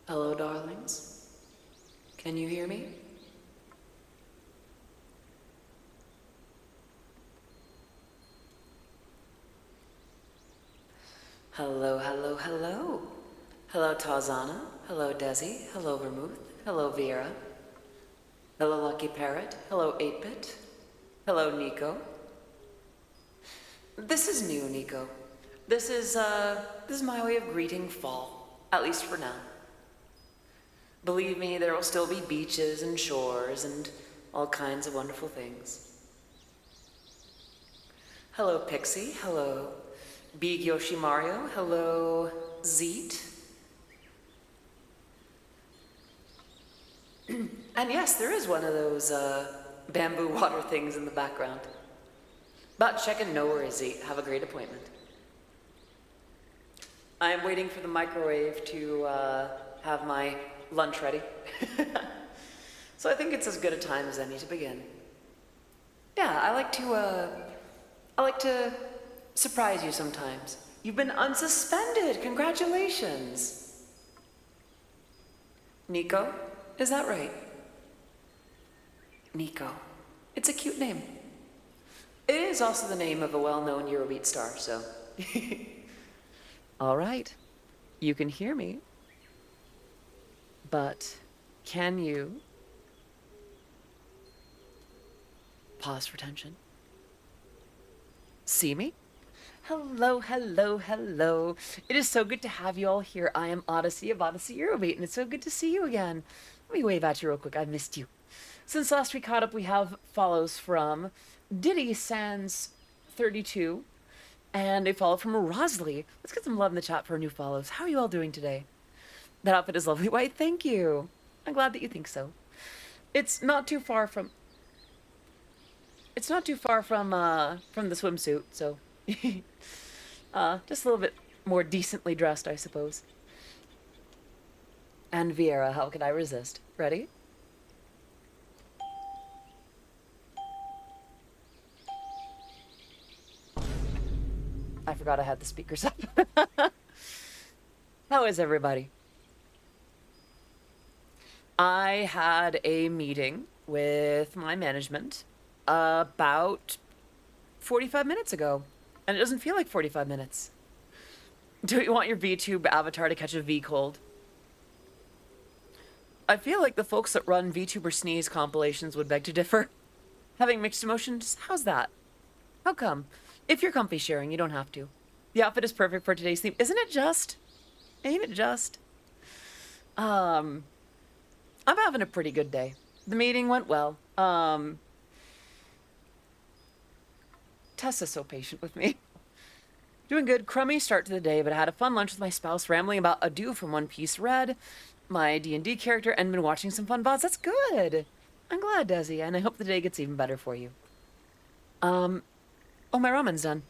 Hello, darlings. Can you hear me? Hello, hello, hello. Hello, Tarzana. Hello, Desi. Hello, Vermouth. Hello, Vera. Hello, Lucky Parrot. Hello, 8-Bit. Hello, Nico. This is new, Nico. This is my way of greeting fall, at least for now. Believe me, there will still be beaches and shores and all kinds of wonderful things. Hello, Pixie. Hello, Big Yoshi Mario. Hello, Zeet. And yes, there is one of those bamboo water things in the background. But check in, no worries, Zeet. Have a great appointment. I am waiting for the microwave to have my lunch ready. So I think it's as good a time as any to begin. Yeah, I like to surprise you sometimes. You've been unsuspended. Congratulations. Nico, is that right? Nico. It's a cute name. It is also the name of a well-known Eurobeat star, so. All right. You can hear me. But can you pause for tension? See me? Hello, hello, hello. It is so good to have you all here. I am Odyssey of Odyssey Eurobeat, and it's so good to see you again. Let me wave at you real quick. I missed you. Since last we caught up, we have follows from Diddy Sans 32 and a follow from Rosley. Let's get some love in the chat for our new follows. How are you all doing today? That outfit is lovely. Why, thank you. I'm glad that you think so. It's not too far from the swimsuit, so just a little bit more decently dressed, I suppose. And Vieira, how could I resist? Ready? I forgot I had the speakers up. How is everybody? I had a meeting with my management about 45 minutes ago, and it doesn't feel like 45 minutes. Do you want your VTube avatar to catch a V cold? I feel like the folks that run VTuber Sneeze compilations would beg to differ. Having mixed emotions, how's that? How come? If you're comfy sharing, you don't have to. The outfit is perfect for today's theme. Isn't it just? Ain't it just? I'm having a pretty good day. The meeting went well. Tessa's so patient with me. Doing good. Crummy start to the day, but I had a fun lunch with my spouse, rambling about Adu from One Piece Red, my D&D character, and been watching some fun VODs. That's good. I'm glad, Desi, and I hope the day gets even better for you. Oh, my ramen's done.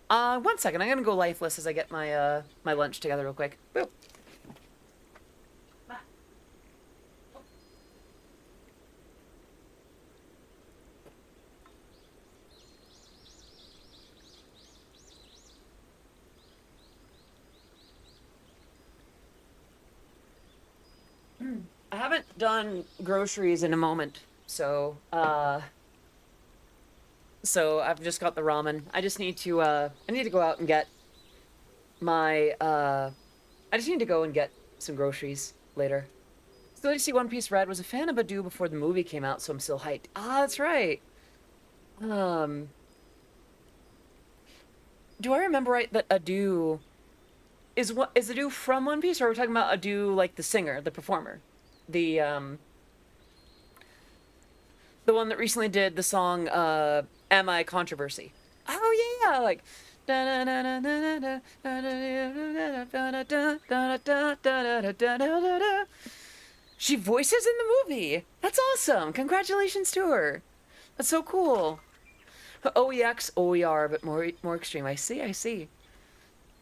1 second. I'm gonna go lifeless as I get my my lunch together real quick. Boop. I haven't done groceries in a moment, so I've just got the ramen. I just need to I need to go out and get my I just need to go and get some groceries later. Still to see One Piece Red. Was a fan of Adu before the movie came out, so I'm still hyped. Ah, that's right. Um, do I remember right that Adu is Adu from One Piece, or are we talking about Adu like the singer, the performer? The the one that recently did the song Am I Controversy? Oh yeah, like she voices in the movie. That's awesome. Congratulations to her. That's so cool. OEX, OER, but more extreme. I see, I see.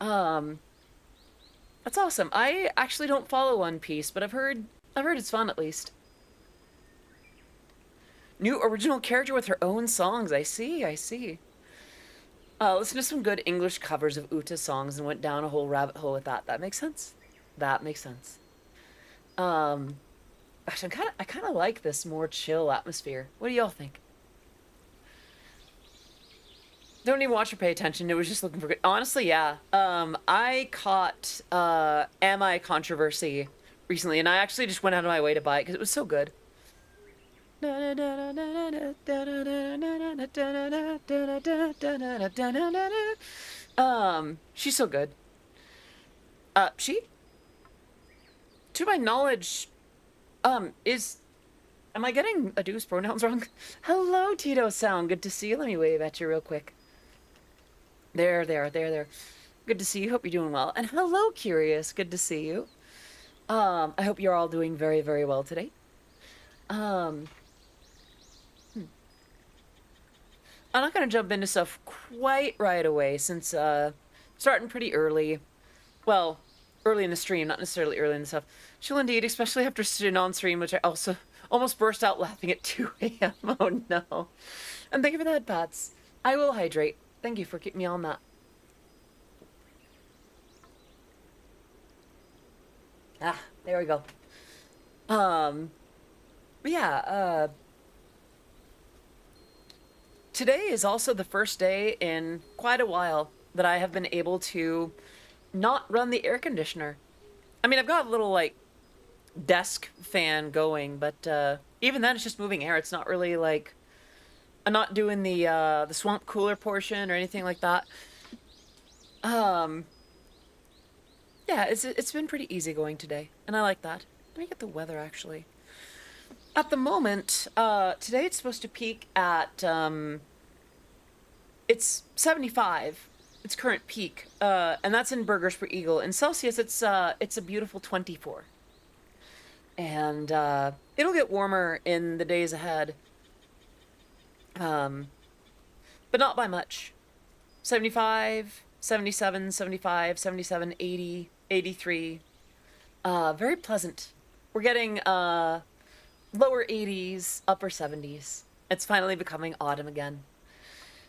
Um, that's awesome. I actually don't follow One Piece, but I've heard it's fun at least. New original character with her own songs. I see, I see. Listen to some good English covers of Uta's songs and went down a whole rabbit hole with that. That makes sense. That makes sense. Um, Actually, I kind of like this more chill atmosphere. What do y'all think? Don't even watch or pay attention. It was just looking for good. Honestly, yeah. I caught Am I Controversy recently, and I actually just went out of my way to buy it because it was so good. She's so good. She, to my knowledge, is. Am I getting Adu's pronouns wrong? Hello, Tito Sound. Good to see you. Let me wave at you real quick. There. Good to see you. Hope you're doing well. And hello, Curious. Good to see you. I hope you're all doing very, very well today. Um, I'm not gonna jump into stuff quite right away since starting pretty early. Well, early in the stream, not necessarily early in the stuff. She'll indeed, especially after sitting on stream, which I also almost burst out laughing at 2 a.m. Oh no. And thank you for the head pats. I will hydrate. Thank you for keeping me on that. Ah, there we go. But yeah, today is also the first day in quite a while that I have been able to not run the air conditioner. I mean, I've got a little, like, desk fan going, but even then it's just moving air. It's not really, like... I'm not doing the swamp cooler portion or anything like that. Um, yeah, it's been pretty easy going today, and I like that. Let me get the weather, actually. At the moment, today it's supposed to peak at, it's 75. Its current peak, and that's in Burgers per Eagle. In Celsius, it's a beautiful 24. And it'll get warmer in the days ahead. But not by much. 75, 77, 75, 77, 80, 83. Very pleasant. We're getting lower 80s, upper 70s. It's finally becoming autumn again.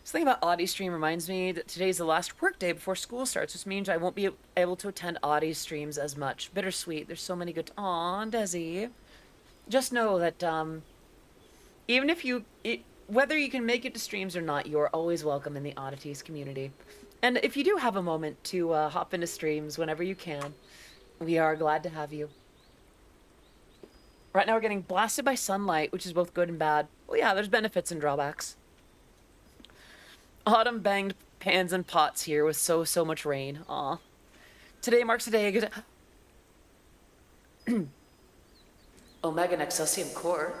Something about Odyssey stream reminds me that today's the last work day before school starts, which means I won't be able to attend Odyssey streams as much. Bittersweet. There's so many good... Aw, Desi. Just know that even if whether you can make it to streams or not, you're always welcome in the Oddities community. And if you do have a moment to hop into streams whenever you can, we are glad to have you. Right now we're getting blasted by sunlight, which is both good and bad. Well, yeah, there's benefits and drawbacks. Autumn banged pans and pots here with so much rain. Aw. Today marks a day... Omega Nexusium Core.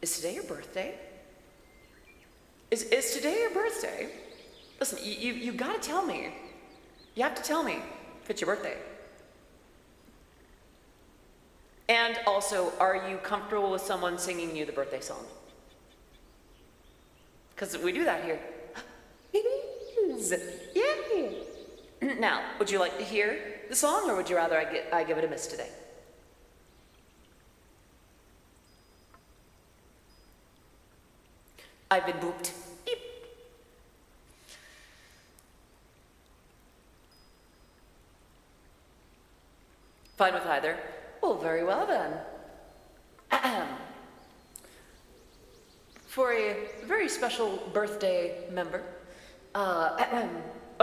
Is today your birthday? Is today your birthday? Listen, you gotta tell me. You have to tell me if it's your birthday. And also, are you comfortable with someone singing you the birthday song? Because we do that here. It is. Yeah. Now, would you like to hear the song, or would you rather I give it a miss today? I've been booped. Beep. Fine with either. Well, very well then. Ahem. For a very special birthday member, oh, I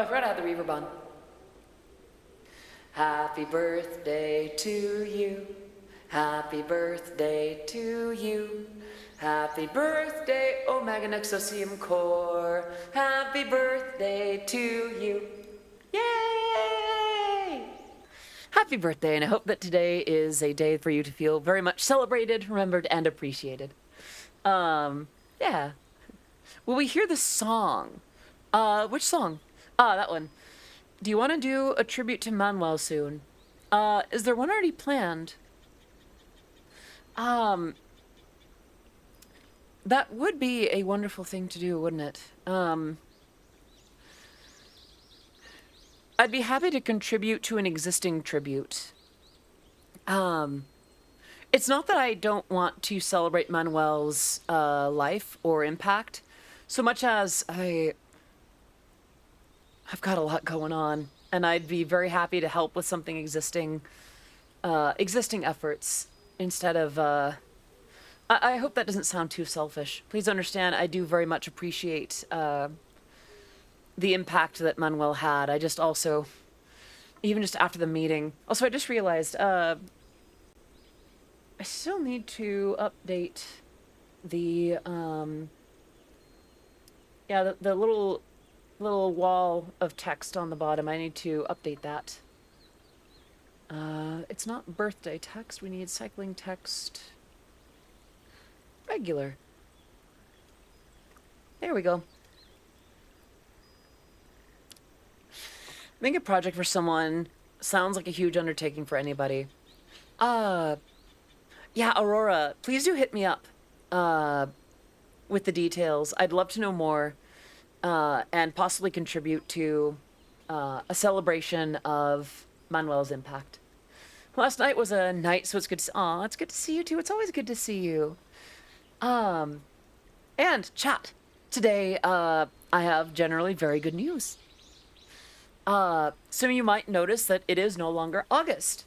forgot I had the reverb on. Happy birthday to you. Happy birthday to you. Happy birthday, Omega Nexusium Core. Happy birthday to you. Yay! Happy birthday, and I hope that today is a day for you to feel very much celebrated, remembered, and appreciated. Yeah. Will we hear the song? Which song? Ah, that one. Do you want to do a tribute to Manuel soon? Is there one already planned? That would be a wonderful thing to do, wouldn't it? I'd be happy to contribute to an existing tribute. It's not that I don't want to celebrate Manuel's life or impact, so much as I've got a lot going on, and I'd be very happy to help with something existing existing efforts instead of I hope that doesn't sound too selfish. Please understand, I do very much appreciate the impact that Manuel had. I just also, even just after the meeting, also I just realized I still need to update the yeah, the little wall of text on the bottom. I need to update that. It's not birthday text. We need cycling text. Regular. There we go. Make a project for someone sounds like a huge undertaking for anybody. Yeah, Aurora, please do hit me up with the details. I'd love to know more and possibly contribute to a celebration of Manuel's impact. Last night was a night, so it's good to it's good to see you too. It's always good to see you. And chat. Today, I have generally very good news. Some of you might notice that it is no longer August.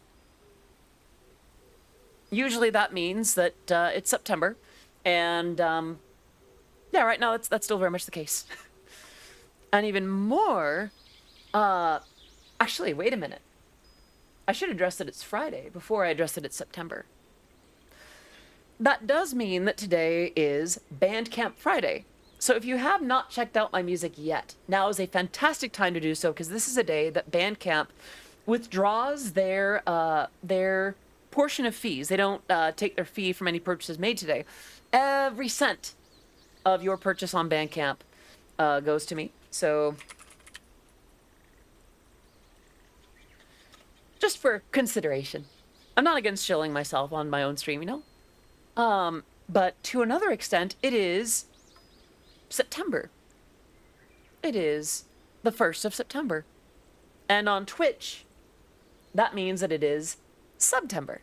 Usually that means that it's September, and yeah, right now that's still very much the case. And even more, actually, wait a minute. I should address that it's Friday before I address that it's September. That does mean that today is Bandcamp Friday. So if you have not checked out my music yet, now is a fantastic time to do so, because this is a day that Bandcamp withdraws their portion of fees. They don't take their fee from any purchases made today. Every cent of your purchase on Bandcamp goes to me. So just for consideration. I'm not against shilling myself on my own stream, you know? But to another extent, it is September. It is the 1st of September. And on Twitch, that means that it is Subtember.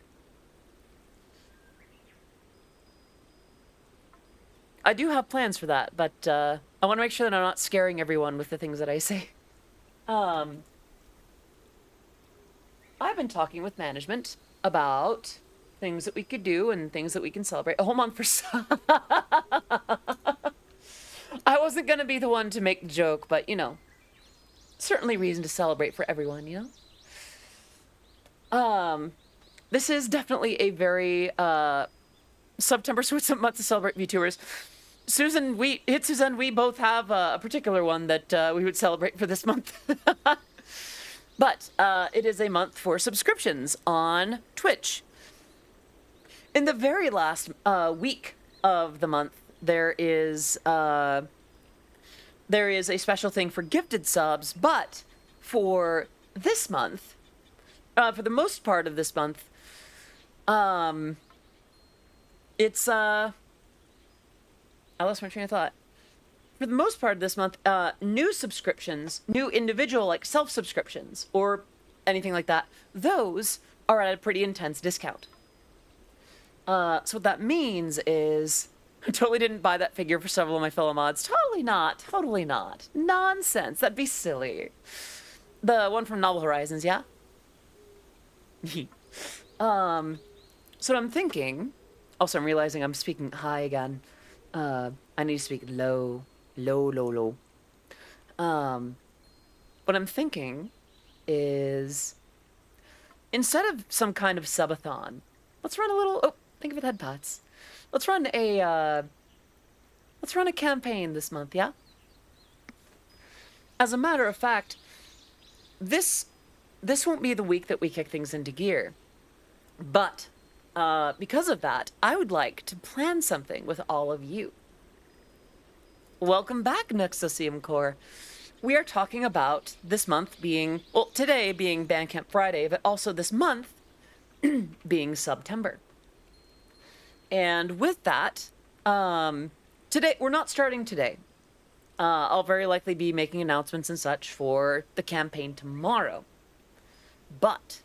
I do have plans for that, but I want to make sure that I'm not scaring everyone with the things that I say. I've been talking with management about things that we could do and things that we can celebrate. A whole month for I wasn't going to be the one to make the joke, but, you know, certainly reason to celebrate for everyone, you know? This is definitely a very September month to celebrate VTubers. Susan, we both have a particular one that we would celebrate for this month. But it is a month for subscriptions on Twitch. In the very last week of the month, there is a special thing for gifted subs, but for this month, for the most part of this month, it's I lost my train of thought. For the most part of this month, new subscriptions, new individual like self-subscriptions or anything like that, those are at a pretty intense discount. So what that means is I totally didn't buy that figure for several of my fellow mods. Totally not. Totally not. Nonsense. That'd be silly. The one from Novel Horizons, yeah? So what I'm thinking... Also, I'm realizing I'm speaking high again. I need to speak low. Low. What I'm thinking is... Instead of some kind of subathon, let's run a little... Oh, think of it, head pats. Let's run a campaign this month, yeah? As a matter of fact, this won't be the week that we kick things into gear. But because of that, I would like to plan something with all of you. Welcome back, Nexosium Core. We are talking about this month being, well, today being Bandcamp Friday, but also this month being Subtember. And with that, today, we're not starting today. I'll very likely be making announcements and such for the campaign tomorrow. But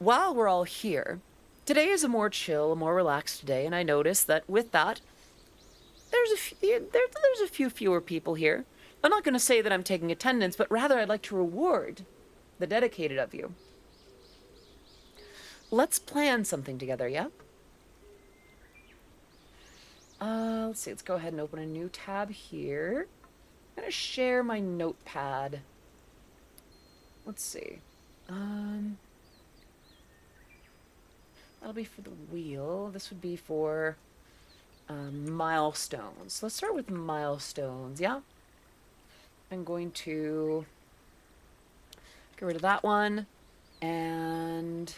while we're all here, today is a more chill, a more relaxed day, and I noticed that with that, there's a few fewer people here. I'm not going to say that I'm taking attendance, but rather I'd like to reward the dedicated of you. let's plan something together, yeah? Let's see, let's go ahead and open a new tab here. I'm gonna share my notepad. Let's see. That'll be for the wheel. This would be for milestones. Let's start with milestones, yeah? I'm going to get rid of that one. And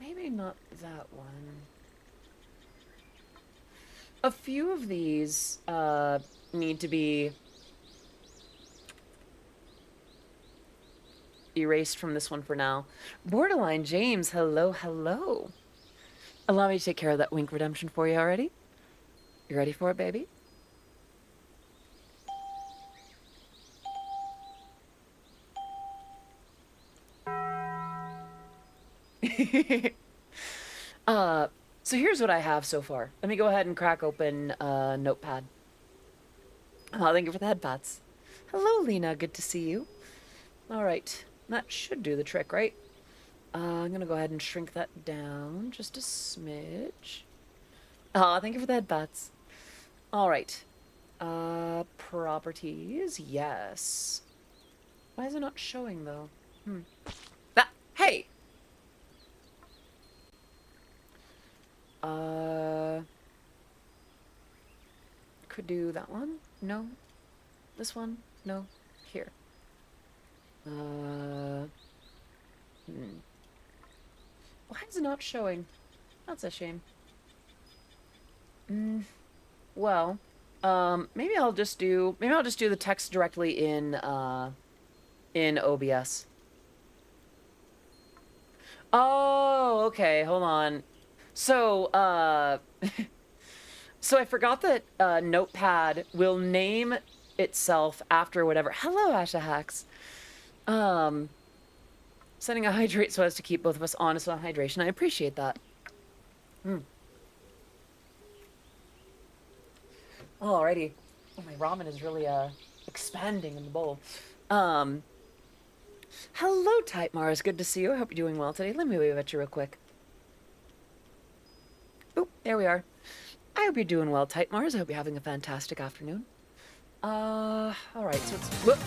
maybe not that one. A few of these need to be erased from this one for now. Borderline James, hello, hello. Allow me to take care of that wink redemption for you already. You ready for it, baby? So here's what I have so far. Let me go ahead and crack open Notepad. Oh, thank you for the head pats. Hello, Lena. Good to see you. All right. That should do the trick, right? I'm going to go ahead and shrink that down just a smidge. Oh, thank you for the head pats. All right. Properties. Yes. Why is it not showing, though? Hey! Could do that one. No. This one. No. Here. Why is it not showing? That's a shame. Well, maybe I'll just do the text directly in OBS. Oh, okay, hold on. So, so I forgot that Notepad will name itself after whatever. Hello, Asha Hacks. Setting a hydrate so as to keep both of us honest on hydration. I appreciate that. Alrighty. Oh, my ramen is really expanding in the bowl. Hello, Type Mars. Good to see you. I hope you're doing well today. Let me wave at you real quick. Oop, there we are. I hope you're doing well, Type Mars. I hope you're having a fantastic afternoon. Alright, so it's... Whoop.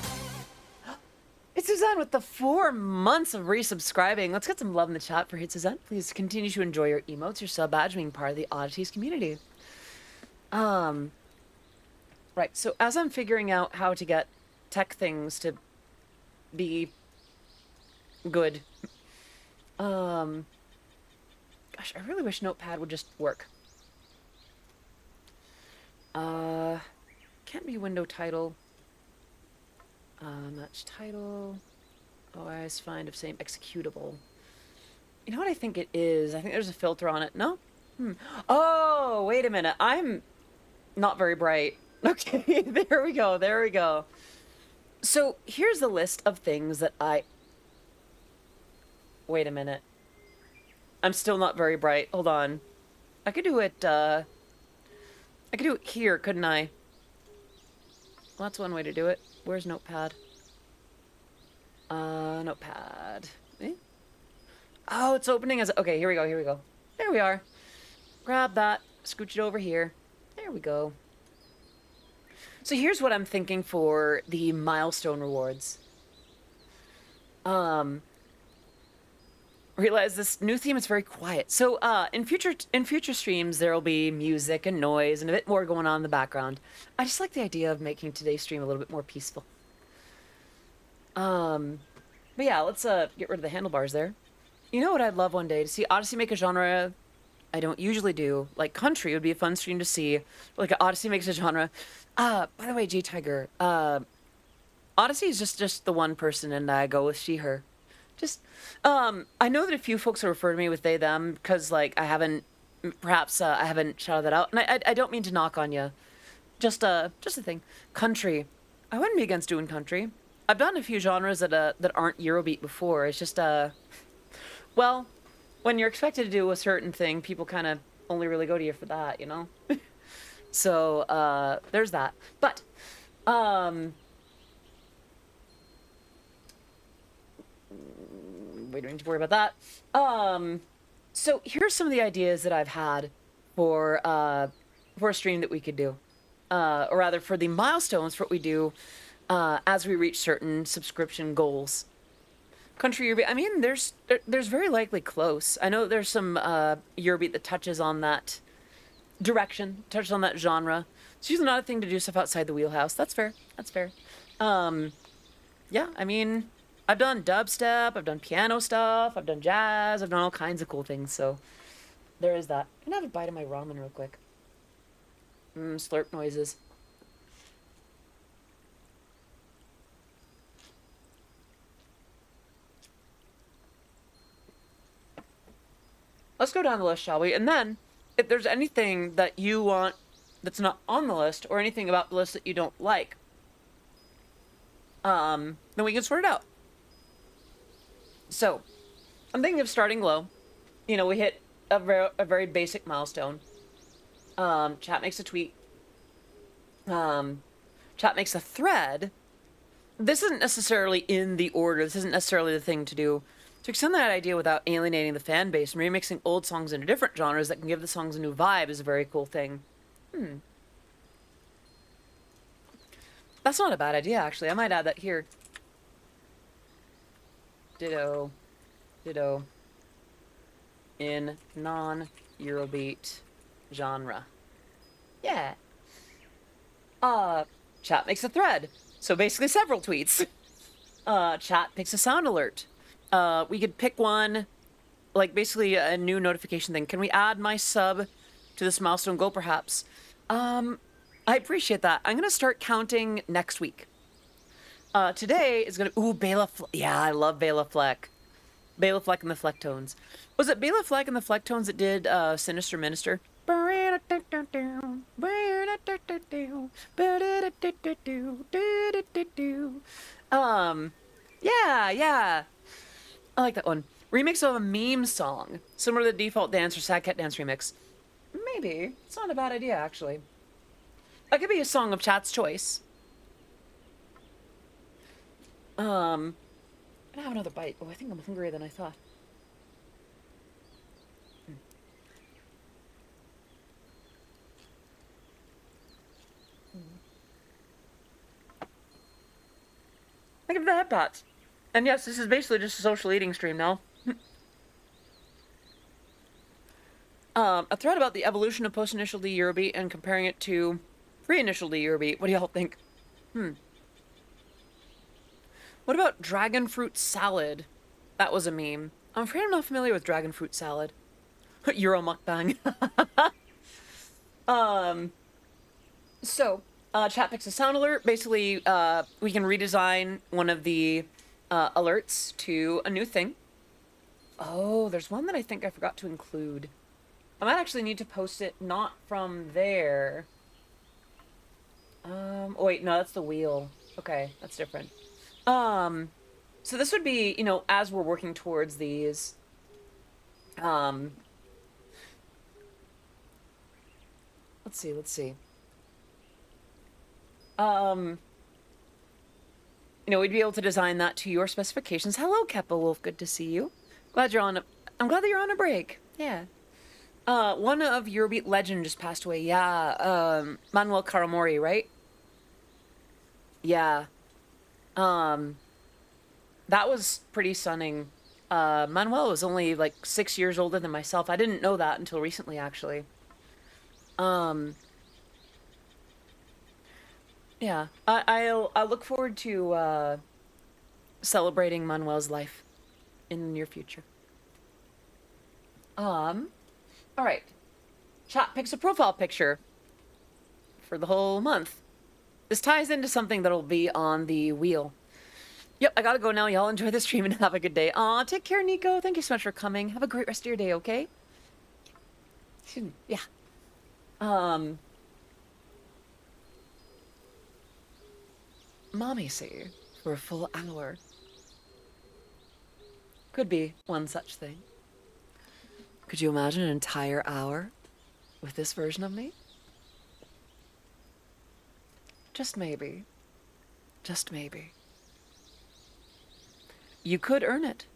It's Suzanne with the 4 months of resubscribing. Let's get some love in the chat for Suzanne. Please continue to enjoy your emotes, your sub badge, being part of the Oddities community. Right, so as I'm figuring out how to get tech things to be good, gosh, I really wish Notepad would just work. Can't be window title. Match title. OS find of same executable. You know what I think it is? I think there's a filter on it. No? Oh, wait a minute. I'm not very bright. Okay, there we go. There we go. So here's a list of things that I... Wait a minute. I'm still not very bright. Hold on. I could do it, I could do it here, couldn't I? Well, that's one way to do it. Where's Notepad? Notepad. Eh? Oh, it's opening as... Okay, here we go, here we go. There we are. Grab that. Scooch it over here. There we go. So here's what I'm thinking for the milestone rewards. Realize this new theme is very quiet. So in future streams there will be music and noise and a bit more going on in the background. I just like the idea of making today's stream a little bit more peaceful. But yeah, let's get rid of the handlebars there. You know what I'd love one day? To see Odyssey make a genre I don't usually do. Like country would be a fun stream to see. Like Odyssey makes a genre. By the way, G Tiger, Odyssey is just the one person and I go with she, her. Just, I know that a few folks refer to me with they, them, because, like, I haven't shouted that out. And I don't mean to knock on you. Just a thing. Country. I wouldn't be against doing country. I've done a few genres that aren't Eurobeat before. It's just, well, when you're expected to do a certain thing, people kind of only really go to you for that, you know? So, there's that. But, we don't need to worry about that. So here's some of the ideas that I've had for a stream that we could do, or rather for the milestones for what we do as we reach certain subscription goals. Country Eurobeat. I mean, there's very likely close. I know there's some Eurobeat that touches on that direction, touches on that genre. It's usually not a thing to do stuff outside the wheelhouse. That's fair. That's fair. Yeah, I mean, I've done dubstep, I've done piano stuff, I've done jazz, I've done all kinds of cool things, so there is that. I'm gonna have a bite of my ramen real quick. Slurp noises. Let's go down the list, shall we? And then, if there's anything that you want that's not on the list, or anything about the list that you don't like, then we can sort it out. So, I'm thinking of starting low. You know, we hit a very basic milestone. Chat makes a tweet. Chat makes a thread. This isn't necessarily in the order. This isn't necessarily the thing to do. To extend that idea without alienating the fan base and remixing old songs into different genres that can give the songs a new vibe is a very cool thing. That's not a bad idea, actually. I might add that here. Ditto. Ditto. In non-Eurobeat genre. Yeah. Chat makes a thread. So basically several tweets. Chat picks a sound alert. We could pick one, like basically a new notification thing. Can we add my sub to this milestone goal, perhaps? I appreciate that. I'm going to start counting next week. Today is going to... Ooh, Bela Fleck. Yeah, I love Bela Fleck. Bela Fleck and the Flecktones. Was it Bela Fleck and the Flecktones that did Sinister Minister? Yeah. I like that one. Remix of a meme song. Similar to the Default Dance or Sad Cat Dance remix. Maybe. It's not a bad idea, actually. That could be a song of chat's choice. I'm gonna have another bite. Oh, I think I'm hungrier than I thought. Look at that, Pat. And yes, this is basically just a social eating stream now. A thread about the evolution of post-initial D Eurobeat and comparing it to pre-initial D Eurobeat. What do y'all think? What about dragon fruit salad? That was a meme. I'm afraid I'm not familiar with dragon fruit salad. Euro mukbang. So, chat picks a sound alert. Basically, we can redesign one of the alerts to a new thing. Oh, there's one that I think I forgot to include. I might actually need to post it not from there. Oh wait, no, that's the wheel. Okay, that's different. So this would be, you know, as we're working towards these, let's see. You know, we'd be able to design that to your specifications. Hello, Keppa Wolf, good to see you. I'm glad that you're on a break. Yeah. One of Eurobeat legend just passed away. Yeah, Manuel Caramori, right? Yeah. That was pretty stunning. Manuel was only like 6 years older than myself. I didn't know that until recently, actually. Yeah. I'll look forward to celebrating Manuel's life in the near future. All right. Chat picks a profile picture for the whole month. This ties into something that'll be on the wheel. Yep, I gotta go now. Y'all enjoy the stream and have a good day. Aw, take care, Nico. Thank you so much for coming. Have a great rest of your day, okay? Yeah. Mommy say for a full hour. Could be one such thing. Could you imagine an entire hour with this version of me? Just maybe. Just maybe. You could earn it.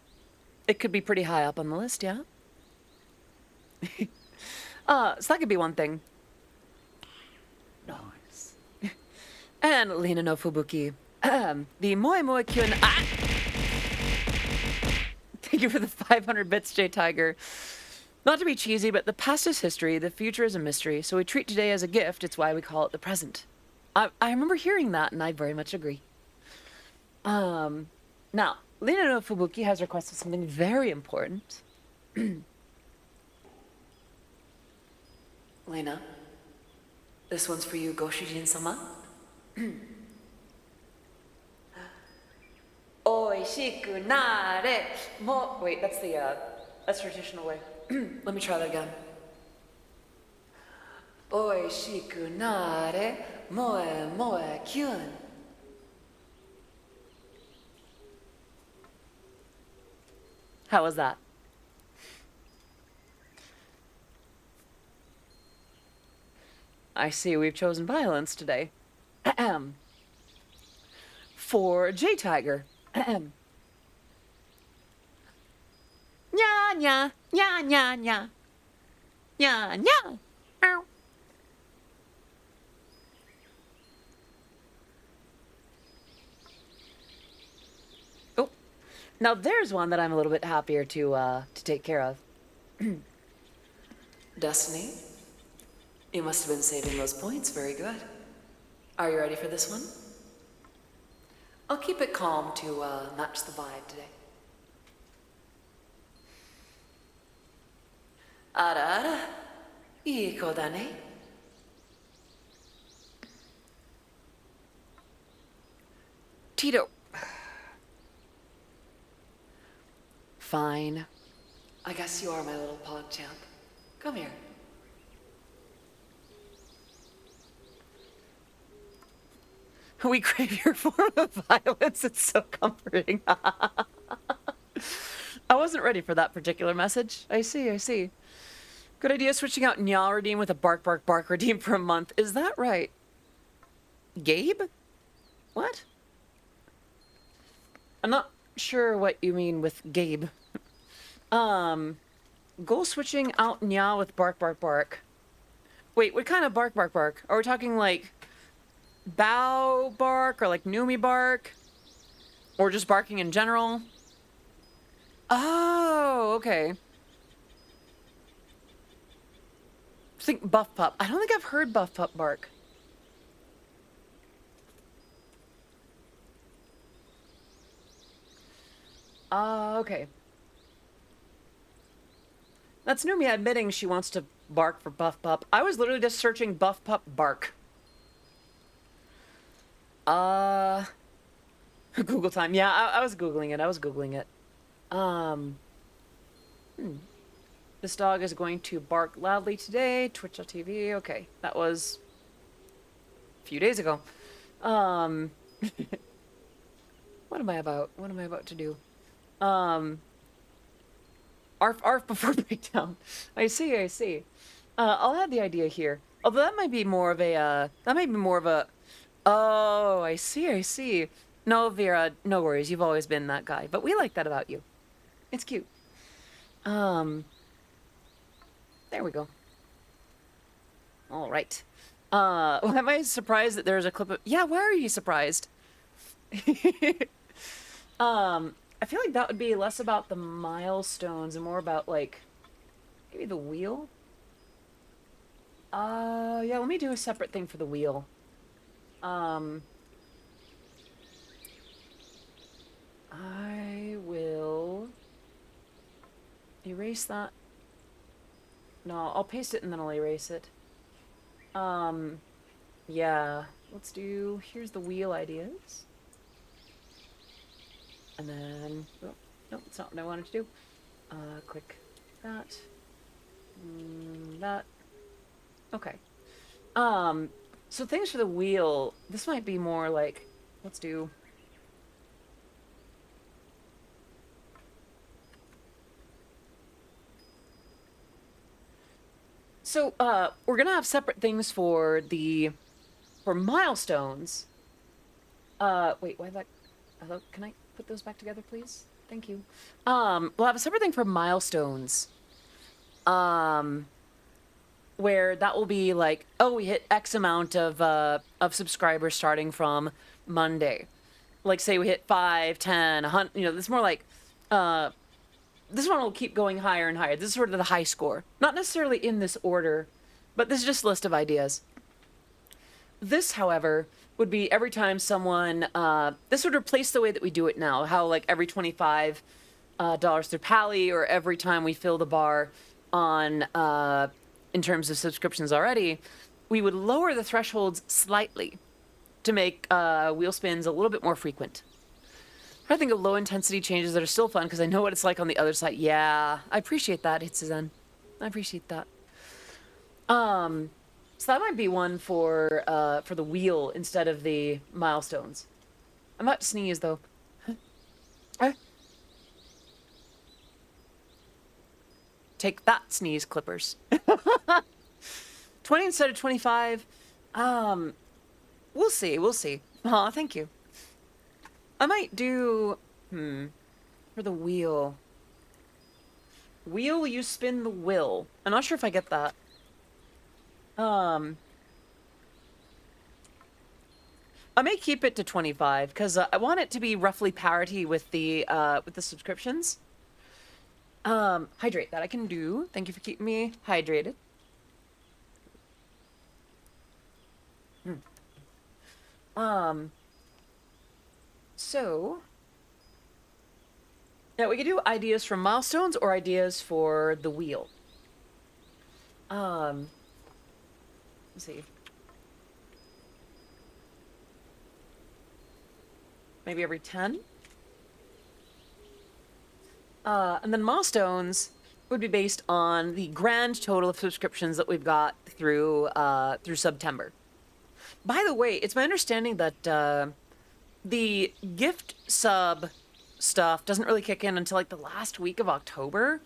It could be pretty high up on the list, yeah? So that could be one thing. Nice. And Lina no Fubuki. The Moe Moe Kyun. Ah! Thank you for the 500 bits, J Tiger. Not to be cheesy, but the past is history, the future is a mystery, so we treat today as a gift. It's why we call it the present. I remember hearing that, and I very much agree. Now, Lina no Fubuki has requested something very important. Lena, this one's for you, Goshujin-sama. Oishiku nare mo... Wait, that's traditional way. Let me try that again. Oishiku nare moe moe kyun. How was that? I see we've chosen violence today. For J Tiger. Nya nya nya nya nya nya nya. Ow. Oh, now there's one that I'm a little bit happier to take care of. Destiny, you must have been saving those points. Very good. Are you ready for this one? I'll keep it calm to match the vibe today. Ara ara, ii ko da ne. Tito. Fine. I guess you are my little pog champ. Come here. We crave your form of violence. It's so comforting. I wasn't ready for that particular message. I see, I see. Good idea switching out Nya redeem with a bark bark bark redeem for a month. Is that right? Gabe? What? I'm not sure what you mean with Gabe. Goal switching out Nya with bark bark bark. Wait, what kind of bark bark bark? Are we talking like bow bark or like Numi bark? Or just barking in general? Oh, okay. I think Buff Pup. I don't think I've heard Buff Pup bark. Okay. That's Numi admitting she wants to bark for Buff Pup. I was literally just searching Buff Pup bark. Google time. Yeah, I was Googling it. This dog is going to bark loudly today. Twitch.tv. Okay, that was a few days ago. What am I about? What am I about to do? Arf before breakdown. I see. I'll add the idea here. Although that might be more of a, oh, I see. No, Vera, no worries. You've always been that guy. But we like that about you. It's cute. There we go. All right. Well, am I surprised that there's a clip of... Yeah, why are you surprised? I feel like that would be less about the milestones and more about, like, maybe the wheel? Yeah, let me do a separate thing for the wheel. I will erase that. No, I'll paste it and then I'll erase it. Yeah, let's do, here's the wheel ideas. And then, oh, no, that's not what I wanted to do. Click that. That. Okay. So things for the wheel, this might be more like, let's do... So, we're gonna have separate things for milestones. Wait, why that... Hello, can I put those back together, please? Thank you. We'll have a separate thing for milestones. Where that will be like, oh, we hit X amount of subscribers starting from Monday. Like, say we hit 5, 10, 100, you know, this is more like, this one will keep going higher and higher. This is sort of the high score. Not necessarily in this order, but this is just a list of ideas. This, however, would be every time someone, this would replace the way that we do it now. How, like, every $25 through Pally, or every time we fill the bar on, in terms of subscriptions already, we would lower the thresholds slightly to make wheel spins a little bit more frequent. I think of low intensity changes that are still fun because I know what it's like on the other side. Yeah, I appreciate that, Hitsuzen. I appreciate that. So that might be one for the wheel instead of the milestones. I'm about to sneeze though. Take that, sneeze clippers. 20 instead of 25. We'll see. We'll see. Aw, thank you. I might do... for the wheel. Wheel, you spin the will. I'm not sure if I get that. I may keep it to 25, because I want it to be roughly parity with the subscriptions. Hydrate, that I can do. Thank you for keeping me hydrated. So, yeah, we could do ideas for milestones or ideas for the wheel. Let's see. Maybe every 10? And then milestones would be based on the grand total of subscriptions that we've got through Subtember. By the way, it's my understanding that the gift sub stuff doesn't really kick in until like the last week of October,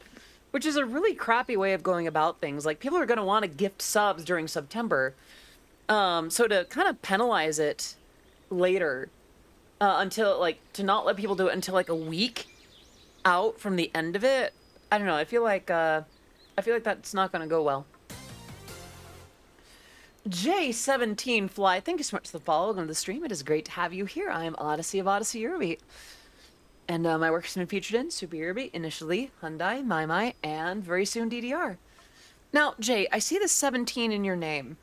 which is a really crappy way of going about things. Like, people are going to want to gift subs during September. So to kind of penalize it later, until, like, to not let people do it until like a week out from the end of it, I don't know. I feel like that's not going to go well. J17 Fly, thank you so much for the follow. Welcome to the stream. It is great to have you here. I am Odyssey of Odyssey Eurobeat. And my work has been featured in Super Eurobeat, initially Hyundai, My, and very soon DDR. Now, Jay, I see the 17 in your name.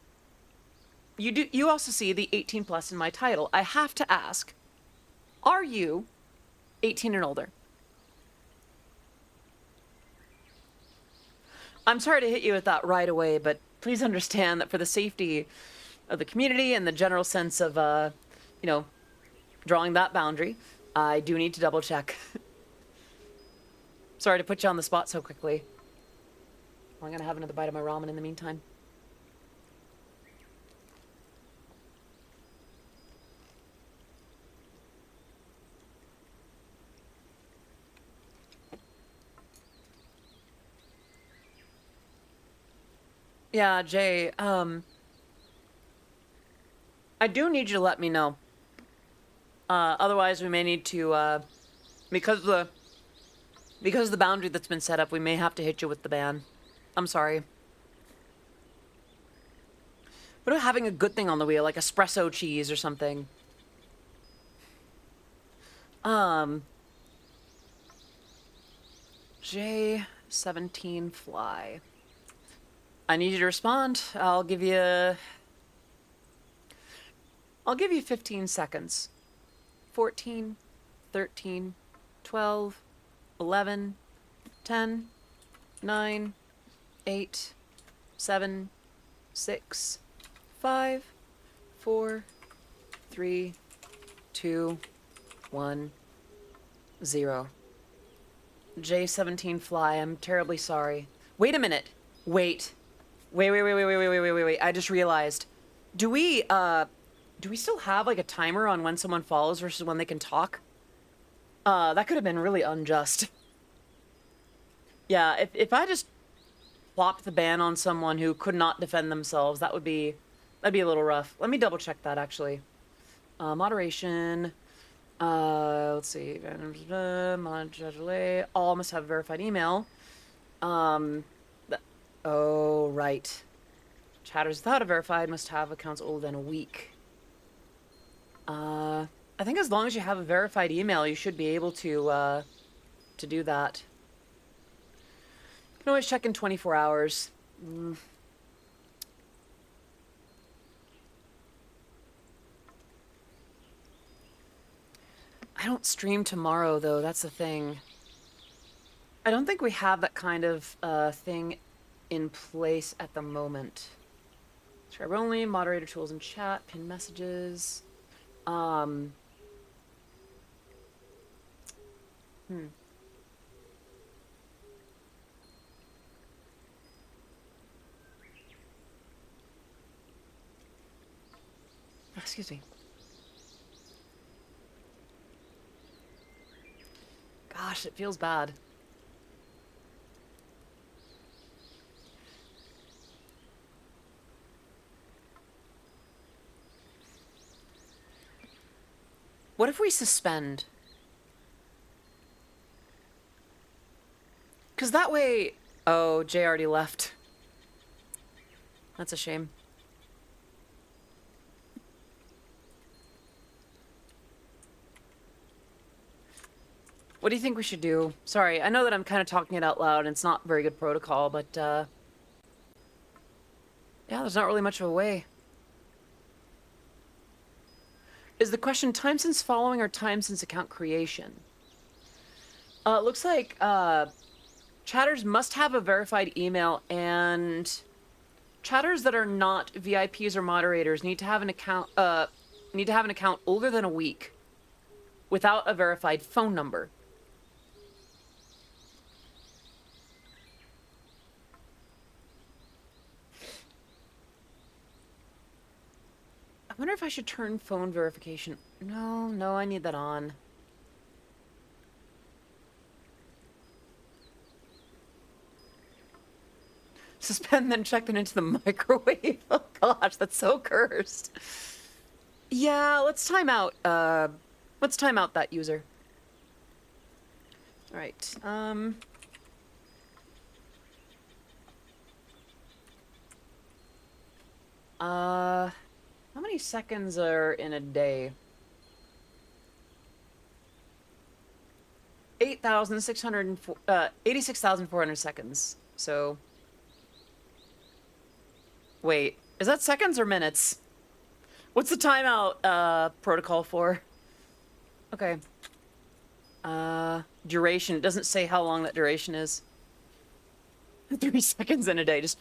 You also see the 18 plus in my title. I have to ask, are you 18 and older? I'm sorry to hit you with that right away, but please understand that for the safety of the community and the general sense of, you know, drawing that boundary, I do need to double check. Sorry to put you on the spot so quickly. I'm gonna have another bite of my ramen in the meantime. Yeah, Jay, I do need you to let me know. Otherwise we may need to, because of the boundary that's been set up, we may have to hit you with the ban. I'm sorry. What about having a good thing on the wheel, like espresso cheese or something? J17 Fly. I need you to respond. I'll give you 15 seconds. 14, 13, 12, 11, 10, 9, 8, 7, 6, 5, 4, 3, 2, 1, 0. J17 Fly, I'm terribly sorry. Wait a minute. Wait. Wait. I just realized. Do we still have, like, a timer on when someone follows versus when they can talk? That could have been really unjust. Yeah, if I just plopped the ban on someone who could not defend themselves, that'd be a little rough. Let me double check that, actually. Moderation. Let's see. All must have verified email. Um, oh, right. Chatters without a verified must have accounts older than a week. I think as long as you have a verified email, you should be able to do that. You can always check in 24 hours. I don't stream tomorrow, though. That's the thing. I don't think we have that kind of thing in place at the moment. Subscriber only, moderator tools and chat, pin messages. Excuse me. Gosh, it feels bad. What if we suspend? Because that way... Oh, Jay already left. That's a shame. What do you think we should do? Sorry, I know that I'm kind of talking it out loud and it's not very good protocol, but, yeah, there's not really much of a way. Is the question time since following or time since account creation? It looks like, chatters must have a verified email, and chatters that are not VIPs or moderators need to have an account older than a week without a verified phone number. I wonder if I should turn phone verification. No, I need that on. Suspend, then check it into the microwave. Oh gosh, that's so cursed. Yeah, let's time out. Let's time out that user. All right. How many seconds are in a day? 86,400 seconds. So, wait, is that seconds or minutes? What's the timeout protocol for? Okay. Duration. It doesn't say how long that duration is. 3 seconds in a day. Just.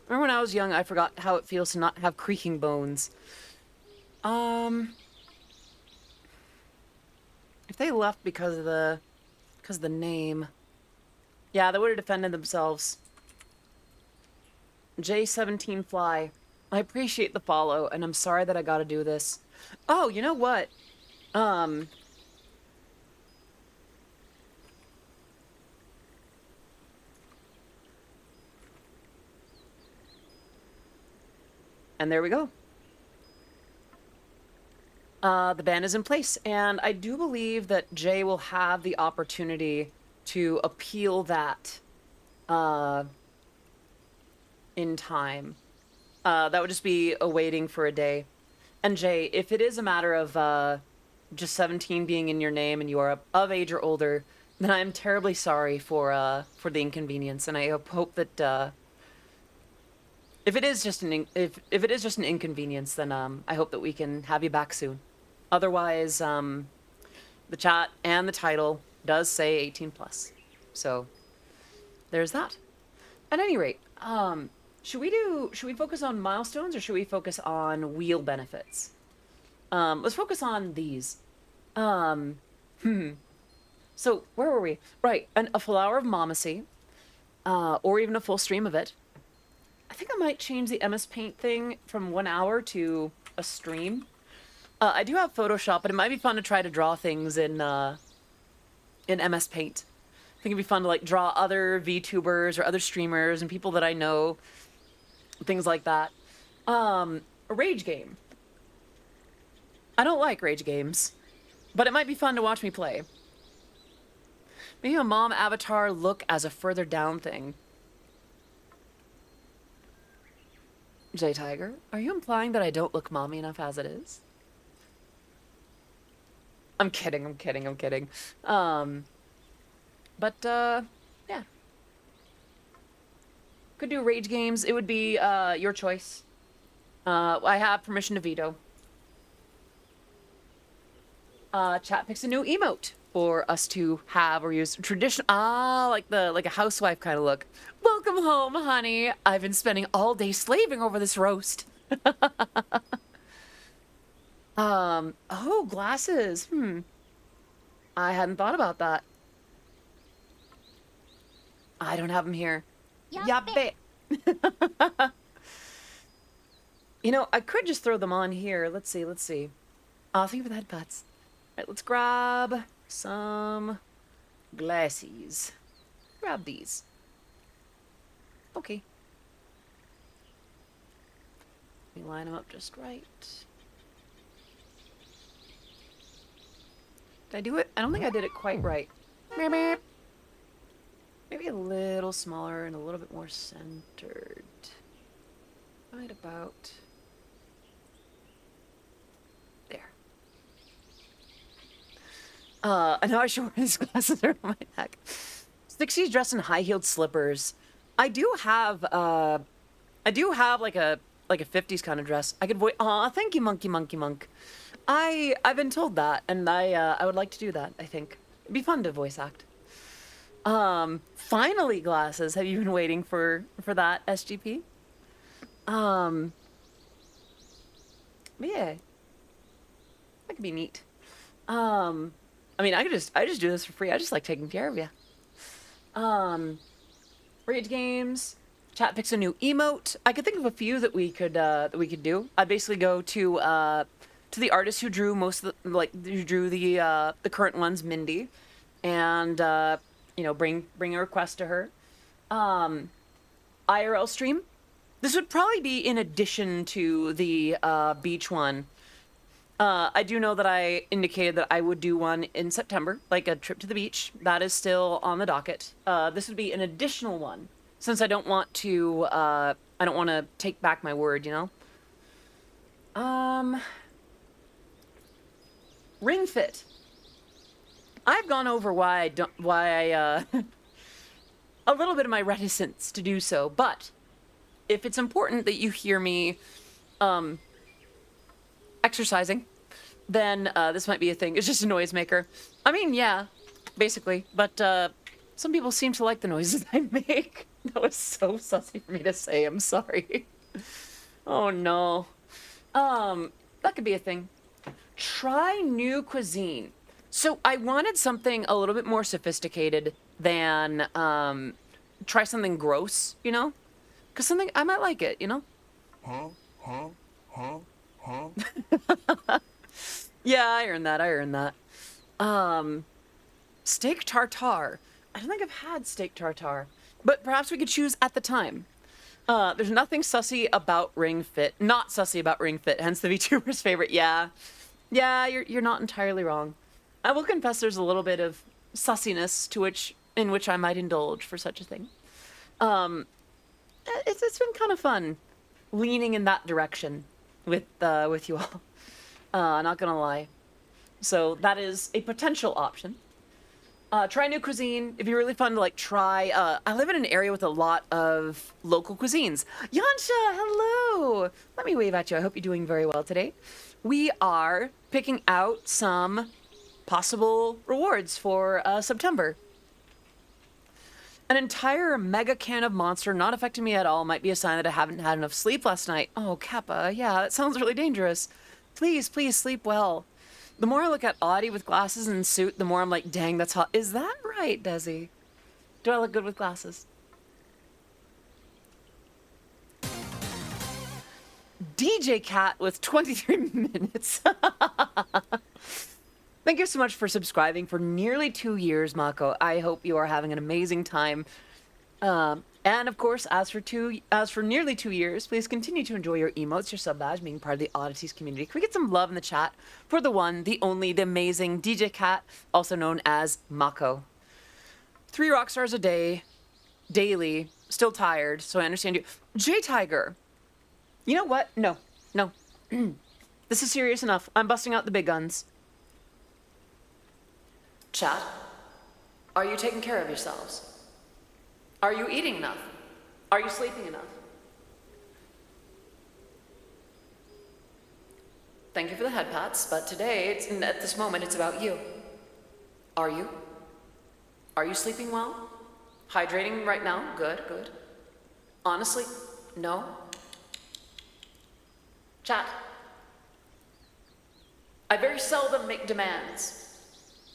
Remember when I was young, I forgot how it feels to not have creaking bones. If they left because of the name, yeah, they would have defended themselves. J17 Fly, I appreciate the follow, and I'm sorry that I gotta do this. Oh, you know what? And there we go. The ban is in place, and I do believe that Jay will have the opportunity to appeal that in time. That would just be a waiting for a day. And Jay, if it is a matter of just 17 being in your name and you are of age or older, then I'm terribly sorry for the inconvenience, and I hope that if it is just an inconvenience, then I hope that we can have you back soon. Otherwise, the chat and the title does say 18 plus. So there's that. At any rate, should we focus on milestones or should we focus on wheel benefits? Let's focus on these. So where were we? Right, a full hour of Mamacy, or even a full stream of it. I think I might change the MS Paint thing from 1 hour to a stream. I do have Photoshop, but it might be fun to try to draw things in MS Paint. I think it'd be fun to like draw other VTubers or other streamers and people that I know, things like that. a rage game. I don't like rage games, but it might be fun to watch me play. Maybe a mom avatar look as a further down thing. J Tiger, are you implying that I don't look mommy enough as it is? I'm kidding, I'm kidding, I'm kidding. Yeah. Could do rage games. It would be, your choice. I have permission to veto. Chat picks a new emote for us to have or use. Tradition, like a housewife kind of look. Welcome home, honey. I've been spending all day slaving over this roast. Oh, glasses. I hadn't thought about that. I don't have them here. Yappe. You know, I could just throw them on here. Let's see, let's see. Thank you for the headpats. All right, let's grab some glasses. Grab these. Okay. Let me line them up just right. Did I do it? I don't think I did it quite right. Maybe a little smaller and a little bit more centered. Right about there. I know I should wear these glasses around my neck. Stixie's dressed in high-heeled slippers. I do have like a 50s kind of dress. I could voice. Aw, thank you, Monkey Monk. I've been told that, and I would like to do that. I think it'd be fun to voice act. Finally, glasses. Have you been waiting for that, SGP? But yeah, that could be neat. I mean, I just do this for free. I just like taking care of you. Rage games. Chat picks a new emote. I could think of a few that we could do. I'd basically go to the artist who drew most of the, who drew the current ones, Mindy, and you know, bring a request to her. IRL stream. This would probably be in addition to the beach one. I do know that I indicated that I would do one in September, like a trip to the beach. That is still on the docket. This would be an additional one, since I don't want to take back my word, you know? Ring fit. I've gone over why I a little bit of my reticence to do so, but if it's important that you hear me exercising, then this might be a thing. It's just a noisemaker. I mean, yeah, basically, but some people seem to like the noises I make. That was so sussy for me to say. I'm sorry. Oh no. That could be a thing. Try new cuisine. So I wanted something a little bit more sophisticated than try something gross, you know? Because something, I might like it, you know? Yeah, I earned that. Steak tartare. I don't think I've had steak tartare, but perhaps we could choose at the time. There's nothing sussy about Ring Fit. Not sussy about Ring Fit, hence the VTuber's favorite. Yeah, you're not entirely wrong. I will confess there's a little bit of sussiness in which I might indulge for such a thing. It's been kind of fun leaning in that direction with you all. Not gonna lie. So that is a potential option. Try new cuisine. It'd be really fun to like try. I live in an area with a lot of local cuisines. Yansha, hello. Let me wave at you. I hope you're doing very well today. We are picking out some possible rewards for Subtember. An entire mega can of Monster not affecting me at all might be a sign that I haven't had enough sleep last night. Oh, Kappa, yeah, that sounds really dangerous. Please sleep well. The more I look at Audie with glasses and suit, the more I'm like, dang, that's hot. Is that right, Desi? Do I look good with glasses? DJ Cat with 23 minutes. Thank you so much for subscribing for nearly 2 years, Mako. I hope you are having an amazing time. And of course, as for nearly 2 years, please continue to enjoy your emotes, your sub badge, being part of the Odysseys community. Can we get some love in the chat for the one, the only, the amazing DJ Cat, also known as Mako? 3 rock stars a day, daily, still tired, so I understand you. J Tiger, you know what? No, no. This is serious enough. I'm busting out the big guns. Chat, are you taking care of yourselves? Are you eating enough? Are you sleeping enough? Thank you for the head pats, but today, at this moment, it's about you. Are you? Are you sleeping well? Hydrating right now? Good, good. Honestly, no? Chat. I very seldom make demands.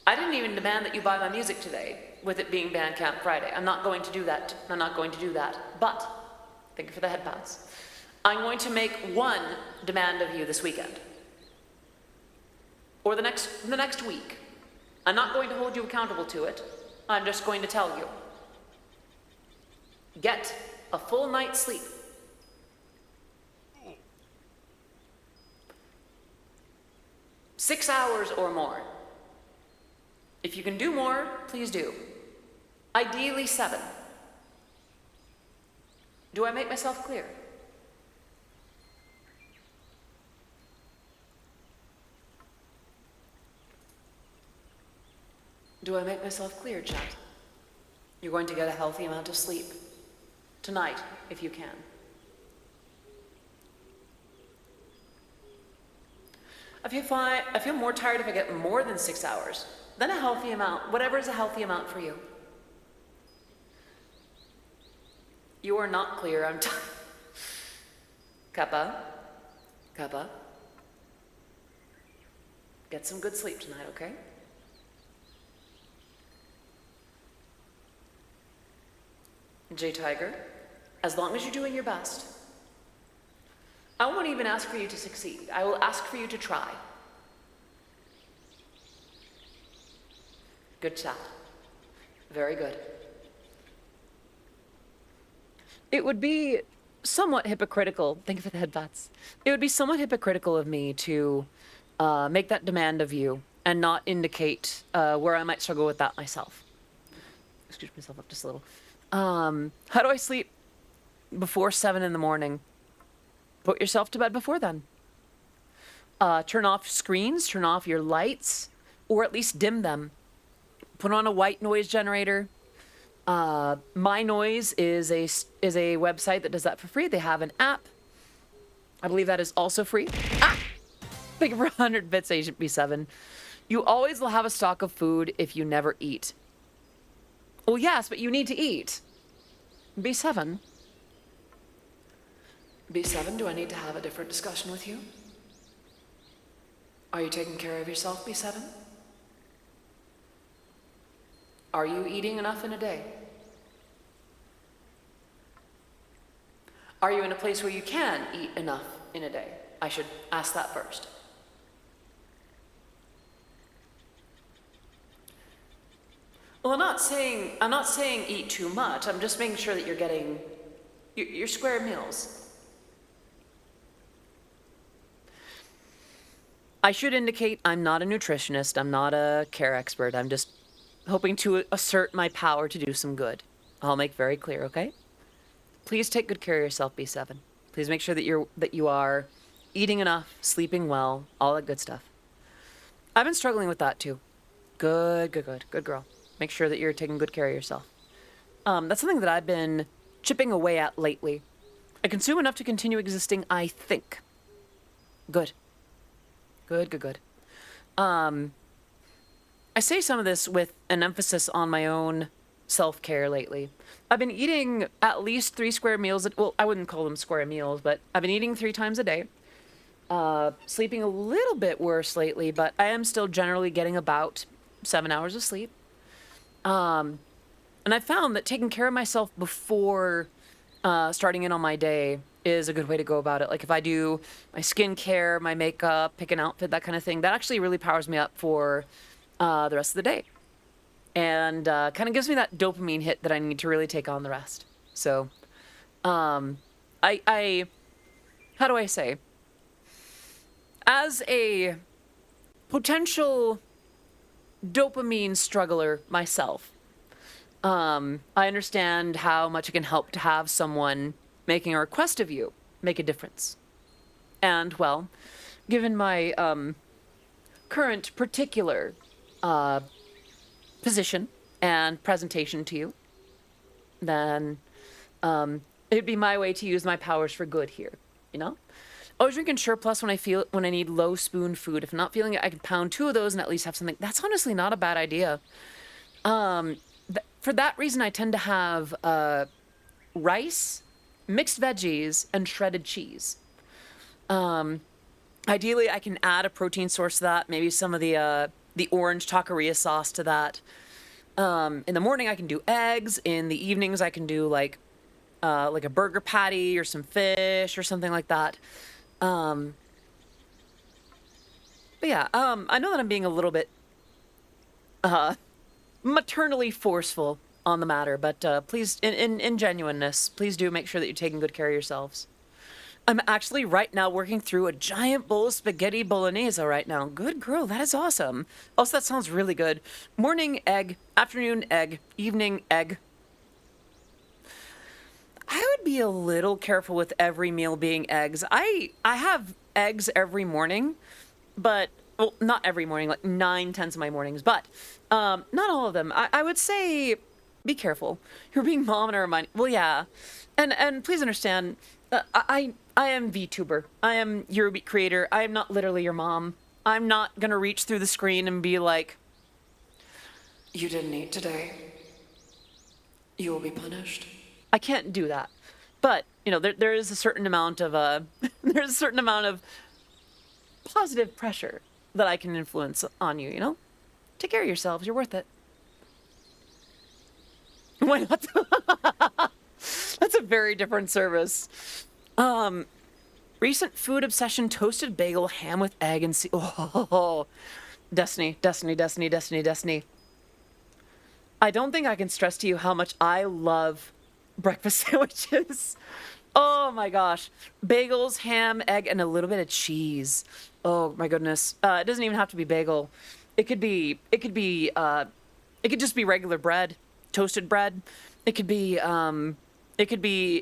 I didn't even demand that you buy my music today, with it being Bandcamp Friday. I'm not going to do that. I'm not going to do that. But, thank you for the head pats. I'm going to make one demand of you this weekend. Or the next week. I'm not going to hold you accountable to it. I'm just going to tell you. Get a full night's sleep. Oh. 6 hours or more. If you can do more, please do. Ideally 7. Do I make myself clear? Do I make myself clear, chat? You're going to get a healthy amount of sleep. Tonight, if you can. I feel more tired if I get more than 6 hours. Then a healthy amount, whatever is a healthy amount for you. You are not clear, I'm tired. Kappa. Kappa. Get some good sleep tonight, okay? J Tiger, as long as you're doing your best. I won't even ask for you to succeed. I will ask for you to try. Good chat. Very good. It would be somewhat hypocritical, thank you for the headbutts. It would be somewhat hypocritical of me to make that demand of you and not indicate where I might struggle with that myself. Excuse myself up just a little. How do I sleep before 7 in the morning? Put yourself to bed before then. Turn off screens, turn off your lights, or at least dim them. Put on a white noise generator. My Noise is a website that does that for free. They have an app. I believe that is also free. Ah! Thank you for 100 bits, Agent B7. You always will have a stock of food if you never eat. Well, yes, but you need to eat. B7. B7, do I need to have a different discussion with you? Are you taking care of yourself, B7? Are you eating enough in a day? Are you in a place where you can eat enough in a day? I should ask that first. Well, I'm not saying eat too much. I'm just making sure that you're getting your square meals. I should indicate I'm not a nutritionist. I'm not a care expert. I'm just hoping to assert my power to do some good. I'll make very clear, okay? Please take good care of yourself, B7. Please make sure that you are eating enough, sleeping well, all that good stuff. I've been struggling with that too. Good girl. Make sure that you're taking good care of yourself. That's something that I've been chipping away at lately. I consume enough to continue existing, I think. Good. I say some of this with an emphasis on my own self-care lately. I've been eating at least 3 square meals. Well, I wouldn't call them square meals, but I've been eating 3 times a day. Sleeping a little bit worse lately, but I am still generally getting about 7 hours of sleep. And I found that taking care of myself before starting in on my day is a good way to go about it. Like if I do my skincare, my makeup, pick an outfit, that kind of thing, that actually really powers me up for the rest of the day. and kind of gives me that dopamine hit that I need to really take on the rest. So, um, I how do I say? As a potential dopamine struggler myself, I understand how much it can help to have someone making a request of you make a difference. And, well, given my current particular position and presentation to you, then it'd be my way to use my powers for good here, you know? Always drinking Surplus when I need low spoon food. If I'm not feeling it, I can pound 2 of those and at least have something. That's honestly not a bad idea. For that reason, I tend to have rice, mixed veggies, and shredded cheese. Ideally, I can add a protein source to that. Maybe some of the orange taqueria sauce to that. In the morning, I can do eggs. In the evenings, I can do like a burger patty or some fish or something like that. But yeah, I know that I'm being a little bit maternally forceful on the matter, but please, in genuineness, please do make sure that you're taking good care of yourselves. I'm actually right now working through a giant bowl of spaghetti bolognese right now. Good girl, that is awesome. Also, that sounds really good. Morning egg, afternoon egg, evening egg. I would be a little careful with every meal being eggs. I have eggs every morning, but well, not every morning, like 9/10 of my mornings, but not all of them. I would say be careful. You're being mom and a reminder. Well, yeah, and please understand, I am VTuber. I am Eurobeat creator. I am not literally your mom. I'm not gonna reach through the screen and be like, "You didn't eat today. You will be punished." I can't do that. But, you know, there is a certain amount of there's a certain amount of positive pressure that I can influence on you, you know? Take care of yourselves, you're worth it. Why not? That's a very different service. Recent food obsession: toasted bagel, ham with egg and oh, Destiny, Destiny, Destiny, Destiny, Destiny. I don't think I can stress to you how much I love breakfast sandwiches. Oh my gosh. Bagels, ham, egg, and a little bit of cheese. Oh my goodness. It doesn't even have to be bagel. It could just be regular bread, toasted bread. It could be an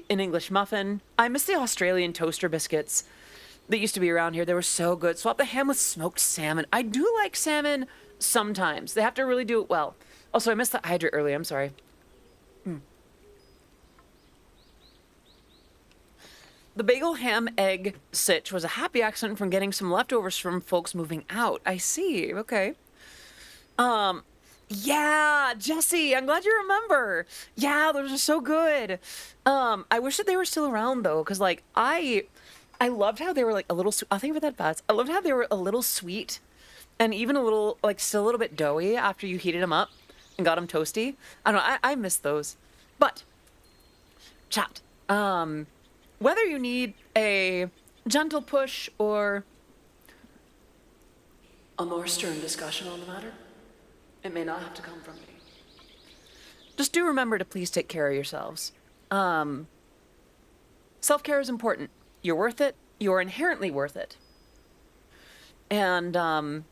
English muffin. I miss the Australian toaster biscuits that used to be around here. They were so good. Swap the ham with smoked salmon. I do like salmon sometimes. They have to really do it well. Also, I missed the hydrate earlier. I'm sorry. The bagel ham egg sitch was a happy accident from getting some leftovers from folks moving out. I see. Okay. Yeah, Jesse, I'm glad you remember. Yeah, those are so good. I wish that they were still around though, because like I loved how they were like a little. I'll think about that fast. I loved how they were a little sweet, and even a little like still a little bit doughy after you heated them up and got them toasty. I don't know. I miss those, but chat. Whether you need a gentle push or a more stern discussion on the matter, it may not have to come from me. Just do remember to please take care of yourselves. Self-care is important. You're worth it. You're inherently worth it. And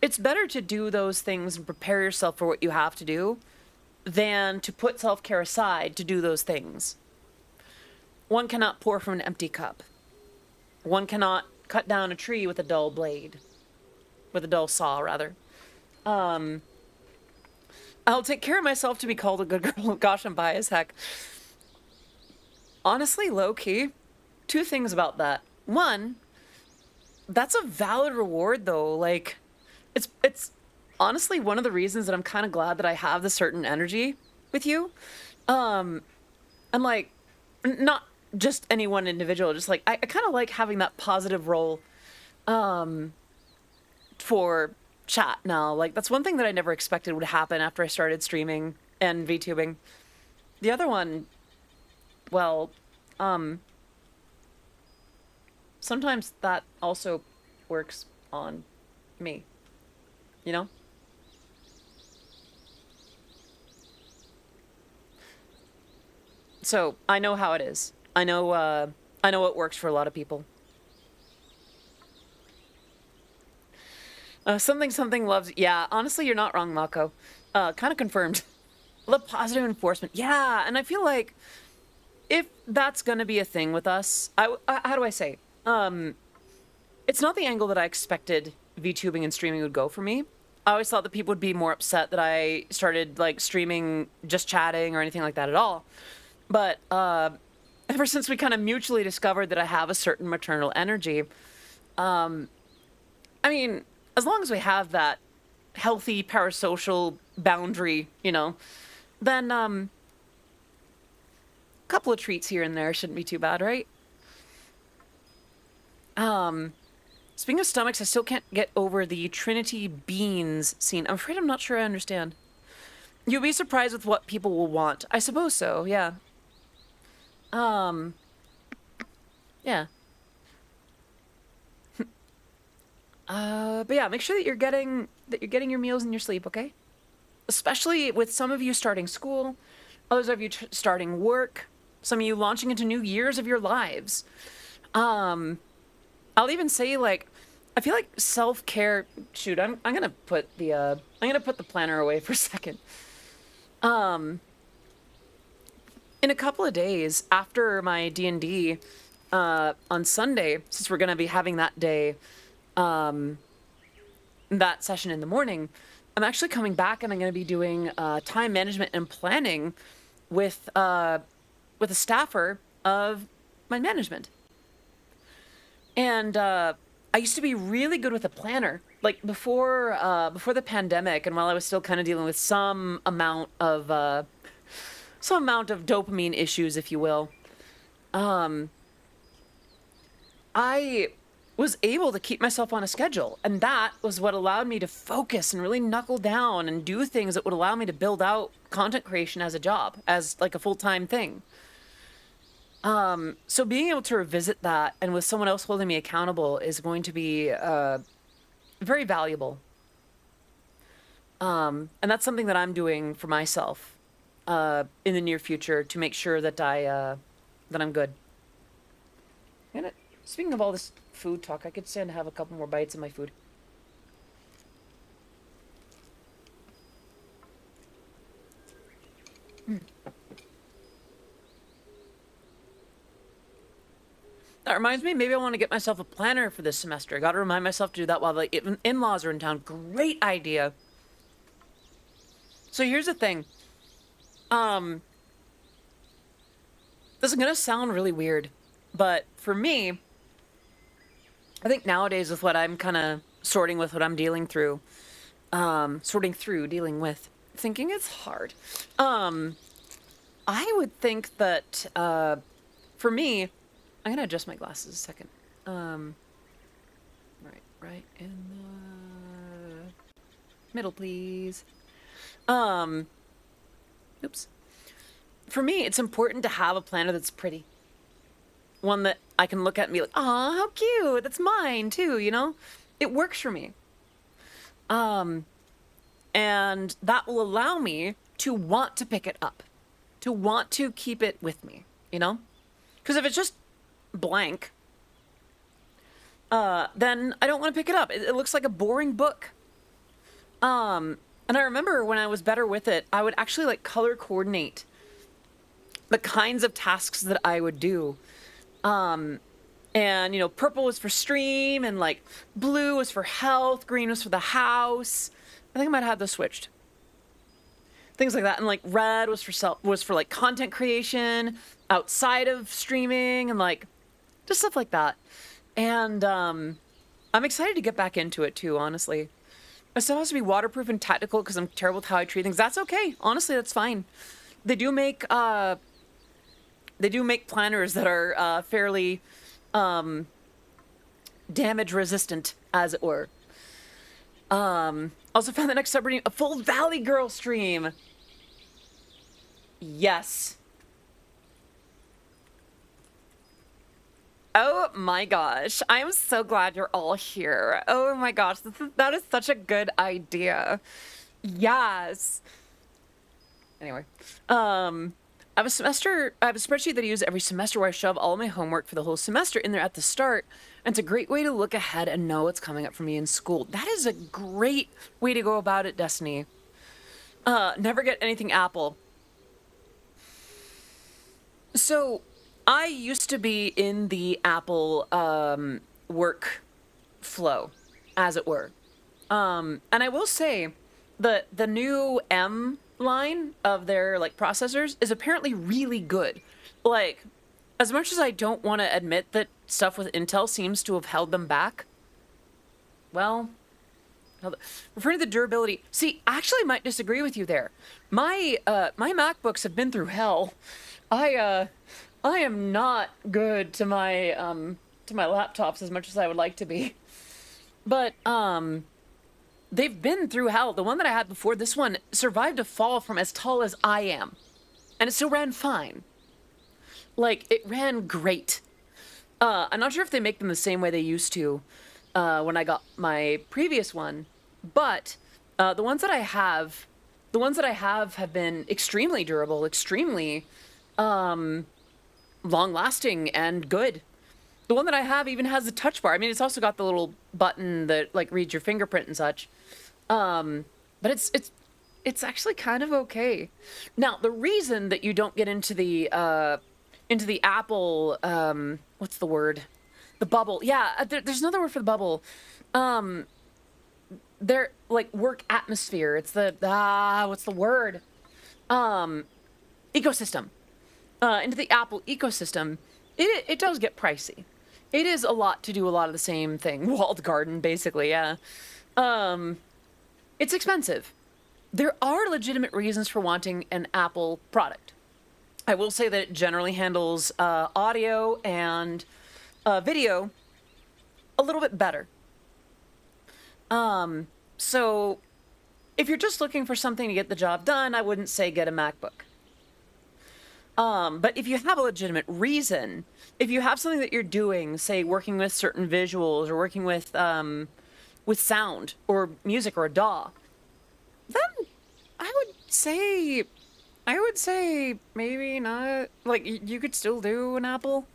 it's better to do those things and prepare yourself for what you have to do than to put self-care aside to do those things. One cannot pour from an empty cup. One cannot cut down a tree with a dull blade. With a dull saw, rather. I'll take care of myself to be called a good girl. Gosh, I'm bi as heck. Honestly, low-key, 2 things about that. One, that's a valid reward, though. Like, it's honestly one of the reasons that I'm kind of glad that I have the certain energy with you. I'm like, not just any one individual, just like, I kind of like having that positive role, for chat now. Like, that's one thing that I never expected would happen after I started streaming and VTubing. The other one, well, sometimes that also works on me, you know? So I know how it is. I know what works for a lot of people. Something something loves. Yeah, honestly, you're not wrong, Mako. Kind of confirmed. Love positive enforcement. Yeah, and I feel like if that's gonna be a thing with us, how do I say? It's not the angle that I expected VTubing and streaming would go for me. I always thought that people would be more upset that I started like streaming, just chatting or anything like that at all. But ever since we kind of mutually discovered that I have a certain maternal energy, I mean, as long as we have that healthy parasocial boundary, then a couple of treats here and there shouldn't be too bad, right? Speaking of stomachs, I still can't get over the Trinity beans scene. I'm afraid I'm not sure I understand. You'll be surprised with what people will want. I suppose so, yeah. Um, yeah. But yeah, make sure that you're getting your meals and your sleep, okay? Especially with some of you starting school, others of you starting work, some of you launching into new years of your lives. Um, I'll even say like, I feel like self-care. Shoot, I'm gonna put the planner away for a second. Um, in a couple of days after my D&D, on Sunday, since we're gonna be having that day, um, that session in the morning, I'm actually coming back and I'm going to be doing time management and planning with with a staffer of my management. And I used to be really good with a planner, like before the pandemic, and while I was still kind of dealing with some amount of dopamine issues, if you will. Um, I was able to keep myself on a schedule, and that was what allowed me to focus and really knuckle down and do things that would allow me to build out content creation as a job, as like a full-time thing. So being able to revisit that and with someone else holding me accountable is going to be very valuable. And that's something that I'm doing for myself in the near future to make sure that I'm good. And speaking of all this food talk, I could stand to have a couple more bites of my food. That reminds me, maybe I want to get myself a planner for this semester. I got to remind myself to do that while the in-laws are in town. Great idea. So here's the thing. Um, this is gonna sound really weird, but for me, I think nowadays with what I'm kind of sorting with, what I'm dealing with, thinking it's hard. Um, I would think that for me, I'm gonna adjust my glasses a second. Um, right in the middle, please. Um, oops. For me, it's important to have a planner that's pretty. One that I can look at and be like, "Aw, how cute! That's mine too." It works for me. Um, and that will allow me to want to pick it up, to want to keep it with me. Because if it's just blank, then I don't want to pick it up. It looks like a boring book. And I remember when I was better with it, I would actually like color coordinate the kinds of tasks that I would do. Um, and purple was for stream, and like blue was for health, green was for the house. I think I might have those switched. Things like that, and like red was for like content creation outside of streaming, and like just stuff like that. And I'm excited to get back into it too, honestly. It still has to be waterproof and technical because I'm terrible with how I treat things. That's okay. Honestly, that's fine. They do make planners that are fairly damage resistant, as it were. Also found the next subreddit, a full Valley Girl stream. Yes. Oh my gosh. I'm so glad you're all here. Oh my gosh. That is such a good idea. Yes. Anyway. I have a spreadsheet that I use every semester where I shove all my homework for the whole semester in there at the start. And it's a great way to look ahead and know what's coming up for me in school. That is a great way to go about it, Destiny. Never get anything Apple. So, I used to be in the Apple work flow, as it were. And I will say, the new M line of their like processors is apparently really good. Like, as much as I don't want to admit that stuff with Intel seems to have held them back, well, referring to the durability, see, I actually might disagree with you there. My MacBooks have been through hell. I am not good to my laptops as much as I would like to be. But they've been through hell. The one that I had before this one survived a fall from as tall as I am, and it still ran fine. Like, it ran great. I'm not sure if they make them the same way they used to when I got my previous one, but the ones that I have been extremely durable, extremely long-lasting and good. The one that I have even has a touch bar. I mean, it's also got the little button that like reads your fingerprint and such. But it's actually kind of okay. Now, the reason that you don't get into the Apple what's the word? The bubble. Yeah, there's another word for the bubble. They're like work atmosphere. It's the what's the word? Ecosystem. Into the Apple ecosystem, it does get pricey. It is a lot to do a lot of the same thing. Walled garden, basically, yeah. It's expensive. There are legitimate reasons for wanting an Apple product. I will say that it generally handles audio and video a little bit better. So if you're just looking for something to get the job done, I wouldn't say get a MacBook. But if you have a legitimate reason, if you have something that you're doing, say working with certain visuals or working with sound or music or a DAW, then I would say maybe not. Like you could still do an Apple.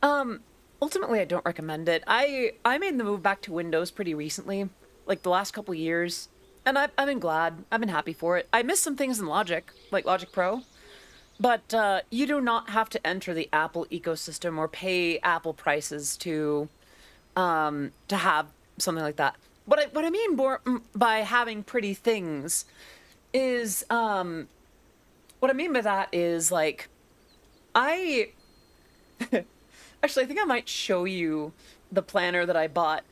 Ultimately, I don't recommend it. I made the move back to Windows pretty recently, like the last couple years, and I've been glad. I've been happy for it. I missed some things in Logic, like Logic Pro. But you do not have to enter the Apple ecosystem or pay Apple prices to have something like that. What I mean more by having pretty things is what I mean by that is like I actually I think I might show you the planner that I bought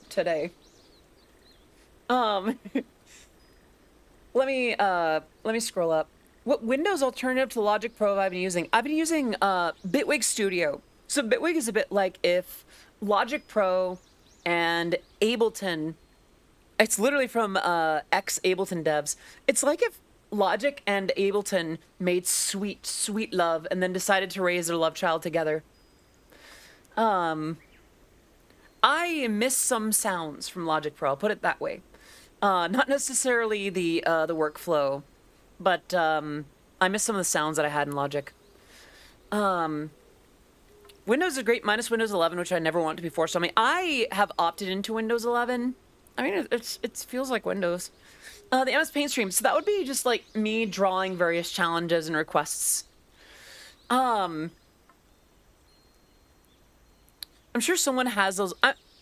today. Um let me scroll up. What Windows alternative to Logic Pro have I been using? I've been using Bitwig Studio. So Bitwig is a bit like if Logic Pro and Ableton, it's literally from ex-Ableton devs. It's like if Logic and Ableton made sweet, sweet love and then decided to raise their love child together. I miss some sounds from Logic Pro, I'll put it that way. Not necessarily the workflow, but I miss some of the sounds that I had in Logic. Windows is great minus Windows 11, which I never want to be forced on me. I have opted into Windows 11. I mean, it feels like Windows. The MS Paint stream, so that would be just like me drawing various challenges and requests. I'm sure someone has those.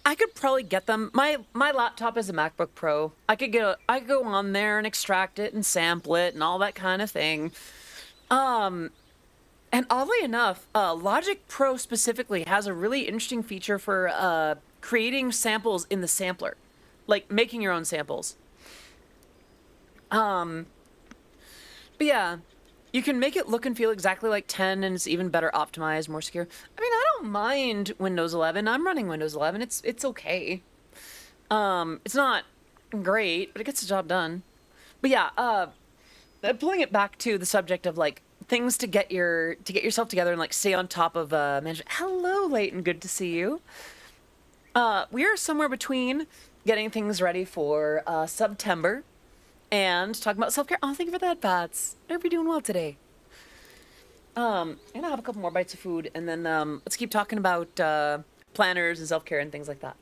I could probably get them. My laptop is a MacBook Pro. I could go on there and extract it and sample it and all that kind of thing. And oddly enough, Logic Pro specifically has a really interesting feature for creating samples in the sampler, like making your own samples. But yeah, you can make it look and feel exactly like 10, and it's even better optimized, more secure. I mean, I don't mind Windows 11. I'm running Windows 11. It's okay. It's not great, but it gets the job done. But yeah, pulling it back to the subject of like things to get yourself together and like stay on top of management. Hello, Leighton. Good to see you. We are somewhere between getting things ready for Subtember and talking about self-care. Oh, thank you for that, Bats. I hope you're doing well today. I'm gonna have a couple more bites of food, and then let's keep talking about planners and self-care and things like that.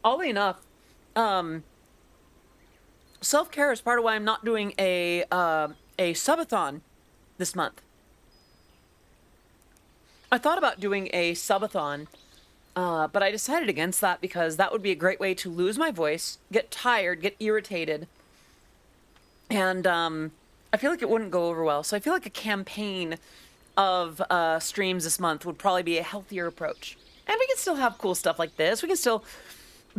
Oddly enough, self-care is part of why I'm not doing a subathon this month. I thought about doing a subathon, but I decided against that because that would be a great way to lose my voice, get tired, get irritated, and I feel like it wouldn't go over well. So I feel like a campaign of streams this month would probably be a healthier approach. And we can still have cool stuff like this. We can still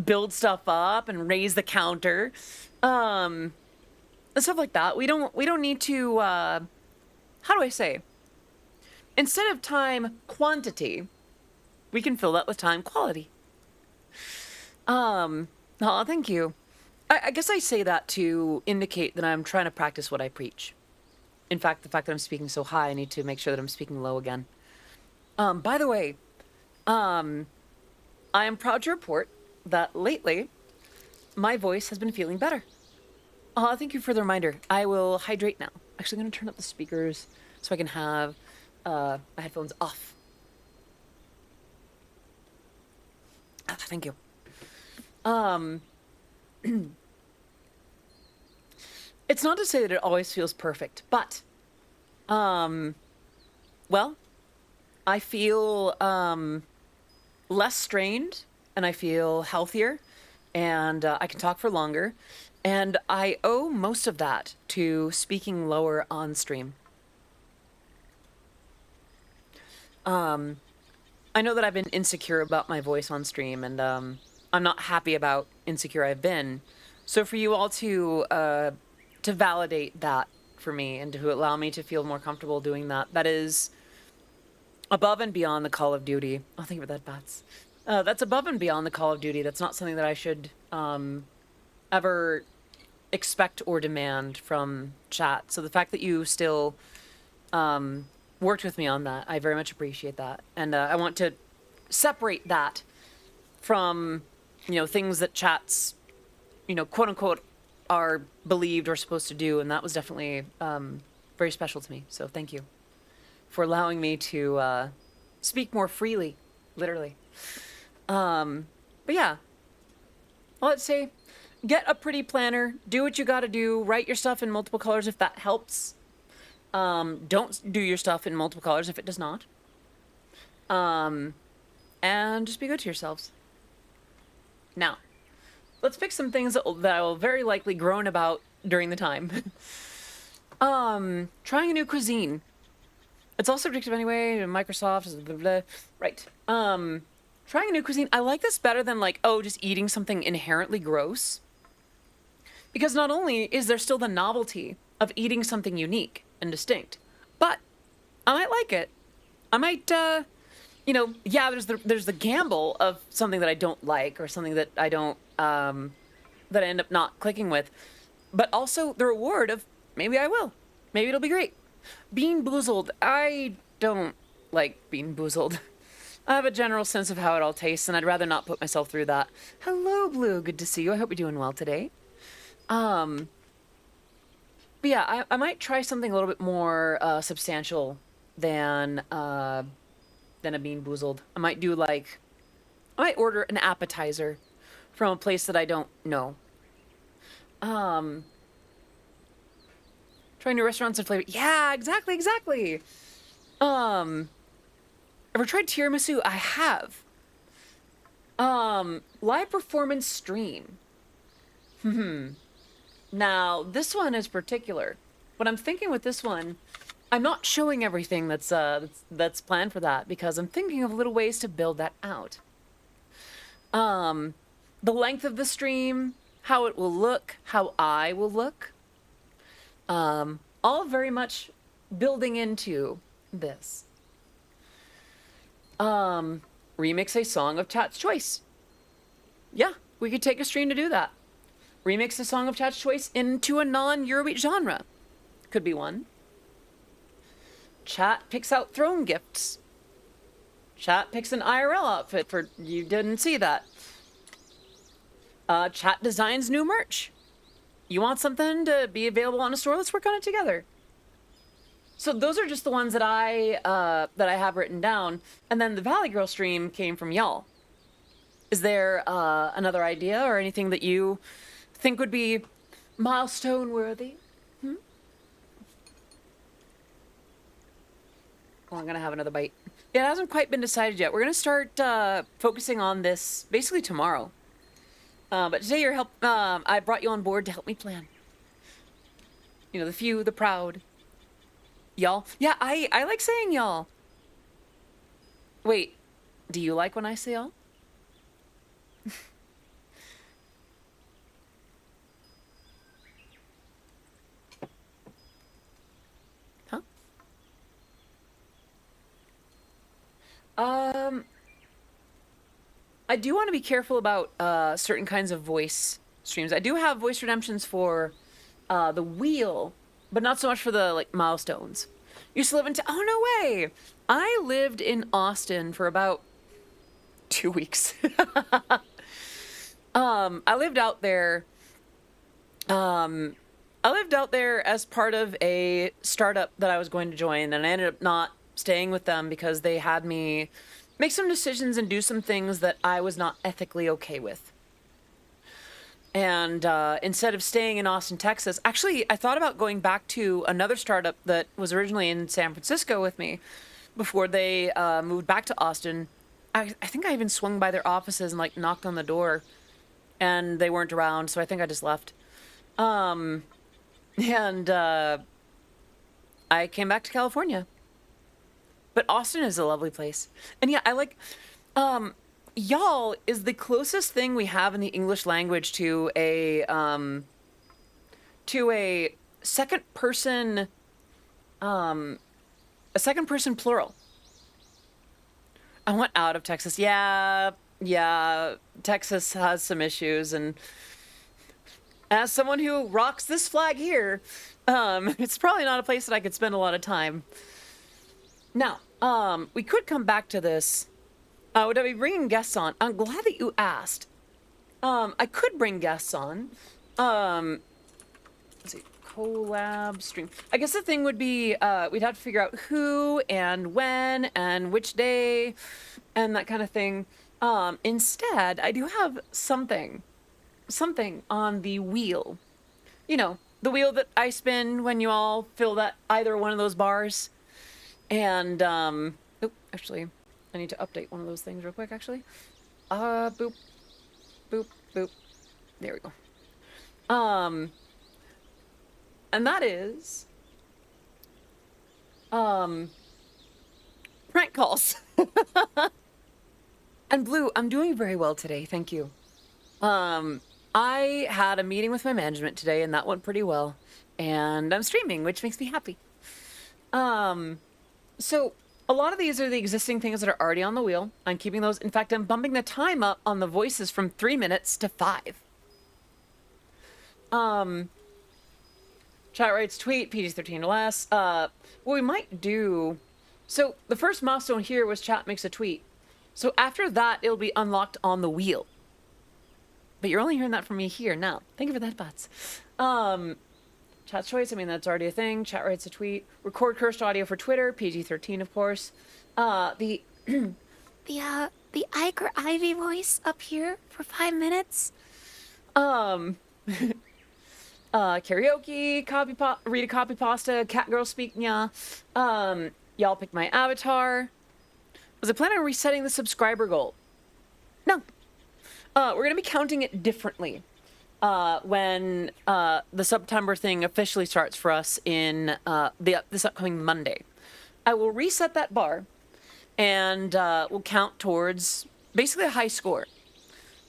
build stuff up and raise the counter, and stuff like that. We don't need to. How do I say? Instead of time quantity, we can fill that with time quality. Oh, thank you. I guess I say that to indicate that I'm trying to practice what I preach. In fact, the fact that I'm speaking so high, I need to make sure that I'm speaking low again. By the way, I am proud to report that lately, my voice has been feeling better. Thank you for the reminder. I will hydrate now. Actually, I'm going to turn up the speakers so I can have my headphones off. Thank you. It's not to say that it always feels perfect, but, well, I feel less strained, and I feel healthier, and I can talk for longer, and I owe most of that to speaking lower on stream. I know that I've been insecure about my voice on stream, and I'm not happy about insecure I've been. So for you all to validate that for me and to allow me to feel more comfortable doing that, that is above and beyond the Call of Duty. Oh, thank you for that, Bats. That's above and beyond the Call of Duty. That's not something that I should ever expect or demand from chat. So the fact that you still worked with me on that, I very much appreciate that. And I want to separate that from, things that chats, quote unquote, are believed or supposed to do. And that was definitely very special to me. So thank you for allowing me to speak more freely, literally. But yeah, well, let's say, get a pretty planner, do what you gotta do, write your stuff in multiple colors if that helps. Don't do your stuff in multiple colors if it does not. And just be good to yourselves. Now, let's pick some things that I will very likely groan about during the time. Trying a new cuisine. It's all subjective anyway, Microsoft, blah, blah, blah. Right. Trying a new cuisine. I like this better than just eating something inherently gross. Because not only is there still the novelty of eating something unique and distinct, but I might like it. I might, yeah, there's the gamble of something that I don't like or something that I don't, that I end up not clicking with, but also the reward of maybe I will. Maybe it'll be great. Bean Boozled. I don't like Bean Boozled. I have a general sense of how it all tastes, and I'd rather not put myself through that. Hello, Blue. Good to see you. I hope you're doing well today. But yeah, I might try something a little bit more substantial than a Bean Boozled. I might do I might order an appetizer from a place that I don't know. Trying new restaurants and flavor. Yeah, exactly. Ever tried tiramisu? I have. Live performance stream. Now, this one is particular. What I'm thinking with this one, I'm not showing everything that's planned for that because I'm thinking of little ways to build that out. The length of the stream, how it will look, how I will look, all very much building into this. Remix a song of chat's choice. Yeah, we could take a stream to do that. Remix a song of chat's choice into a non-Eurobeat genre. Could be one. Chat picks out throne gifts. Chat picks an IRL outfit for you didn't see that. Chat designs new merch. You want something to be available on a store? Let's work on it together. So those are just the ones that I have written down, and then the Valley Girl stream came from y'all. Is there another idea or anything that you think would be milestone worthy? Oh, I'm gonna have another bite. Yeah, it hasn't quite been decided yet. We're gonna start focusing on this basically tomorrow. But today your help, I brought you on board to help me plan. You know, the few, the proud. Y'all? Yeah, I like saying y'all. Wait, do you like when I say y'all? Huh? I do want to be careful about certain kinds of voice streams. I do have voice redemptions for the wheel, but not so much for the like milestones. Used to live in oh no way! I lived in Austin for about 2 weeks. I lived out there. I lived out there as part of a startup that I was going to join, and I ended up not staying with them because they had me make some decisions and do some things that I was not ethically okay with. And instead of staying in Austin, Texas, actually, I thought about going back to another startup that was originally in San Francisco with me before they moved back to Austin. I think I even swung by their offices and like knocked on the door, and they weren't around, so I think I just left. And I came back to California. But Austin is a lovely place. And yeah, I like, y'all is the closest thing we have in the English language to a second person, plural. I went out of Texas. Yeah, Texas has some issues, and as someone who rocks this flag here, it's probably not a place that I could spend a lot of time. Now, we could come back to this. Would I be bringing guests on? I'm glad that you asked. I could bring guests on. Let's see, collab stream. I guess the thing would be, we'd have to figure out who and when and which day and that kind of thing. Instead, I do have something on the wheel. You know, the wheel that I spin when you all fill that either one of those bars. And, actually, I need to update one of those things real quick, actually. Boop, boop, boop. There we go. And that is, prank calls. And Blue, I'm doing very well today, thank you. I had a meeting with my management today, and that went pretty well. And I'm streaming, which makes me happy. So a lot of these are the existing things that are already on the wheel. I'm keeping those. In fact, I'm bumping the time up on the voices from 3 minutes to 5. Chat writes tweet, PG-13 or less. What we might do... So the first milestone here was chat makes a tweet. So after that, it'll be unlocked on the wheel. But you're only hearing that from me here now. Thank you for that, bots. Chat's choice, I mean, that's already a thing. Chat writes a tweet. Record cursed audio for Twitter, PG-13, of course. The Ike or Ivy voice up here for 5 minutes. Karaoke, read a copy pasta, cat girl speak nya. Y'all pick my avatar. Was I planning on resetting the subscriber goal? No. We're gonna be counting it differently. When the Subtember thing officially starts for us in this upcoming Monday. I will reset that bar, and we'll count towards basically a high score.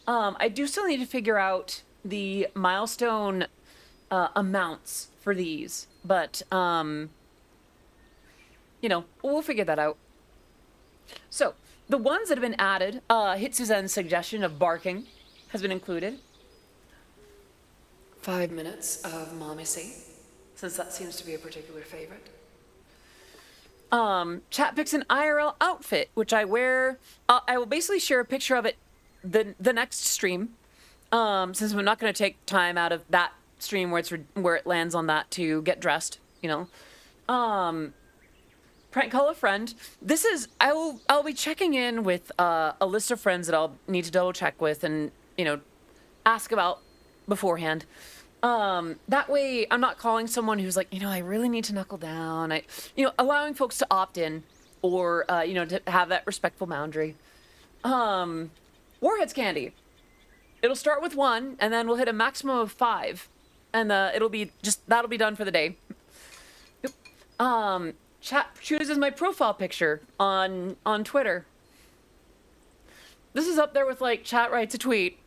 I do still need to figure out the milestone amounts for these, but, you know, we'll figure that out. So, the ones that have been added, Hit Suzanne's suggestion of barking has been included. 5 minutes of Mommy C, since that seems to be a particular favorite. Chat picks an IRL outfit, which I wear. I will basically share a picture of it the next stream, since I'm not going to take time out of that stream where it lands on that to get dressed, you know. Prank call a friend. This is I'll be checking in with a list of friends that I'll need to double check with and, you know, ask about beforehand. That way I'm not calling someone who's like, you know, I really need to knuckle down. Allowing folks to opt in or, to have that respectful boundary. Warheads candy. It'll start with 1 and then we'll hit a maximum of 5 and that'll be done for the day. Chat chooses my profile picture on Twitter. This is up there with like chat writes a tweet.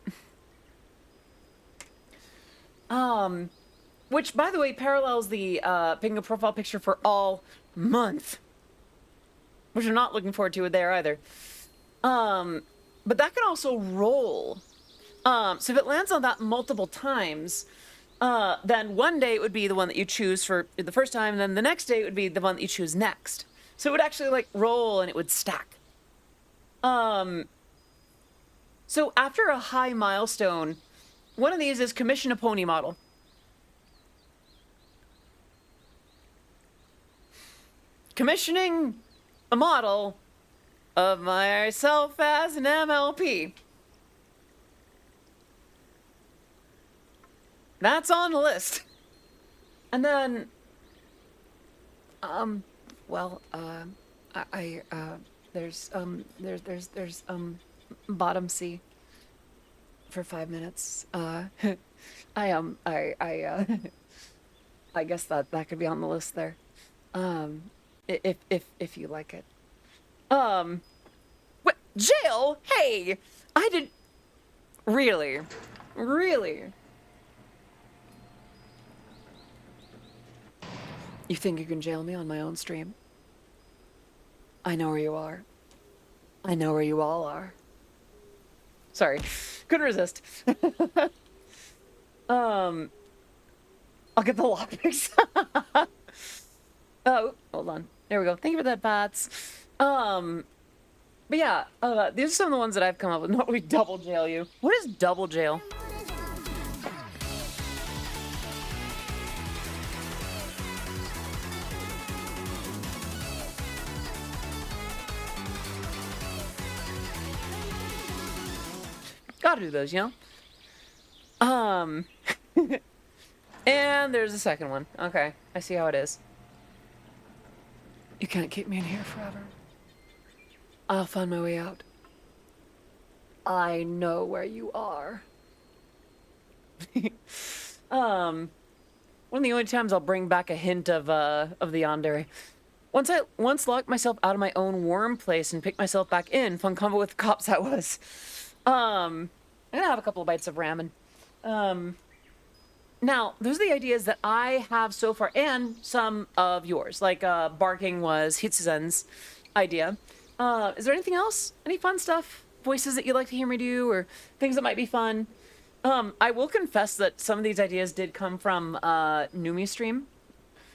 Which, by the way, parallels the picking a profile picture for all month, which I'm not looking forward to there either. But that can also roll. So if it lands on that multiple times, then one day it would be the one that you choose for the first time, and then the next day it would be the one that you choose next. So it would actually like roll and it would stack. So after a high milestone, one of these is commission a pony model. Commissioning a model of myself as an MLP. That's on the list. And then, there's bottom C for 5 minutes. I guess that could be on the list there. If you like it. What? Jail? Hey! I did... Really? Really? You think you can jail me on my own stream? I know where you are. I know where you all are. Sorry. Couldn't resist. I'll get the lockpicks. Oh, hold on. There we go. Thank you for that, Bats. But yeah, these are some of the ones that I've come up with. No, we double jail you. What is double jail? Gotta do those, you know? And there's the second one. Okay, I see how it is. You can't keep me in here forever. I'll find my way out. I know where you are. One of the only times I'll bring back a hint of the yandere. Once locked myself out of my own warm place and picked myself back in, fun combo with the cops that was. I'm gonna have a couple of bites of ramen. Now, those are the ideas that I have so far, and some of yours. Like, barking was Hitsuzen's idea. Is there anything else? Any fun stuff? Voices that you'd like to hear me do, or things that might be fun? I will confess that some of these ideas did come from Numi's stream.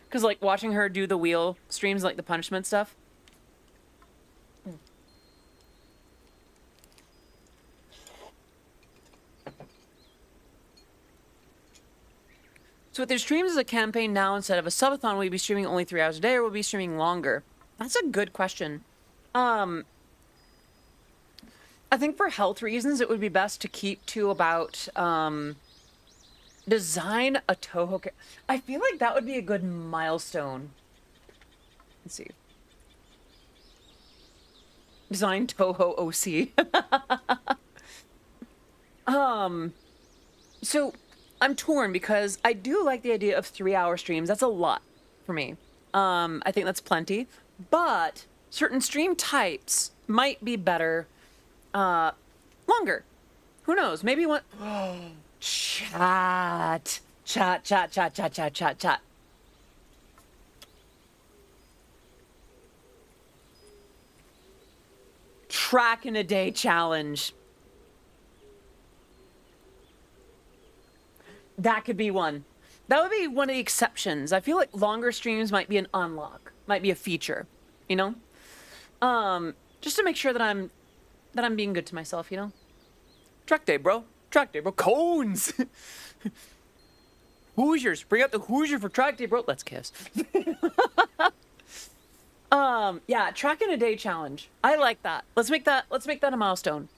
Because, like, watching her do the wheel streams, like the punishment stuff. So with their streams as a campaign now instead of a subathon, will you be streaming only 3 hours a day or will you be streaming longer? That's a good question. I think for health reasons, it would be best to keep to about, design a Toho... I feel like that would be a good milestone. Let's see. Design Toho OC. So... I'm torn because I do like the idea of 3-hour streams. That's a lot for me. I think that's plenty. But certain stream types might be better longer. Who knows? Maybe one... Chat. Chat. Track in a day challenge. That could be one. That would be one of the exceptions. I feel like longer streams might be an unlock. Might be a feature. you know? Just to make sure that I'm being good to myself, you know? Track day, bro. Track day, bro. Cones! Hoosiers. Bring out the Hoosier for track day, bro. Let's kiss. Yeah, track in a day challenge. I like that. Let's make that a milestone.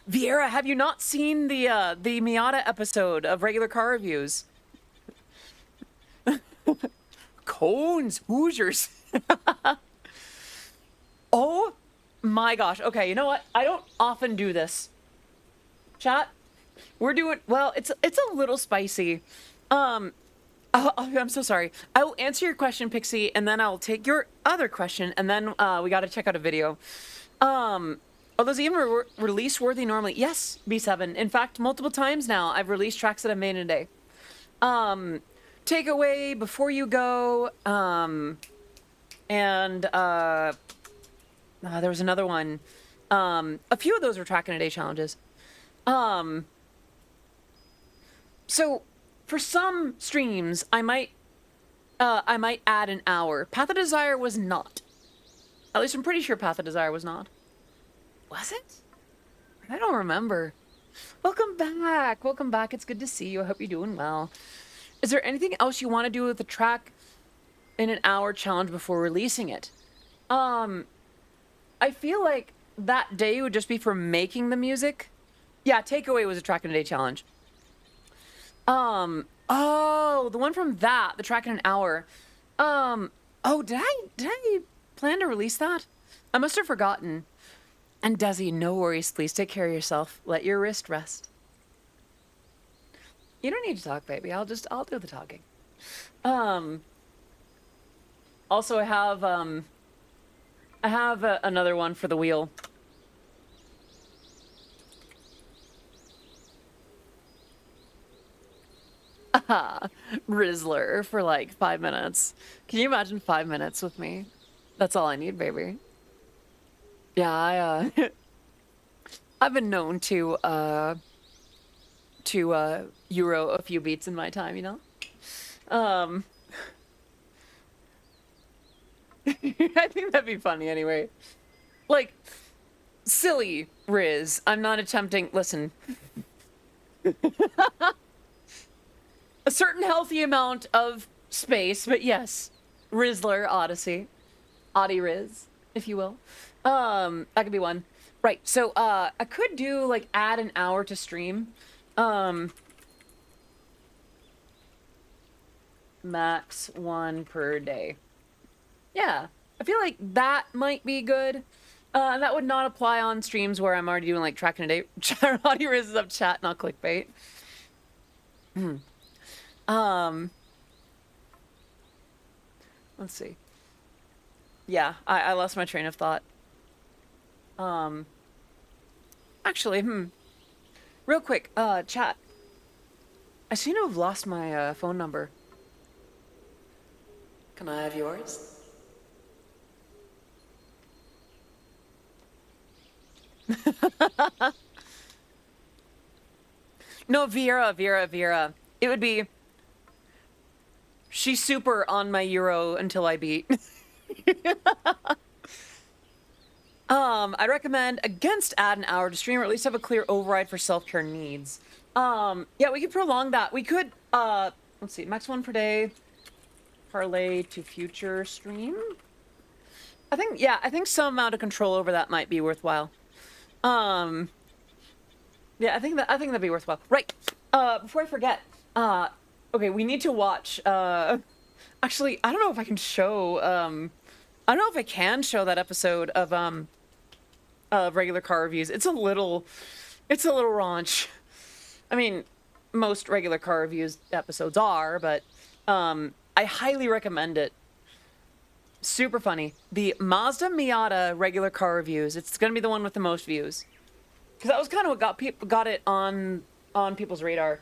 Vieira, have you not seen the Miata episode of regular car reviews? Cones, Hoosiers. Oh my gosh. Okay, you know what? I don't often do this. Chat, we're doing well. It's a little spicy. I'm so sorry. I will answer your question, Pixie, and then I'll take your other question, and then we got to check out a video. Are those even release worthy normally? Yes, B7. In fact, multiple times now I've released tracks that I've made in a day. Takeaway, Before You Go, and there was another one. A few of those were track in a day challenges. So for some streams, I might add an hour. Path of Desire was not. At least I'm pretty sure Path of Desire was not. Was it? I don't remember. Welcome back. Welcome back. It's good to see you. I hope you're doing well. Is there anything else you want to do with the track in an hour challenge before releasing it? I feel like that day would just be for making the music. Yeah, Takeaway was a track in a day challenge. Oh, the one from that, the track in an hour. Oh, did I plan to release that? I must have forgotten. And Desi, no worries, please take care of yourself. Let your wrist rest. You don't need to talk, baby. I'll do the talking. Also I have another one for the wheel. Rizzler for like 5 minutes. Can you imagine 5 minutes with me? That's all I need, baby. Yeah, I've been known to Euro a few beats in my time, you know? I think that'd be funny anyway. Like, silly Riz. I'm not attempting. Listen. A certain healthy amount of space, but yes. Rizzler Odyssey. Audi Riz, if you will. That could be one. Right, so, I could do, like, add an hour to stream. Max 1 per day. Yeah, I feel like that might be good. That would not apply on streams where I'm already doing, like, tracking a day. Audi Riz is up chat, not clickbait. Let's see. Yeah, I lost my train of thought. Actually, real quick, chat. I seem to have lost my, phone number. Can I have yours? No, Vera. It would be... She's super on my Euro until I beat. I'd recommend against add an hour to stream, or at least have a clear override for self-care needs. Yeah, we could prolong that. We could, let's see, max 1 per day, parlay to future stream. I think some amount of control over that might be worthwhile. Yeah, I think that'd be worthwhile. Right. Before I forget, okay, we need to watch, actually, I don't know if I can show, I don't know if I can show that episode of regular car reviews. It's a little raunch. I mean, most regular car reviews episodes are, but I highly recommend it. Super funny. The Mazda Miata regular car reviews. It's gonna be the one with the most views, because that was kind of what got it on people's radar.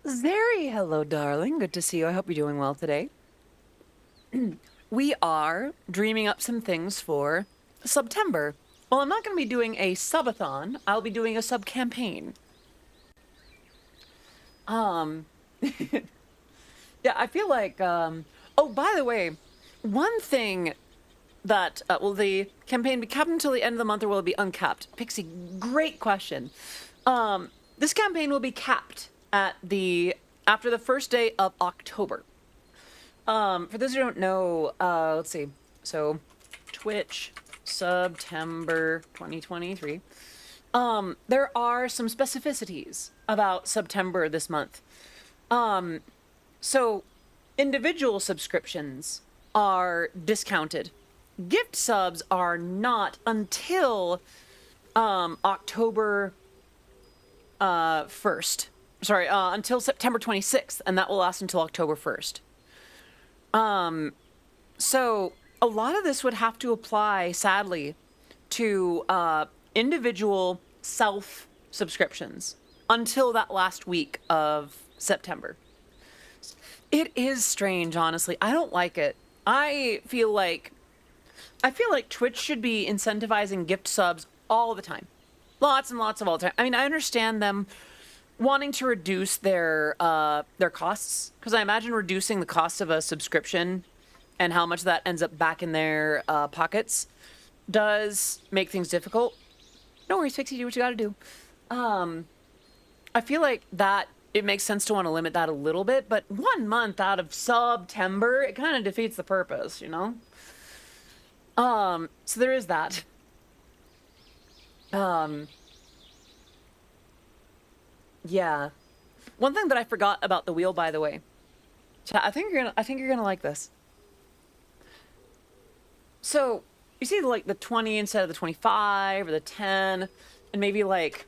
Zeri, hello, darling. Good to see you. I hope you're doing well today. We are dreaming up some things for Subtember. Well, I'm not going to be doing a subathon. I'll be doing a sub campaign. Um, yeah, I feel like. Oh, by the way, one thing that will the campaign be capped until the end of the month, or will it be uncapped? Pixie, great question. This campaign will be capped at the after the first day of October. For those who don't know, let's see. So, Twitch, Subtember 2023. There are some specificities about Subtember this month. So, individual subscriptions are discounted. Gift subs are not until October 1st. Sorry, until September 26th, and that will last until October 1st. So a lot of this would have to apply, sadly, to individual self subscriptions until that last week of September. It is strange, honestly. I don't like it. I feel like Twitch should be incentivizing gift subs all the time. Lots and lots of all the time. I mean, I understand them wanting to reduce their costs, because I imagine reducing the cost of a subscription and how much that ends up back in their pockets does make things difficult. No worries, Pixie, do what you gotta do. I feel like that it makes sense to want to limit that a little bit, but 1 month out of Subtember, it kind of defeats the purpose, you know? So there is that. Yeah. One thing that I forgot about the wheel, by the way. Chat, I think you're gonna like this. So you see, like the 20 instead of the 25, or the 10, and maybe like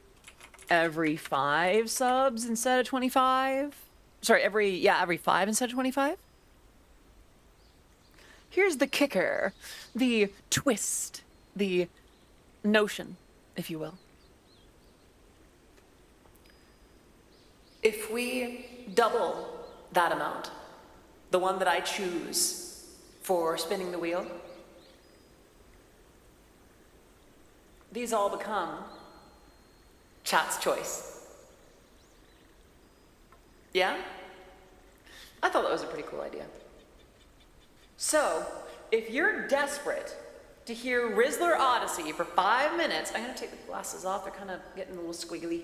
every 5 subs instead of 25. Sorry, every 5 instead of 25. Here's the kicker, the twist, the notion, if you will. If we double that amount, the one that I choose for spinning the wheel, these all become chat's choice. Yeah? I thought that was a pretty cool idea. So, if you're desperate to hear Rizzler Odyssey for 5 minutes, I'm gonna take the glasses off, they're kind of getting a little squiggly.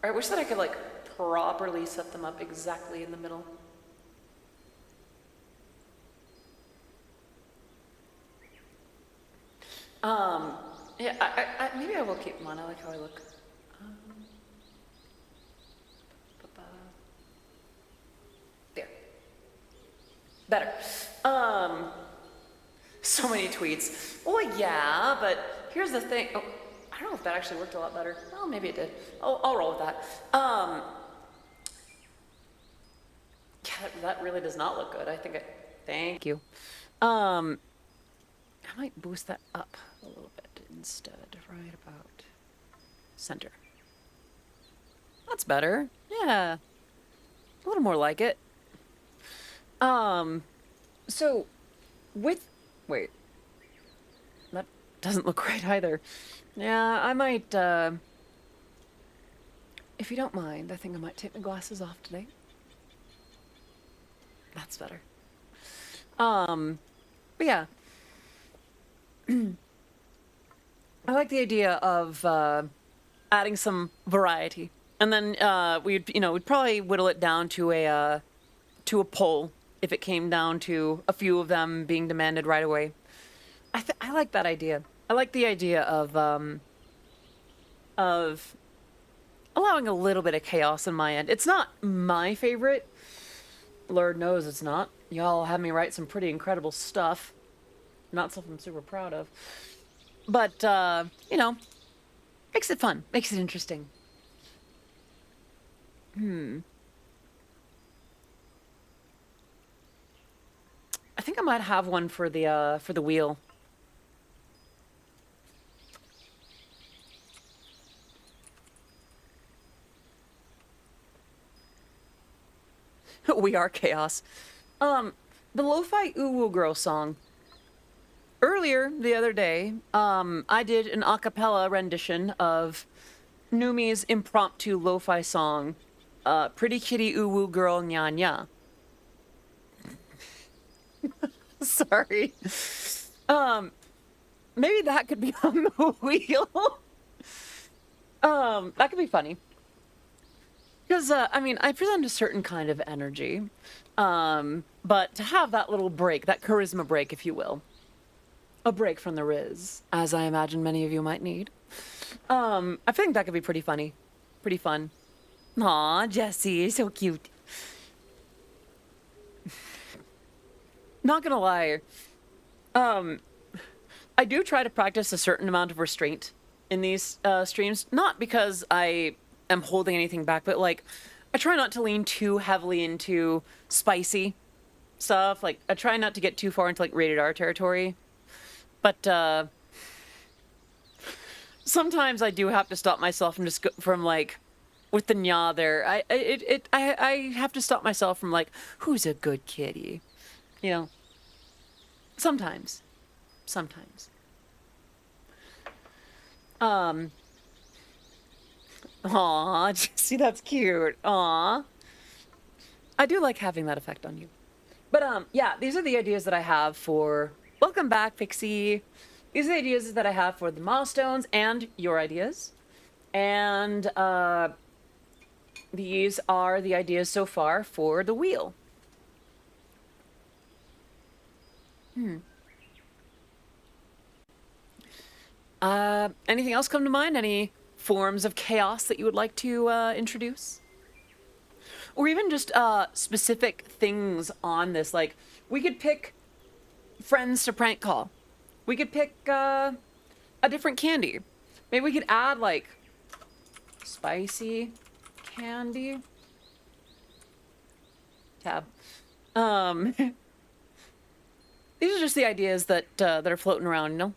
I wish that I could like properly set them up exactly in the middle. Yeah, maybe I will keep them on. I like how I look. There. Better. So many tweets. Well, yeah, but here's the thing. Oh, I don't know if that actually worked a lot better. Well, maybe it did. I'll roll with that. Yeah, that really does not look good. Thank you. I might boost that up a little bit instead, right about center. That's better. Yeah. A little more like it. So wait. That doesn't look right either. Yeah, I might, if you don't mind, I think I might take my glasses off today. That's better. But yeah. I like the idea of, adding some variety. And then, we'd probably whittle it down to a poll if it came down to a few of them being demanded right away. I like that idea. I like the idea of allowing a little bit of chaos on my end. It's not my favorite. Lord knows it's not. Y'all have me write some pretty incredible stuff. Not something I'm super proud of. But, makes it fun. Makes it interesting. I think I might have one for the wheel. We are chaos. The Lo-Fi Uwu Girl song. Earlier, the other day, I did an a cappella rendition of Numi's impromptu lo-fi song, Pretty Kitty Uwu Girl Nya Nya. Sorry. Maybe that could be on the wheel. That could be funny. Because, I mean, I present a certain kind of energy. But to have that little break, that charisma break, if you will, a break from the Riz, as I imagine many of you might need, I think that could be pretty funny. Pretty fun. Aw, Jessie, so cute. Not gonna lie, I do try to practice a certain amount of restraint in these streams, not because I am holding anything back, but like, I try not to lean too heavily into spicy stuff. Like, I try not to get too far into like rated R territory. But sometimes I do have to stop myself from just from like with the nya there. I have to stop myself from like, who's a good kitty, you know. Sometimes. Aw, Jesse, that's cute. Aw. I do like having that effect on you. But, yeah, these are the ideas that I have for... Welcome back, Pixie. These are the ideas that I have for the milestones and your ideas. And, these are the ideas so far for the wheel. Anything else come to mind? Any forms of chaos that you would like to introduce? Or even just specific things on this. Like, we could pick friends to prank call. We could pick a different candy. Maybe we could add, like, spicy candy. Tab. These are just the ideas that are floating around, you know?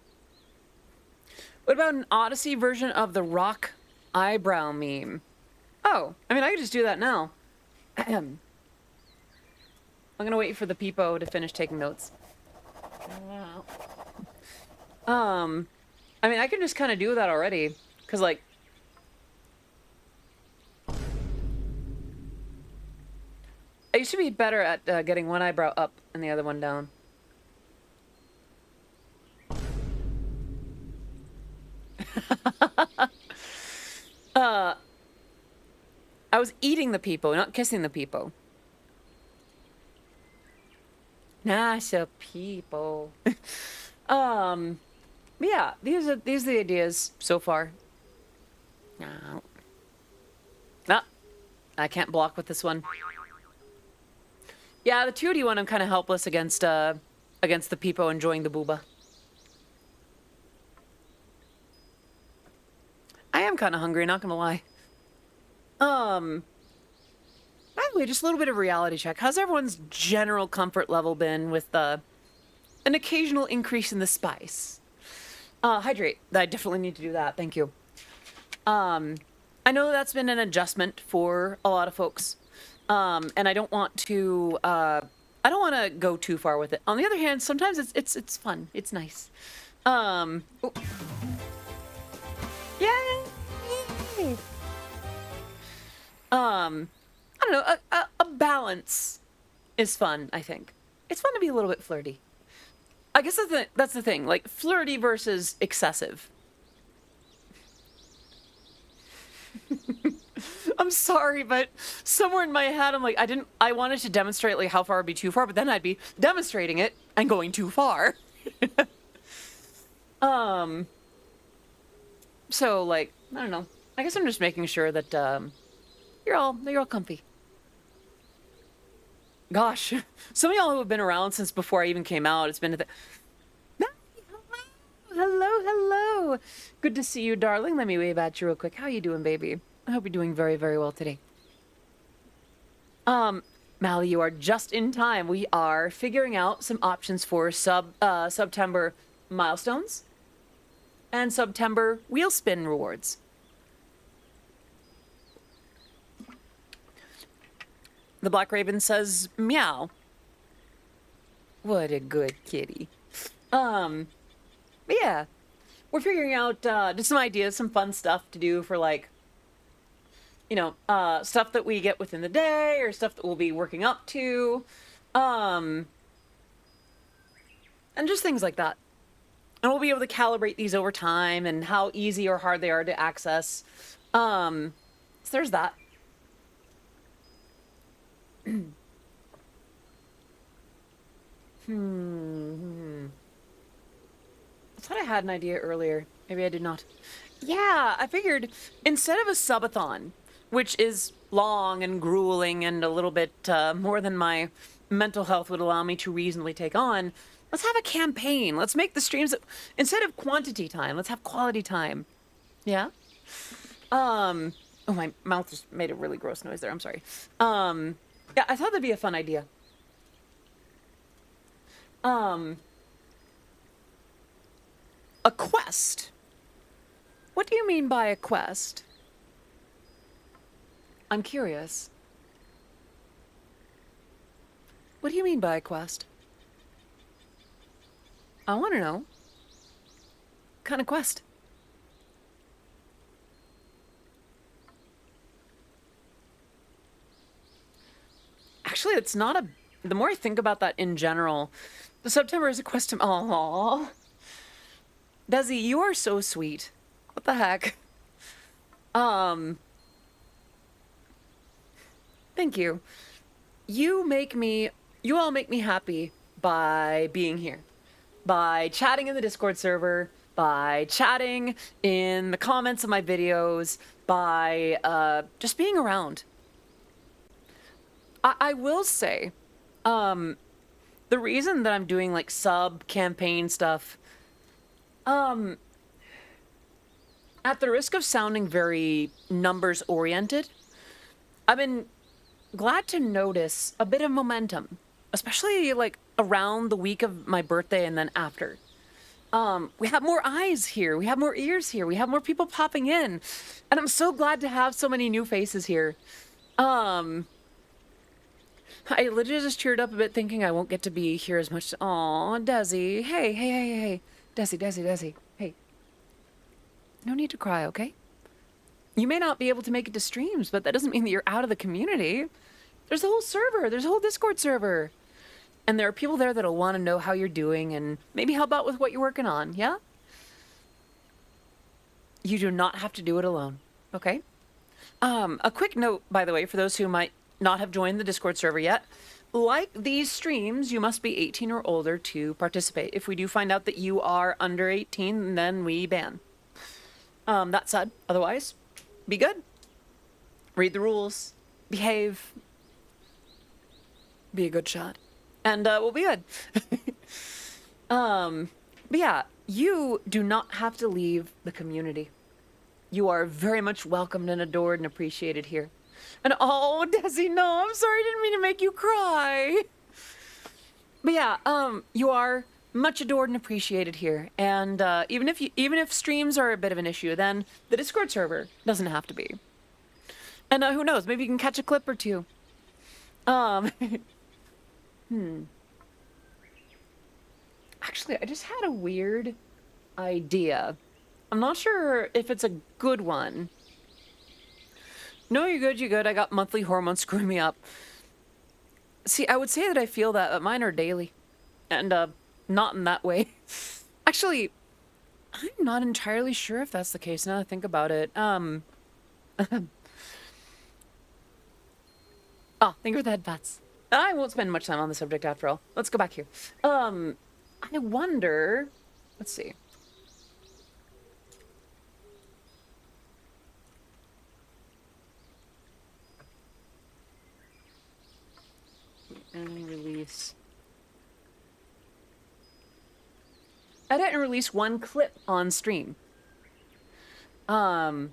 What about an Odyssey version of the rock eyebrow meme? Oh, I mean, I could just do that now. I'm gonna wait for the peepo to finish taking notes. I mean, I can just kind of do that already, because, like... I used to be better at getting one eyebrow up and the other one down. I was eating the peepo, not kissing the peepo. Nasha peepo. Yeah, these are the ideas so far. No. Ah, I can't block with this one. Yeah, the 2D one I'm kind of helpless against the peepo enjoying the booba. I am kind of hungry, not gonna lie. By the way, just a little bit of reality check. How's everyone's general comfort level been with an occasional increase in the spice? Hydrate. I definitely need to do that. Thank you. I know that's been an adjustment for a lot of folks. And I don't want to go too far with it. On the other hand, sometimes it's fun. It's nice. Oh. Yay! I don't know, a balance is fun, I think. It's fun to be a little bit flirty. I guess that's the thing, like, flirty versus excessive. I'm sorry, but somewhere in my head, I'm like, I wanted to demonstrate, like, how far would be too far, but then I'd be demonstrating it and going too far. So, like, I don't know. I guess I'm just making sure that, you're all comfy. Gosh, some of y'all who have been around since before I even came out, it's been hello. Good to see you, darling. Let me wave at you real quick. How you doing, baby? I hope you're doing very, very well today. Mally, you are just in time. We are figuring out some options for Subtember milestones and Subtember wheel spin rewards. The black raven says meow. What a good kitty. But yeah, we're figuring out just some ideas, some fun stuff to do for like, you know, stuff that we get within the day or stuff that we'll be working up to. And just things like that. And we'll be able to calibrate these over time and how easy or hard they are to access. So there's that. I thought I had an idea earlier. Maybe I did not. Yeah, I figured instead of a subathon, which is long and grueling and a little bit more than my mental health would allow me to reasonably take on, let's have a campaign. Let's make the streams, instead of quantity time, let's have quality time. Yeah? Oh, my mouth just made a really gross noise there. I'm sorry. Yeah, I thought that'd be a fun idea. A quest? What do you mean by a quest? I'm curious. What do you mean by a quest? I want to know. What kind of quest? Actually, it's not a... The more I think about that in general, the Subtember is a quest to... Aww. Desi, you are so sweet. What the heck? Thank you. You all make me happy by being here. By chatting in the Discord server, by chatting in the comments of my videos, by just being around. I will say, the reason that I'm doing like sub-campaign stuff, at the risk of sounding very numbers-oriented, I've been glad to notice a bit of momentum, especially like around the week of my birthday and then after. We have more eyes here, we have more ears here, we have more people popping in, and I'm so glad to have so many new faces here. I literally just cheered up a bit thinking I won't get to be here as much. Aw, Desi. Hey. Desi. Hey. No need to cry, okay? You may not be able to make it to streams, but that doesn't mean that you're out of the community. There's a whole server. There's a whole Discord server. And there are people there that'll want to know how you're doing and maybe help out with what you're working on, yeah? You do not have to do it alone, okay? A quick note, by the way, for those who might not have joined the Discord server yet. Like these streams, you must be 18 or older to participate. If we do find out that you are under 18, then we ban. That said, otherwise, be good. Read the rules. Behave. Be a good shot. And we'll be good. But yeah, you do not have to leave the community. You are very much welcomed and adored and appreciated here. And oh, Desi, no, I'm sorry, I didn't mean to make you cry. But yeah, you are much adored and appreciated here. And even if streams are a bit of an issue, then the Discord server doesn't have to be. And who knows, maybe you can catch a clip or two. Actually, I just had a weird idea. I'm not sure if it's a good one. No, you're good. I got monthly hormones screwing me up. See, I would say that I feel that, but mine are daily. And, not in that way. Actually, I'm not entirely sure if that's the case now that I think about it. Oh, thank you for the headpats. I won't spend much time on the subject after all. Let's go back here. I wonder... Let's see. And release. Edit and release one clip on stream. I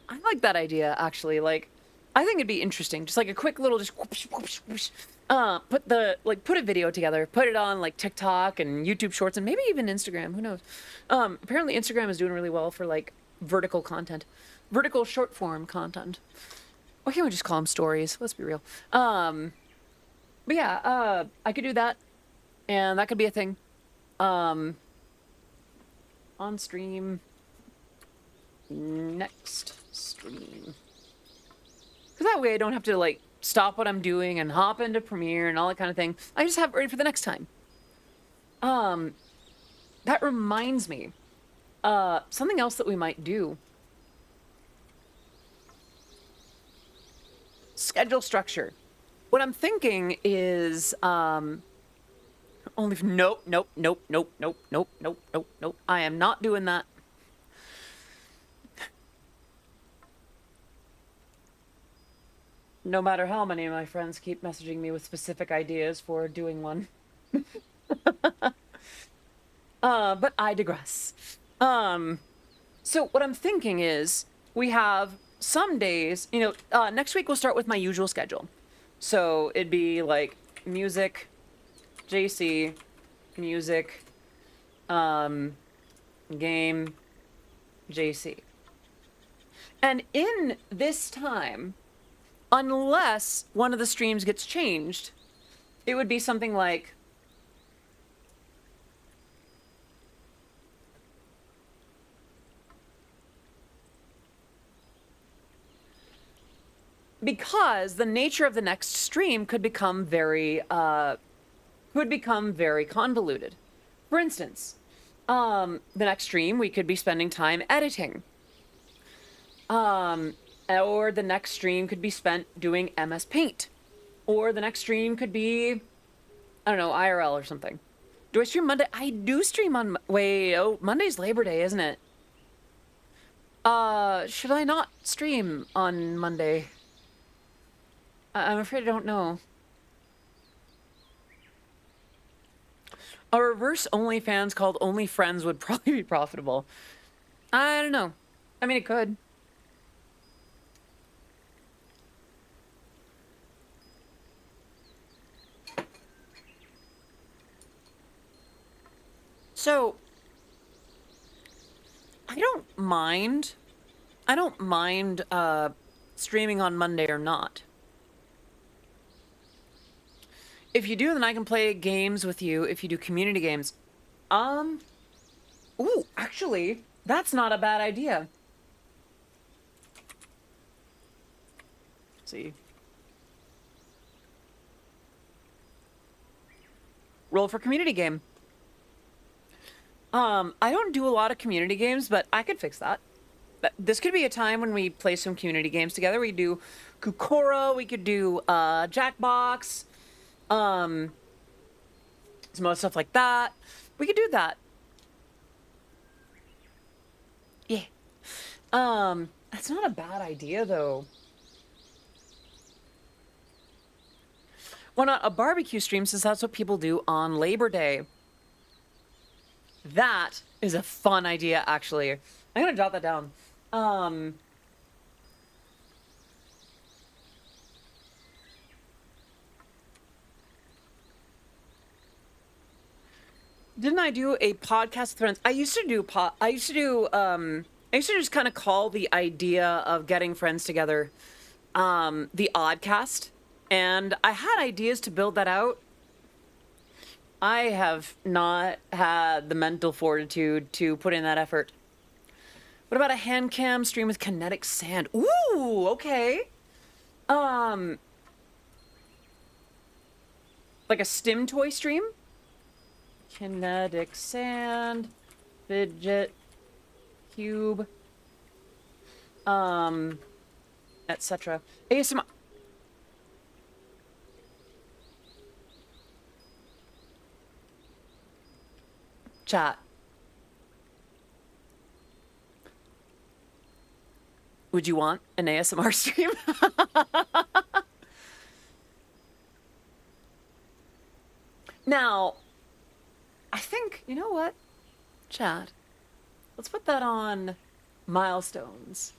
like that idea, actually. Like, I think it'd be interesting. Just like a quick little just whoosh, whoosh, whoosh. Put a video together, put it on like TikTok and YouTube Shorts and maybe even Instagram, who knows. Apparently Instagram is doing really well for like vertical content. Vertical short form content. Why can't we just call them stories? Let's be real. But yeah, I could do that, and that could be a thing. On stream. Next stream. Because that way I don't have to, like, stop what I'm doing and hop into Premiere and all that kind of thing. I just have it ready for the next time. That reminds me. Something else that we might do. Schedule structure. What I'm thinking is, nope. I am not doing that. No matter how many of my friends keep messaging me with specific ideas for doing one. But I digress. So what I'm thinking is we have some days, next week we'll start with my usual schedule. So it'd be like music, JC, music, game, JC. And in this time, unless one of the streams gets changed, it would be something like because the nature of the next stream could become very convoluted. For instance, the next stream we could be spending time editing. Or the next stream could be spent doing MS Paint. Or the next stream could be, I don't know, IRL or something. Do I stream Monday? I do stream on... Wait, Monday's Labor Day, isn't it? Should I not stream on Monday? I'm afraid I don't know. A reverse OnlyFans called OnlyFriends would probably be profitable. I don't know. I mean, it could. So, I don't mind streaming on Monday or not. If you do, then I can play games with you if you do community games. Ooh, actually, that's not a bad idea. Let's see. Roll for community game. I don't do a lot of community games, but I could fix that. But this could be a time when we play some community games together. We do Kukora, we could do Jackbox, some other stuff like that. We could do that. Yeah. That's not a bad idea though. Why not a barbecue stream, since that's what people do on Labor Day? That is a fun idea, actually. I'm gonna jot that down. Didn't I do a podcast with friends? I used to just kind of call the idea of getting friends together, the Oddcast. And I had ideas to build that out. I have not had the mental fortitude to put in that effort. What about a hand cam stream with kinetic sand? Ooh, okay. Like a stim toy stream? Kinetic sand, fidget, cube, etc. ASMR. Chat. Would you want an ASMR stream? Now, I think, you know what? Chat. Let's put that on milestones.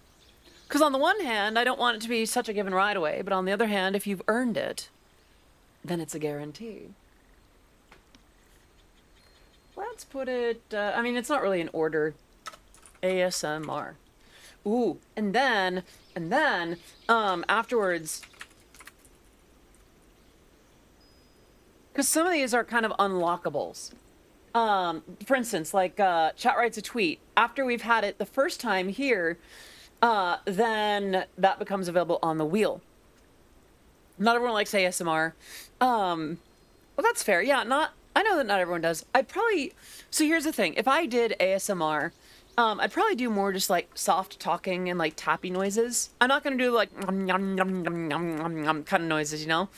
Because on the one hand, I don't want it to be such a given right away, but on the other hand, if you've earned it, then it's a guarantee. Let's put it, I mean, it's not really in order. ASMR. Ooh, and then, afterwards, because some of these are kind of unlockables. For instance, like, chat writes a tweet. After we've had it the first time here, then that becomes available on the wheel. Not everyone likes ASMR. Well, that's fair. Yeah, I know that not everyone does. So here's the thing. If I did ASMR, I'd probably do more just like soft talking and like tappy noises. I'm not gonna do like kind of noises, you know?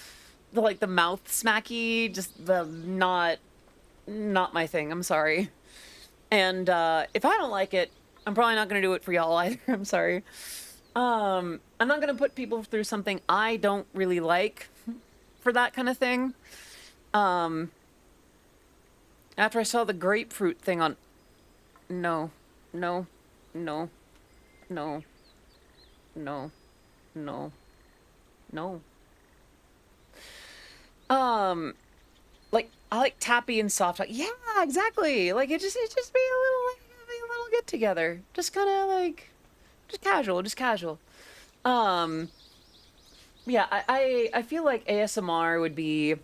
The mouth smacky, just the not my thing. I'm sorry. And if I don't like it, I'm probably not gonna do it for y'all either. I'm sorry. I'm not gonna put people through something I don't really like for that kind of thing. After I saw the grapefruit thing on... No, no, no, no, no, no, no. Like, I like tappy and soft talk. Yeah, exactly. Like, it just be a little get together. Just kind of like, just casual. Um, yeah, I feel like ASMR would be,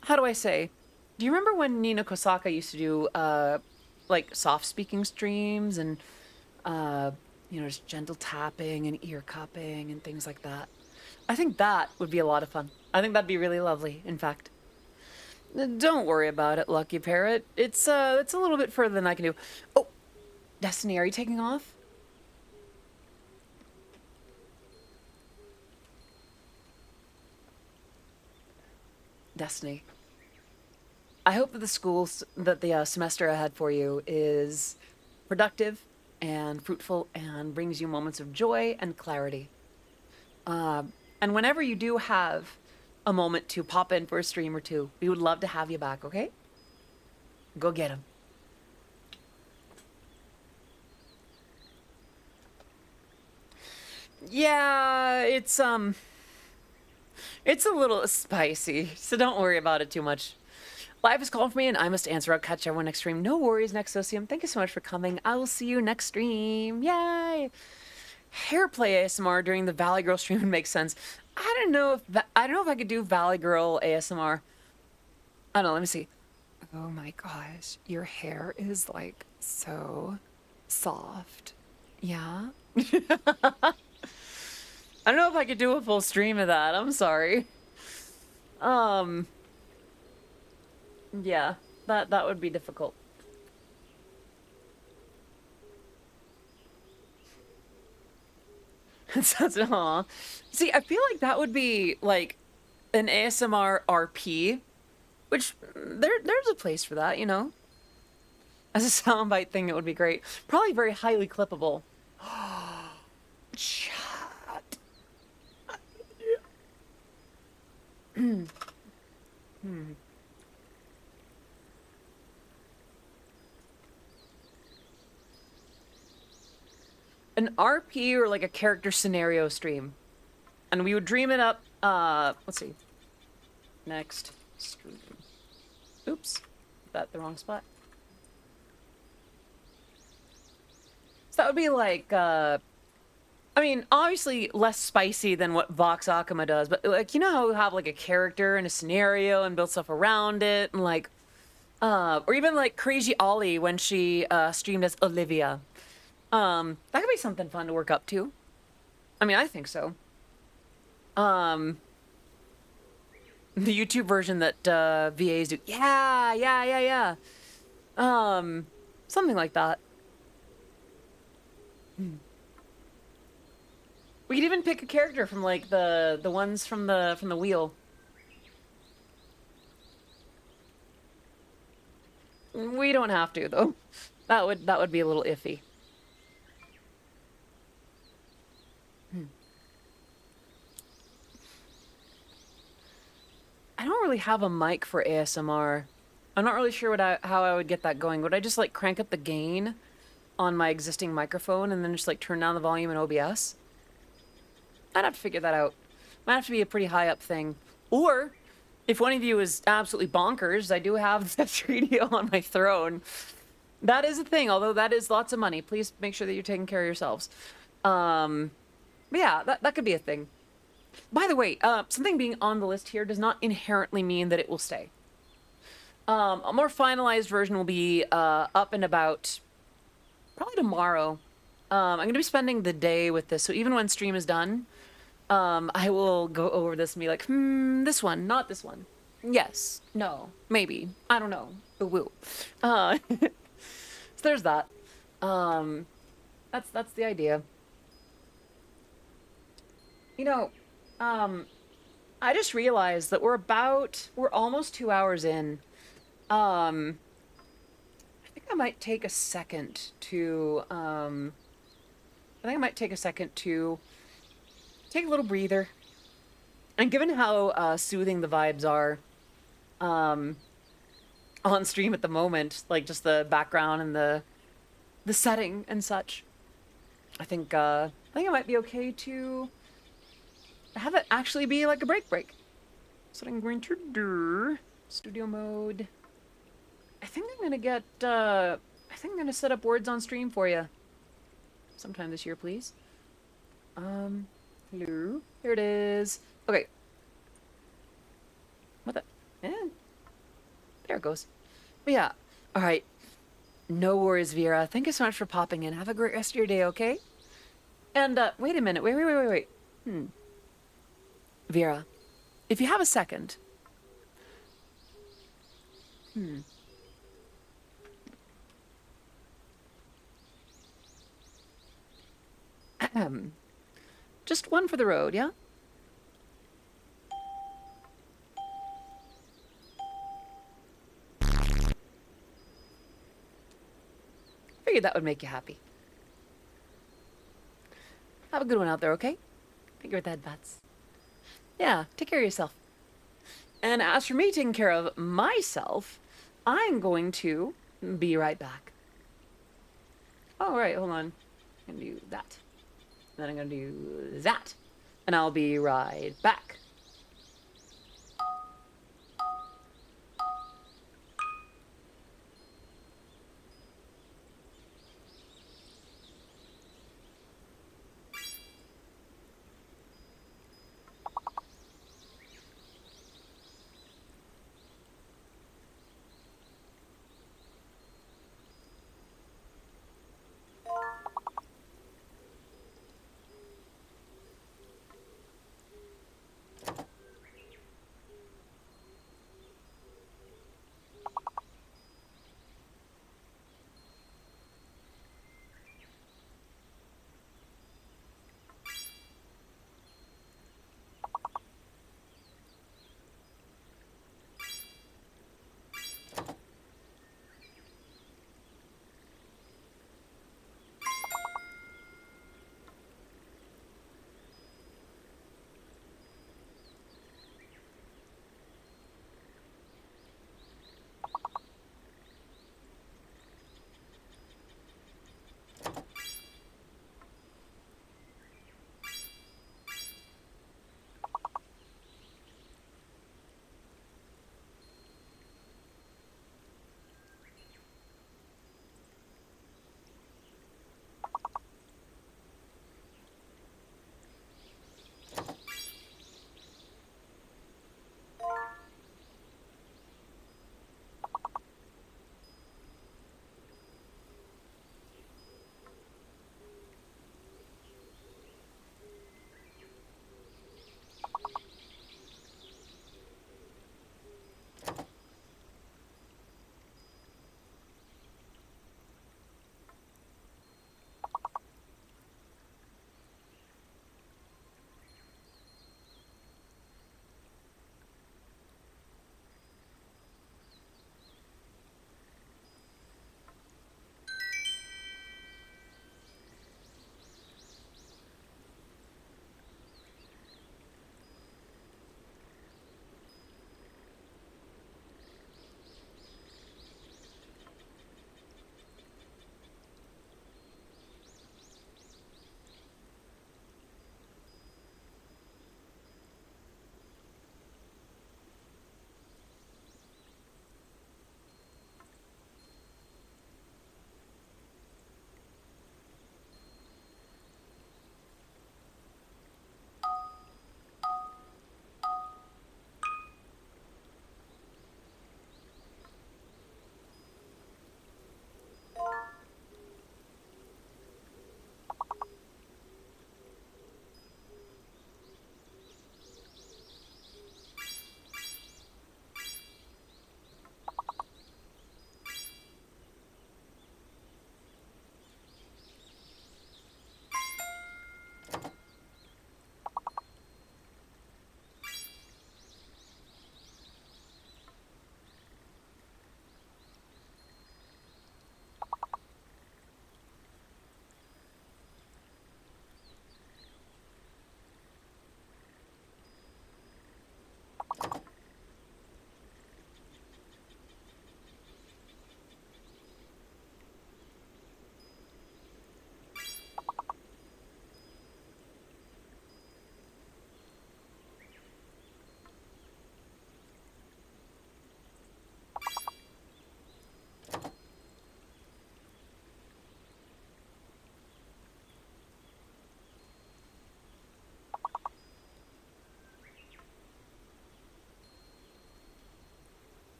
how do I say? Do you remember when Nina Kosaka used to do, like, soft speaking streams and, uh, just gentle tapping and ear cupping and things like that? I think that would be a lot of fun. I think that'd be really lovely, in fact. Don't worry about it, Lucky Parrot. It's a little bit further than I can do. Oh, Destiny, are you taking off? Destiny. I hope that the semester ahead for you is productive and fruitful and brings you moments of joy and clarity. And whenever you do have a moment to pop in for a stream or two, we would love to have you back, okay? Go get him. Yeah, it's a little spicy, so don't worry about it too much. Life is calling for me and I must answer. I'll catch everyone next stream. No worries, Nexosium. Thank you so much for coming. I will see you next stream. Yay! Hairplay ASMR during the Valley Girl stream would make sense. I don't know if I could do Valley Girl ASMR. I don't know, let me see. Oh my gosh, your hair is like so soft. Yeah? I don't know if I could do a full stream of that. I'm sorry. Yeah, that would be difficult. It sounds, aw. See, I feel like that would be like an ASMR RP, which there's a place for that, you know? As a soundbite thing, it would be great. Probably very highly clippable. Chat. Hmm. An RP or like a character scenario stream. And we would dream it up, let's see. Next stream. Oops. Is that the wrong spot? So that would be like, I mean, obviously less spicy than what Vox Akuma does, but like, you know how we have like a character and a scenario and build stuff around it and like, or even like Crazy Ollie when she, streamed as Olivia. That could be something fun to work up to. I mean, I think so. The YouTube version that, VAs do. Yeah. Something like that. We could even pick a character from like the ones from the wheel. We don't have to though. That would be a little iffy. I don't really have a mic for ASMR. I'm not really sure how I would get that going. Would I just like crank up the gain on my existing microphone and then just like turn down the volume in OBS? I'd have to figure that out. Might have to be a pretty high up thing. Or, if one of you is absolutely bonkers, I do have the 3DO on my throne. That is a thing, although that is lots of money. Please make sure that you're taking care of yourselves. But yeah, that could be a thing. By the way, something being on the list here does not inherently mean that it will stay. A more finalized version will be up and about probably tomorrow. I'm going to be spending the day with this, so even when stream is done, I will go over this and be like, this one, not this one. Yes, no, maybe, I don't know, woo. So there's that. Um, that's the idea. You know, um, I just realized that we're almost 2 hours in. I think I might take a second to, take a little breather. And given how soothing the vibes are um, on stream at the moment, like just the background and the setting and such, I think it might be okay to have it actually be like a break. So what I'm going to do, studio mode. I think I'm gonna get. I think I'm gonna set up words on stream for you sometime this year, please. Hello. Here it is. Okay. What the? Eh. There it goes. But yeah. All right. No worries, Vera. Thank you so much for popping in. Have a great rest of your day, okay? And wait a minute. Wait. Vera, if you have a second. Just one for the road, yeah? Figured that would make you happy. Have a good one out there, okay? Take care of the headbats. Yeah, take care of yourself. And as for me taking care of myself, I'm going to be right back. Oh, right, hold on. I'm gonna do that. Then I'm gonna do that. And I'll be right back.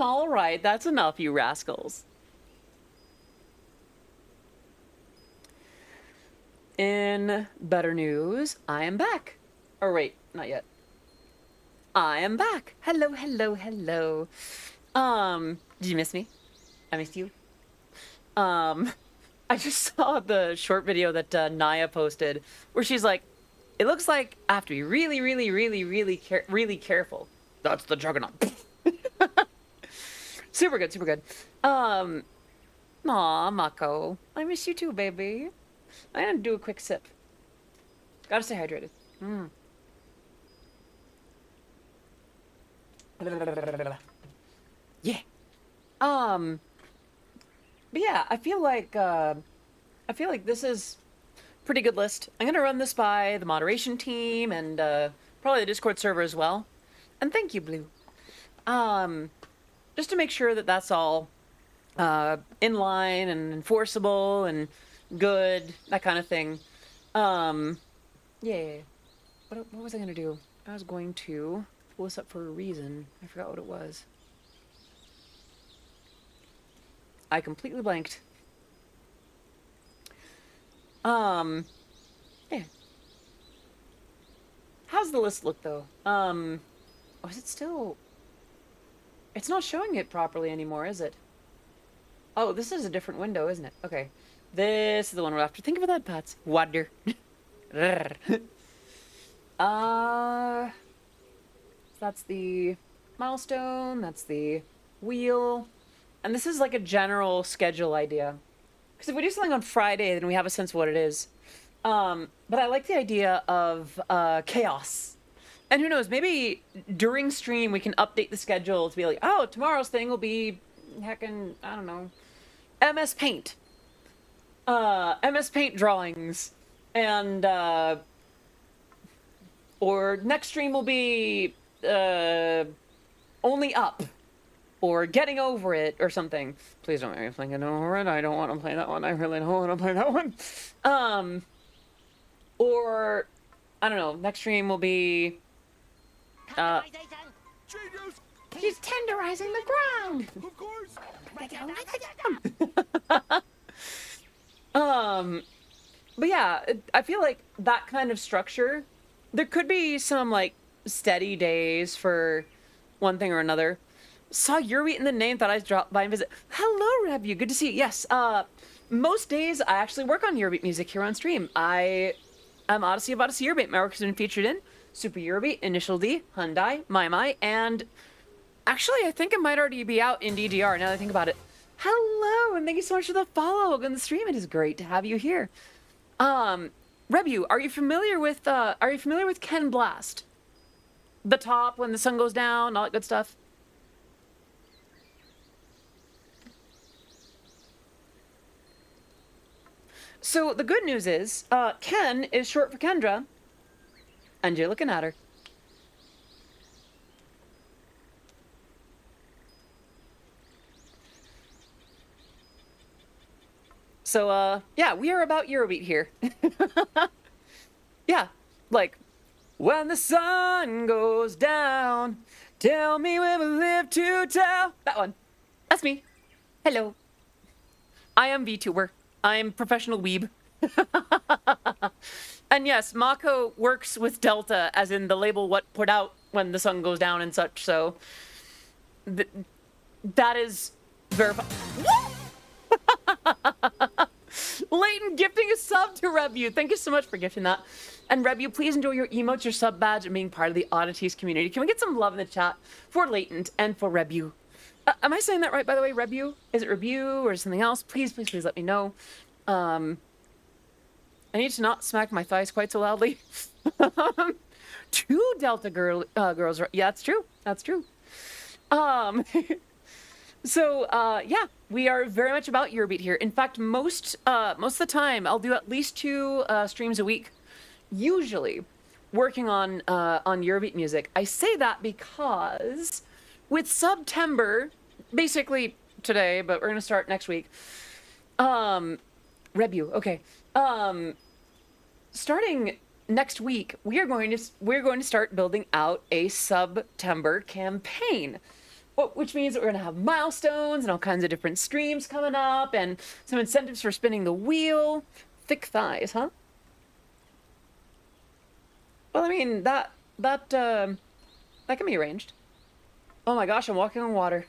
All right, that's enough, you rascals. In better news, I am back. Or wait, not yet. I am back. Hello, hello, hello. Did you miss me? I missed you. I just saw the short video that Naya posted where she's like, it looks like I have to be really, really, really, really careful. That's the juggernaut. Super good, super good. Aw, Mako. I miss you too, baby. I'm gonna do a quick sip. Gotta stay hydrated. Yeah. But yeah, I feel like this is pretty good list. I'm gonna run this by the moderation team and probably the Discord server as well. And thank you, Blue. Just to make sure that that's all in line and enforceable and good, that kind of thing. Yeah. What was I gonna do? I was going to pull this up for a reason. I forgot what it was. I completely blanked. Yeah. How's the list look though? Oh, is it still? It's not showing it properly anymore, is it? Oh, this is a different window, isn't it? Okay. This is the one we'll have to think about that, Pats. Water. That's the milestone, that's the wheel. And this is like a general schedule idea. Because if we do something on Friday, then we have a sense of what it is. But I like the idea of chaos. And who knows, maybe during stream we can update the schedule to be like, oh, tomorrow's thing will be heckin', I don't know, MS Paint. MS Paint drawings. And, or next stream will be, Only Up. Or Getting Over It, or something. Please don't make me play Getting Over It. I don't want to play that one. I really don't want to play that one. Or, I don't know, next stream will be... She's tenderizing the ground! Of course! But yeah, I feel like that kind of structure, there could be some, like, steady days for one thing or another. Saw Eurobeat in the name, thought I'd drop by and visit. Hello, Rebu, good to see you. Yes, most days I actually work on Eurobeat music here on stream. I am Odyssey of Odyssey Eurobeat. My work has been featured in Super Eurobeat, Initial D, Hyundai, My, and actually I think it might already be out in DDR now that I think about it. Hello, and thank you so much for the follow on the stream. It is great to have you here. Rebu, are you familiar with Ken Blast? The top when the sun goes down, all that good stuff. So the good news is, Ken is short for Kendra, and you're looking at her. So, yeah, we are about Eurobeat here. Yeah, like, when the sun goes down, tell me when we live to tell. That one. That's me. Hello. I am VTuber. I'm professional weeb. And yes, Mako works with Delta, as in the label what put out when the sun goes down and such, so... that is verified. Leighton gifting a sub to Rebu. Thank you so much for gifting that. And Rebu, please enjoy your emotes, your sub badge, and being part of the Oddities community. Can we get some love in the chat for Leighton and for Rebu? Am I saying that right, by the way, Rebu? Is it Rebu or something else? Please, please, please let me know. I need to not smack my thighs quite so loudly. Two Delta girls. Yeah, that's true. That's true. So, yeah, we are very much about Eurobeat here. In fact, most of the time, I'll do at least 2 streams a week, usually working on Eurobeat music. I say that because with Subtember, basically today, but we're gonna start next week. Rebu, okay. Starting next week, we're going to start building out a Subtember campaign. which means that we're going to have milestones and all kinds of different streams coming up and some incentives for spinning the wheel. Thick thighs, huh? Well, I mean, that can be arranged. Oh my gosh, I'm walking on water.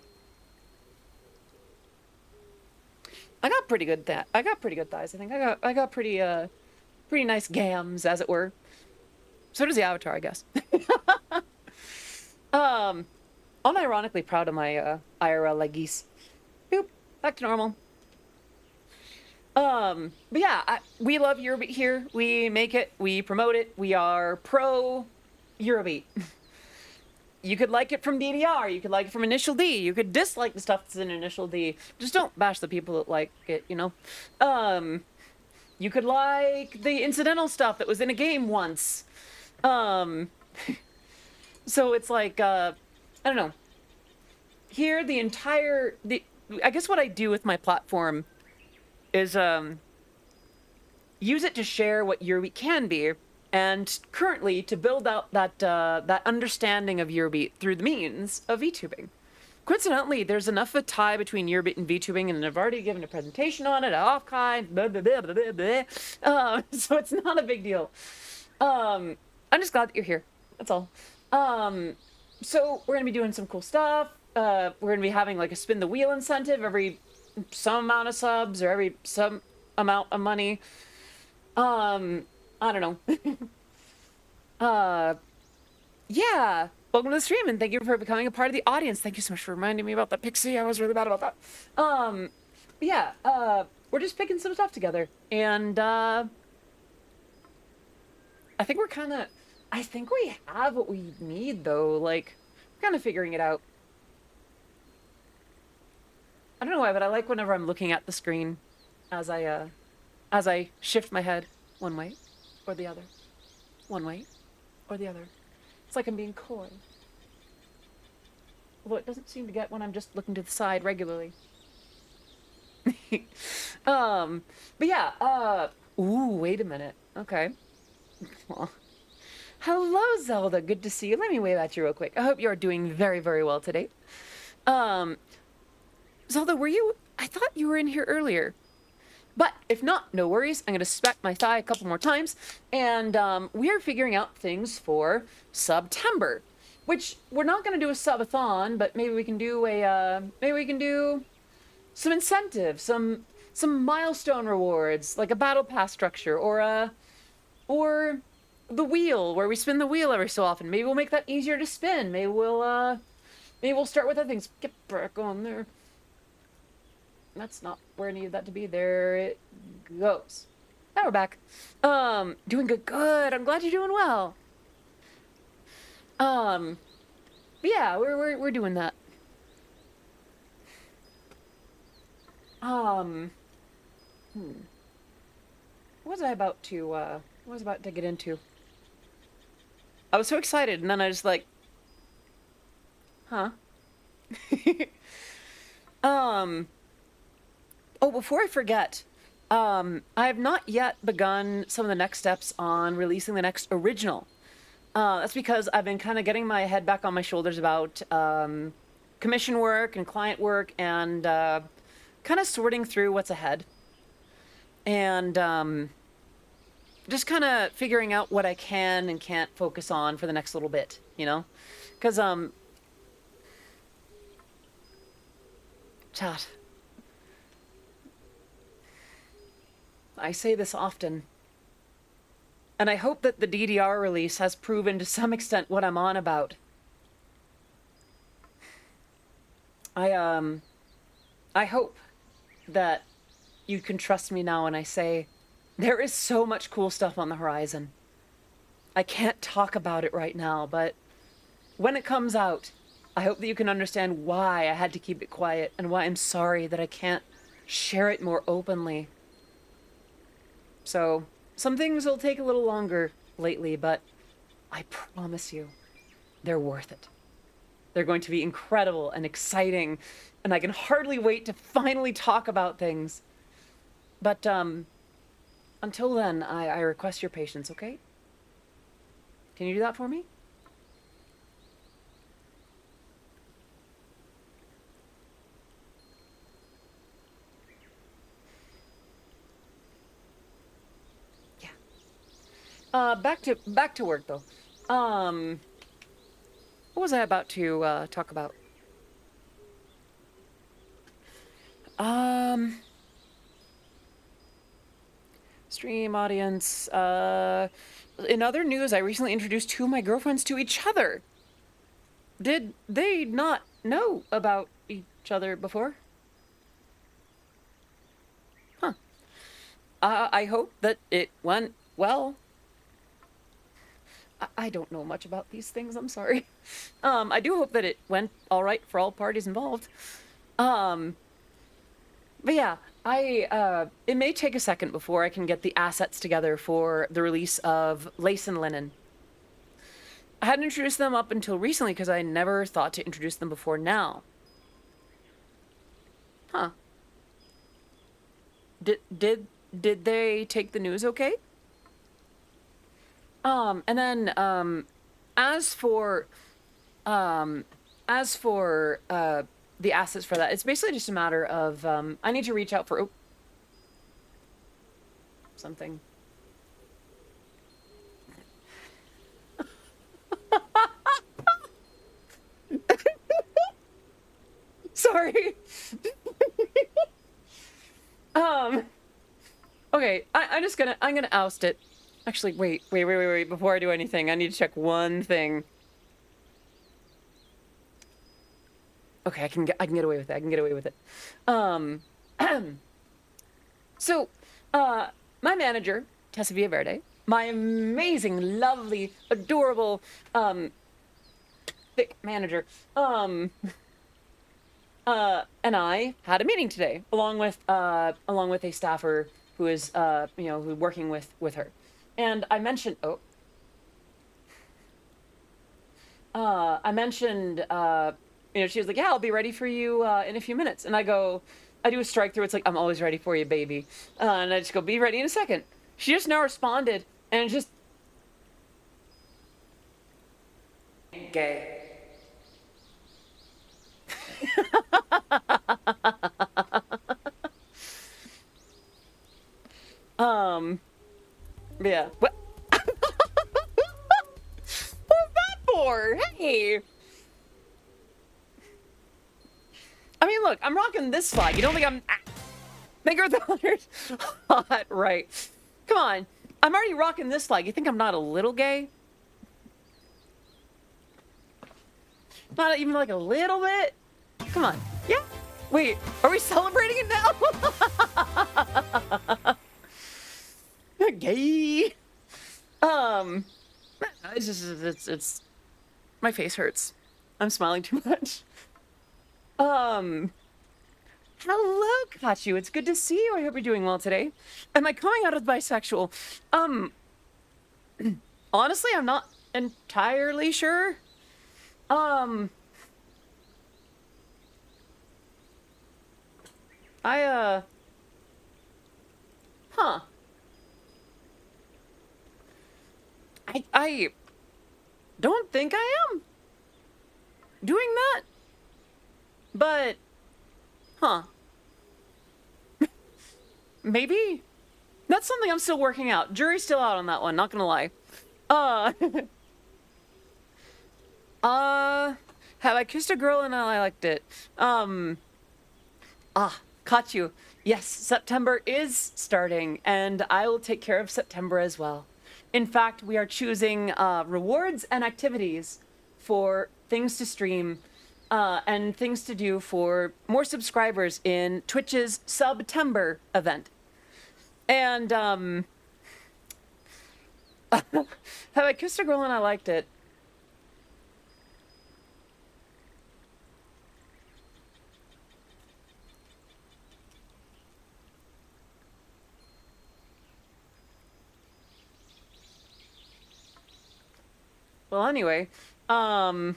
I got pretty good thighs. I think I got pretty nice gams, as it were. So does the Avatar, I guess. Unironically proud of my IRL leggies. Boop, back to normal. But yeah, we love Eurobeat here. We make it, we promote it. We are pro Eurobeat. You could like it from DDR, you could like it from Initial D, you could dislike the stuff that's in Initial D. Just don't bash the people that like it, you know? You could like the incidental stuff that was in a game once. So it's like, I don't know. Here, I guess what I do with my platform is, use it to share what Eurobeat can be, and currently to build out that understanding of Eurobeat through the means of VTubing. Coincidentally, there's enough of a tie between Eurobeat and VTubing, and I've already given a presentation on it, off-kind, blah, blah, blah, blah, blah, blah. So it's not a big deal. I'm just glad that you're here. That's all. So we're going to be doing some cool stuff. We're going to be having like a spin the wheel incentive every some amount of subs or every some amount of money. I don't know. Yeah. Welcome to the stream, and thank you for becoming a part of the audience. Thank you so much for reminding me about that pixie. I was really bad about that. Yeah, we're just picking some stuff together, and, I think I think we have what we need, though. Like, we're kind of figuring it out. I don't know why, but I like whenever I'm looking at the screen as I shift my head one way or the other. One way or the other. It's like I'm being coy. Although it doesn't seem to get when I'm just looking to the side regularly. But yeah, ooh, wait a minute. Okay. Hello, Zelda. Good to see you. Let me wave at you real quick. I hope you're doing very, very well today. Zelda, I thought you were in here earlier. But if not, no worries. I'm going to smack my thigh a couple more times. And we are figuring out things for Subtember. Which, we're not going to do a subathon, but maybe we can do some incentives, some milestone rewards, like a battle pass structure, or the wheel, where we spin the wheel every so often. Maybe we'll make that easier to spin. Maybe we'll start with other things. Get back on there. That's not where I needed that to be. There it goes. Now we're back. Doing good. I'm glad you're doing well. But yeah, we're doing that. What was I about to get into? I was so excited, and then I just like, huh? Oh, before I forget, I have not yet begun some of the next steps on releasing the next original. That's because I've been kind of getting my head back on my shoulders about commission work and client work, and kind of sorting through what's ahead. And just kind of figuring out what I can and can't focus on for the next little bit, you know? Because, chat. I say this often, and I hope that the DDR release has proven to some extent what I'm on about. I hope that you can trust me now when I say there is so much cool stuff on the horizon. I can't talk about it right now, but when it comes out, I hope that you can understand why I had to keep it quiet and why I'm sorry that I can't share it more openly. So, some things will take a little longer lately, but I promise you, they're worth it. They're going to be incredible and exciting, and I can hardly wait to finally talk about things. But, until then, I request your patience, okay? Can you do that for me? back to work though. Um, what was I about to talk about? Um, Stream audience. In other news, I recently introduced two of my girlfriends to each other. Did they not know about each other before? Huh. I hope that it went well. I don't know much about these things, I'm sorry. I do hope that it went all right for all parties involved. Um, but yeah, it may take a second before I can get the assets together for the release of Lace and Linen. I hadn't introduced them up until recently because I never thought to introduce them before now. Huh. Did they take the news okay? And then, as for, um, as for, the assets for that, it's basically just a matter of, I need to reach out for, something. Sorry. Okay, I'm gonna oust it. Actually, wait. Before I do anything, I need to check one thing. Okay, I can get away with it. I can get away with it. Um, so, my manager, Tessa Villaverde, my amazing, lovely, adorable, thick manager, and I had a meeting today, along with a staffer who is, who's working with her, and I mentioned, she was like, yeah, I'll be ready for you in a few minutes. And I do a strike through. It's like, I'm always ready for you, baby. And I just go, be ready in a second. She just now responded and just. Gay. Yeah. What? What's that for? Hey. I mean, look, I'm rocking this flag. You don't think I'm bigger than others? Hot, right? Come on, I'm already rocking this flag. You think I'm not a little gay? Not even like a little bit? Come on. Yeah. Wait, are we celebrating it now? Gay. It's my face hurts. I'm smiling too much. Hello, Kachu. It's good to see you. I hope you're doing well today. Am I coming out as bisexual? Honestly, I'm not entirely sure. Huh. I don't think I am doing that. But, huh. Maybe. That's something I'm still working out. Jury's still out on that one, not gonna lie. Have I kissed a girl and I liked it? Caught you. Yes, September is starting, and I will take care of September as well. In fact, we are choosing rewards and activities for things to stream and things to do for more subscribers in Twitch's Subtember event. And have I kissed a girl and I liked it? Well, anyway, I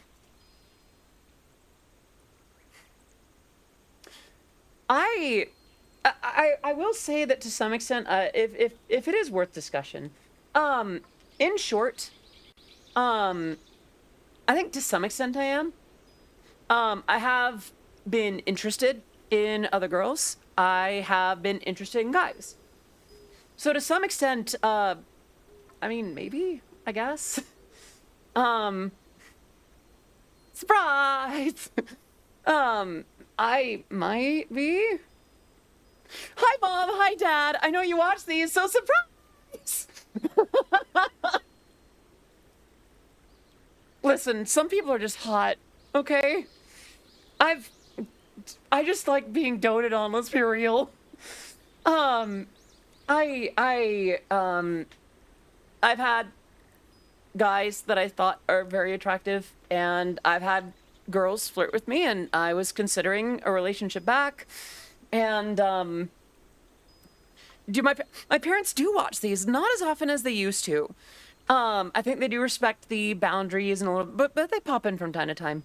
will say that to some extent, if it is worth discussion, in short, I think to some extent I am. I have been interested in other girls. I have been interested in guys. So to some extent, I mean, maybe, I guess. Um, surprise! I might be. Hi, Mom. Hi, Dad. I know you watch these, so surprise! Listen, some people are just hot, okay? I've I just like being doted on, let's be real. Um, I've had guys that I thought are very attractive, and I've had girls flirt with me, and I was considering a relationship back. And do my parents do watch these, not as often as they used to. I think they do respect the boundaries and a little, but they pop in from time to time.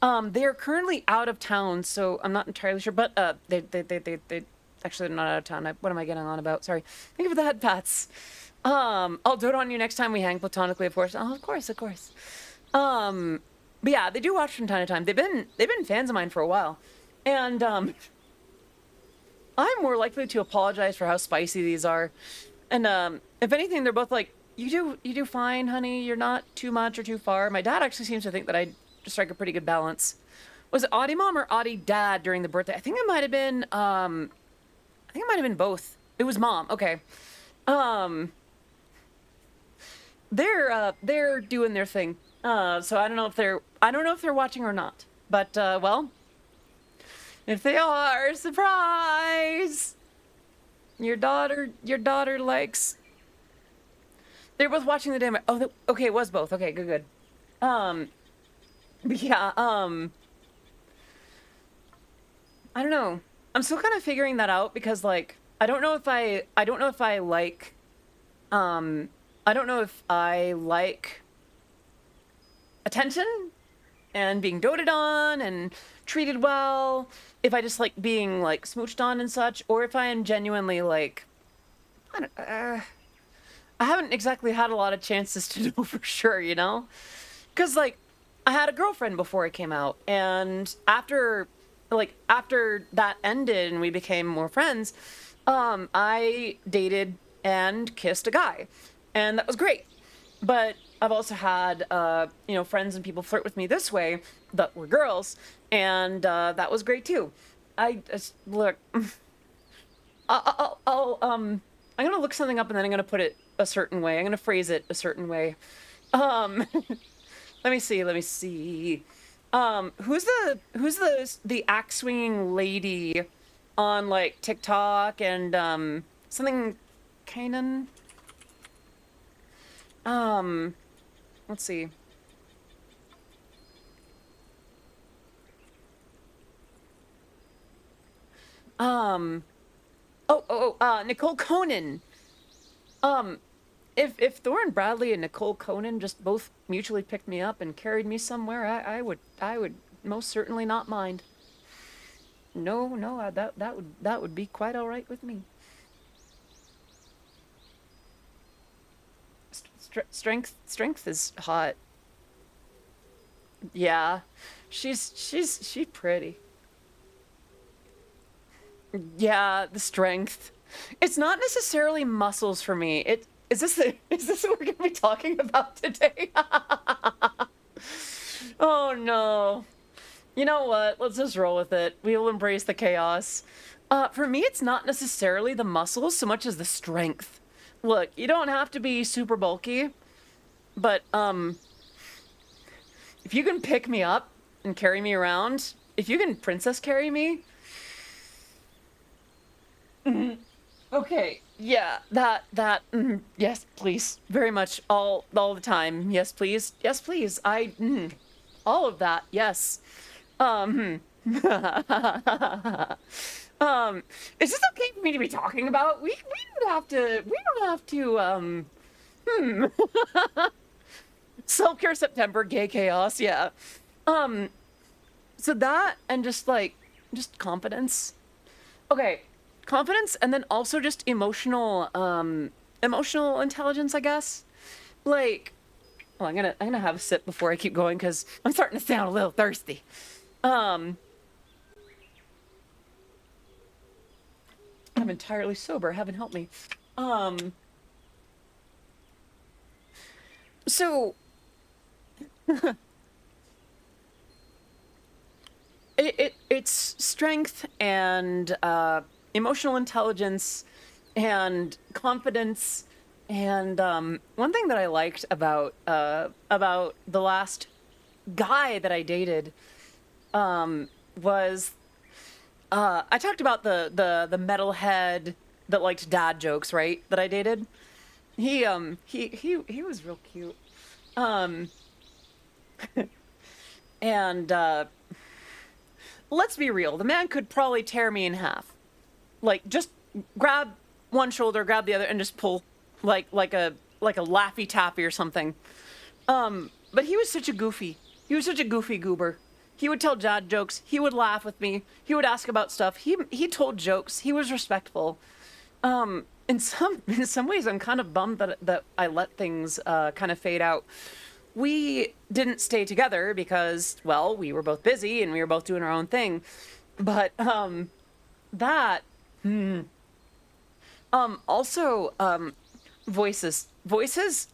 They are currently out of town, so I'm not entirely sure. But they actually they're not out of town. What am I getting on about? Sorry. Thank you for the head pats. I'll dote on you next time we hang platonically, of course. Oh, of course, of course. But yeah, they do watch from time to time. They've been fans of mine for a while, and I'm more likely to apologize for how spicy these are. And if anything, they're both like, you do fine, honey. You're not too much or too far. My dad actually seems to think that I strike a pretty good balance. Was it Audie Mom or Audie Dad during the birthday? I think it might have been I think it might have been both. It was Mom. Okay. Um they're doing their thing. So I don't know if they're watching or not. But well, if they are, surprise! Your daughter likes. They're both watching the damn. Oh, okay, it was both. Okay, good, good. Um, but yeah. I don't know. I'm still kind of figuring that out because, like, I don't know if I like, um, I don't know if I like attention and being doted on and treated well. If I just like being like smooched on and such, or if I am genuinely like, I don't. I haven't exactly had a lot of chances to know for sure, you know? Because, like, I had a girlfriend before it came out, and after that ended and we became more friends, I dated and kissed a guy, and that was great. But I've also had, friends and people flirt with me this way that were girls, and that was great too. I just, look, I'm gonna look something up and then I'm gonna put it a certain way. I'm gonna phrase it a certain way. Um, let me see. Let me see. Who's the axe swinging lady on like TikTok and something Kanan? Um, let's see. Um, Nicole Conan. Um, if Thorne Bradley and Nicole Conan just both mutually picked me up and carried me somewhere, I would most certainly not mind. No, no, that would be quite all right with me. Strength is hot. Yeah, she's pretty. Yeah, the strength. It's not necessarily muscles for me. Is this what we're gonna be talking about today? Oh no. You know what? Let's just roll with it. We'll embrace the chaos. For me, it's not necessarily the muscles so much as the strength. Look, you don't have to be super bulky, but if you can pick me up and carry me around, if you can princess carry me, okay, yeah, yes, please, very much, all the time, yes, please, yes, please, all of that, yes, um, is this okay for me to be talking about? We don't have to, hmm, self-care September, gay chaos, yeah, um, so that and just confidence. Okay, confidence and then also just emotional intelligence, I guess. Like, well, I'm gonna have a sip before I keep going because I'm starting to sound a little thirsty. Um, I'm entirely sober. Heaven help me. Um, So it's strength and emotional intelligence and confidence. And one thing that I liked about the last guy that I dated was I talked about the metalhead that liked dad jokes, right? That I dated. He was real cute. Um, and let's be real, the man could probably tear me in half. Like just grab one shoulder, grab the other, and just pull like a laffy taffy or something. But he was such a goofy. He was such a goofy goober. He would tell dad jokes. He would laugh with me. He would ask about stuff. He told jokes. He was respectful. In some ways, I'm kind of bummed that I let things kind of fade out. We didn't stay together because, well, we were both busy and we were both doing our own thing. But that also voices.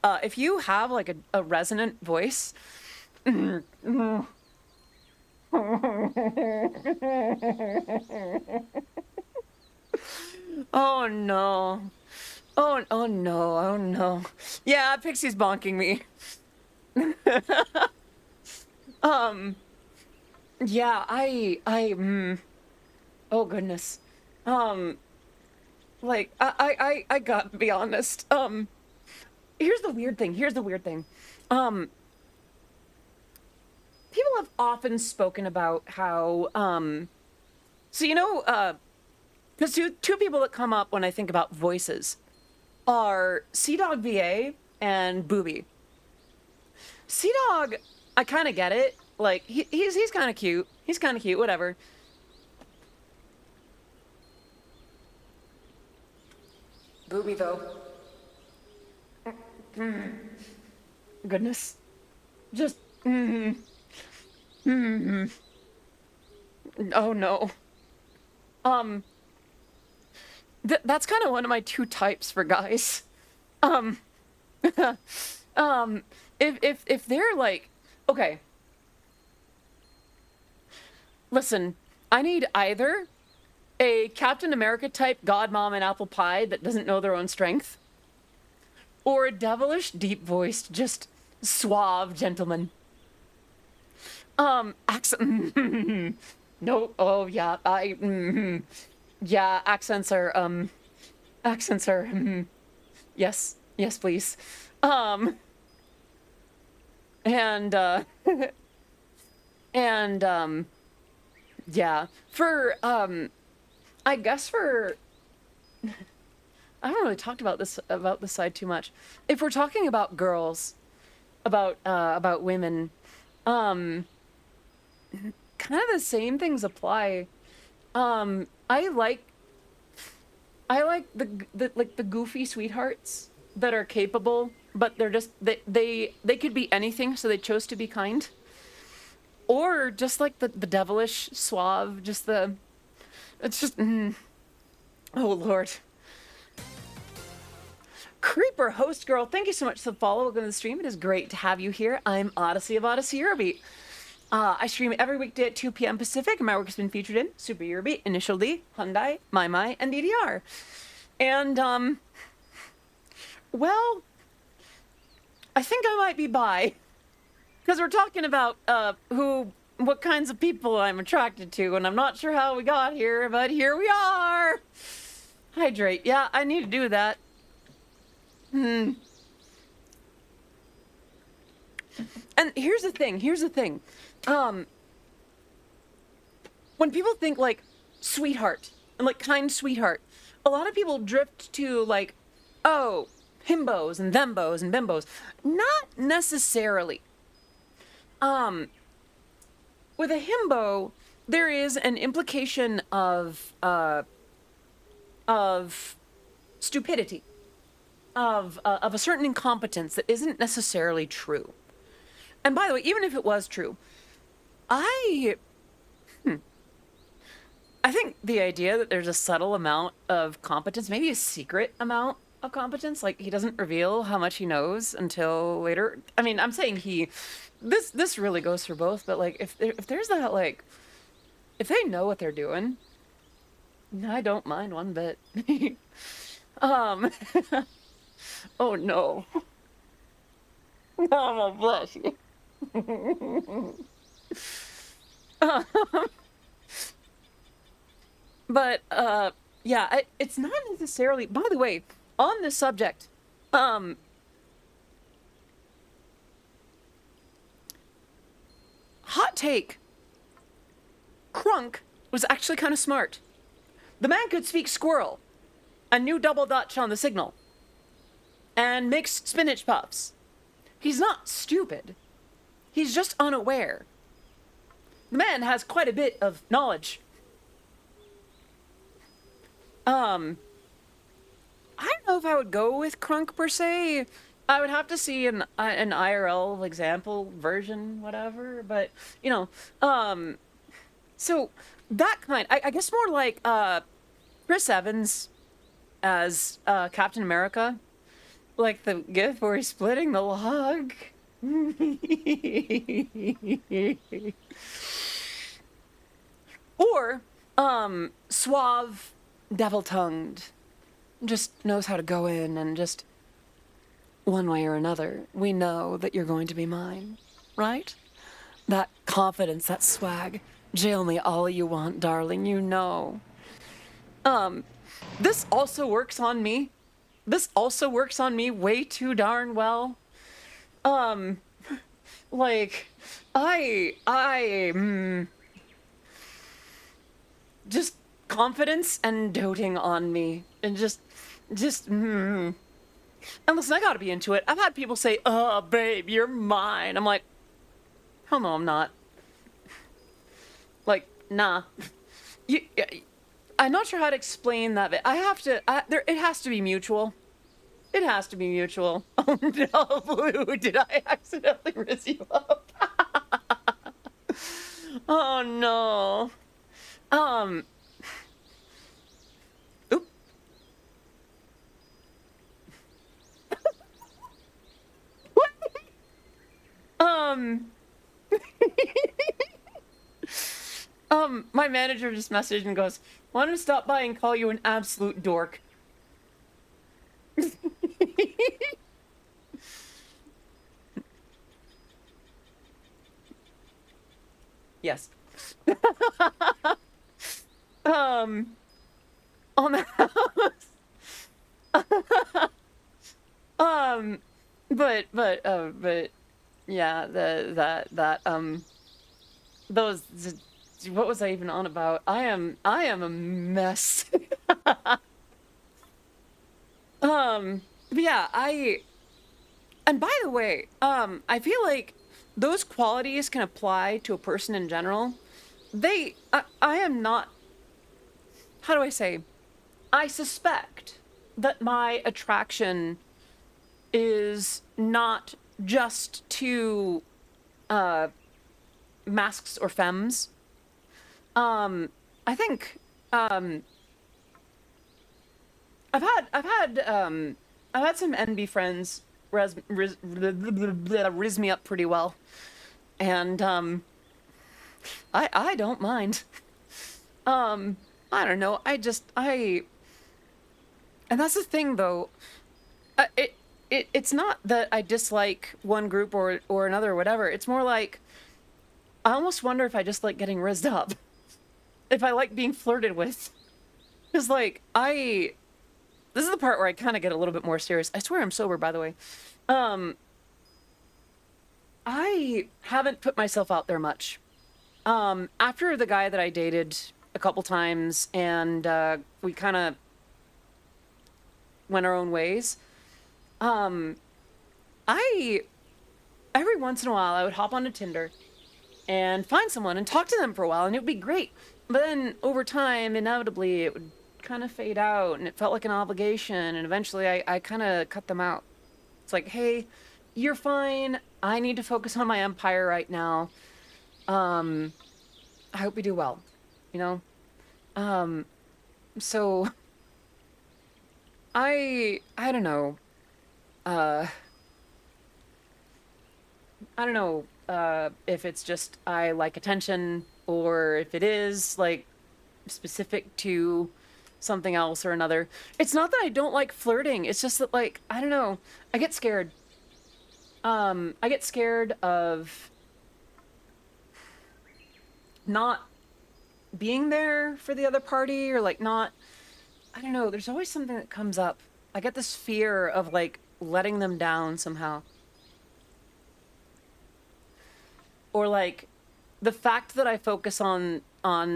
If you have like a resonant voice. Oh no. Oh no. Oh no. Yeah, Pixie's bonking me. Um yeah, oh goodness. Um like I got to be honest. Here's the weird thing. Here's the weird thing. Um People have often spoken about how so because two people that come up when I think about voices are Sea Dog VA and Booby. Sea Dog, I kind of get it. Like he's kind of cute. He's kind of cute. Whatever. Booby though. Goodness. Just. Oh no. Um. That's kind of one of my two types for guys. Um. um. If they're like, okay. Listen, I need either a Captain America type God Mom and Apple Pie that doesn't know their own strength, or a devilish, deep voiced, just suave gentleman. Accent. No. Oh yeah. Yeah. Accents are. Yes. Yes, please. Um. And and yeah. For I guess for I haven't really talked about this side too much. If we're talking about girls, about women, um, kind of the same things apply. Um, I like I like the goofy sweethearts that are capable, but they're just they could be anything, so they chose to be kind. Or just like the devilish suave, just the it's just oh Lord. Creeper host girl, thank you so much for the follow. Welcome to the stream. It is great to have you here. I'm Odyssey of Odyssey Eurobeat. I stream every weekday at 2 p.m. Pacific, and my work has been featured in Super Eurobeat, Initial D, Hyundai, My, and DDR. And, well, I think I might be bi. Because we're talking about, what kinds of people I'm attracted to, and I'm not sure how we got here, but here we are! Hydrate. Yeah, I need to do that. And here's the thing. When people think like sweetheart and like kind sweetheart, a lot of people drift to like, oh, himbos and thembos and bimbos. Not necessarily. With a himbo, there is an implication of stupidity, of a certain incompetence that isn't necessarily true. And by the way, even if it was true, I think the idea that there's a subtle amount of competence, maybe a secret amount of competence. Like, he doesn't reveal how much he knows until later. I mean, I'm saying this really goes for both, but like, if there's that, like, if they know what they're doing, I don't mind one bit. um, oh no. Oh, bless you. But yeah, it's not necessarily. By the way, on this subject, um, hot take. Crunk was actually kind of smart. The man could speak squirrel, and knew double Dutch on the signal, and makes spinach puffs. He's not stupid. He's just unaware. The man has quite a bit of knowledge. I don't know if I would go with Crunk per se. I would have to see an IRL example version, whatever. But you know, so that kind. I guess more like Chris Evans as Captain America, like the gif where he's splitting the log. Or suave, devil-tongued, just knows how to go in and just one way or another, we know that you're going to be mine, right? That confidence, that swag. Jail me all you want, darling, you know. This also works on me. This also works on me way too darn well. Like, just confidence and doting on me. And and listen, I gotta be into it. I've had people say, oh, babe, you're mine. I'm like, hell no, I'm not. Like, nah. You, I'm not sure how to explain that, but it has to be mutual. It has to be mutual. Oh no, Blue, did I accidentally riz you up? Oh no. Um, oop. Um, my manager just messaged and goes, "Want to stop by and call you an absolute dork?" Yes. On the house. Um, but yeah, those. What was I even on about? I am a mess. But yeah, and by the way, I feel like those qualities can apply to a person in general. I am not, how do I say? I suspect that my attraction is not just to masks or femmes. I think I've had some NB friends riz me up pretty well, and I don't mind. I don't know. And that's the thing though. It's not that I dislike one group or another or whatever. It's more like I almost wonder if I just like getting rizzed up, if I like being flirted with, because like this is the part where I kind of get a little bit more serious. I swear I'm sober, by the way. I haven't put myself out there much. After the guy that I dated a couple times and we kind of went our own ways, I every once in a while I would hop onto Tinder and find someone and talk to them for a while, and it would be great. But then over time, inevitably, it would kind of fade out, and it felt like an obligation, and eventually I kind of cut them out. It's like, hey, you're fine. I need to focus on my empire right now. I hope you do well, you know? So I don't know. Uh, I don't know if it's just I like attention or if it is like specific to something else or another. It's not that I don't like flirting. It's just that like I don't know. I get scared. I get scared of not being there for the other party or like not I don't know, there's always something that comes up. I get this fear of like letting them down somehow. Or like the fact that I focus on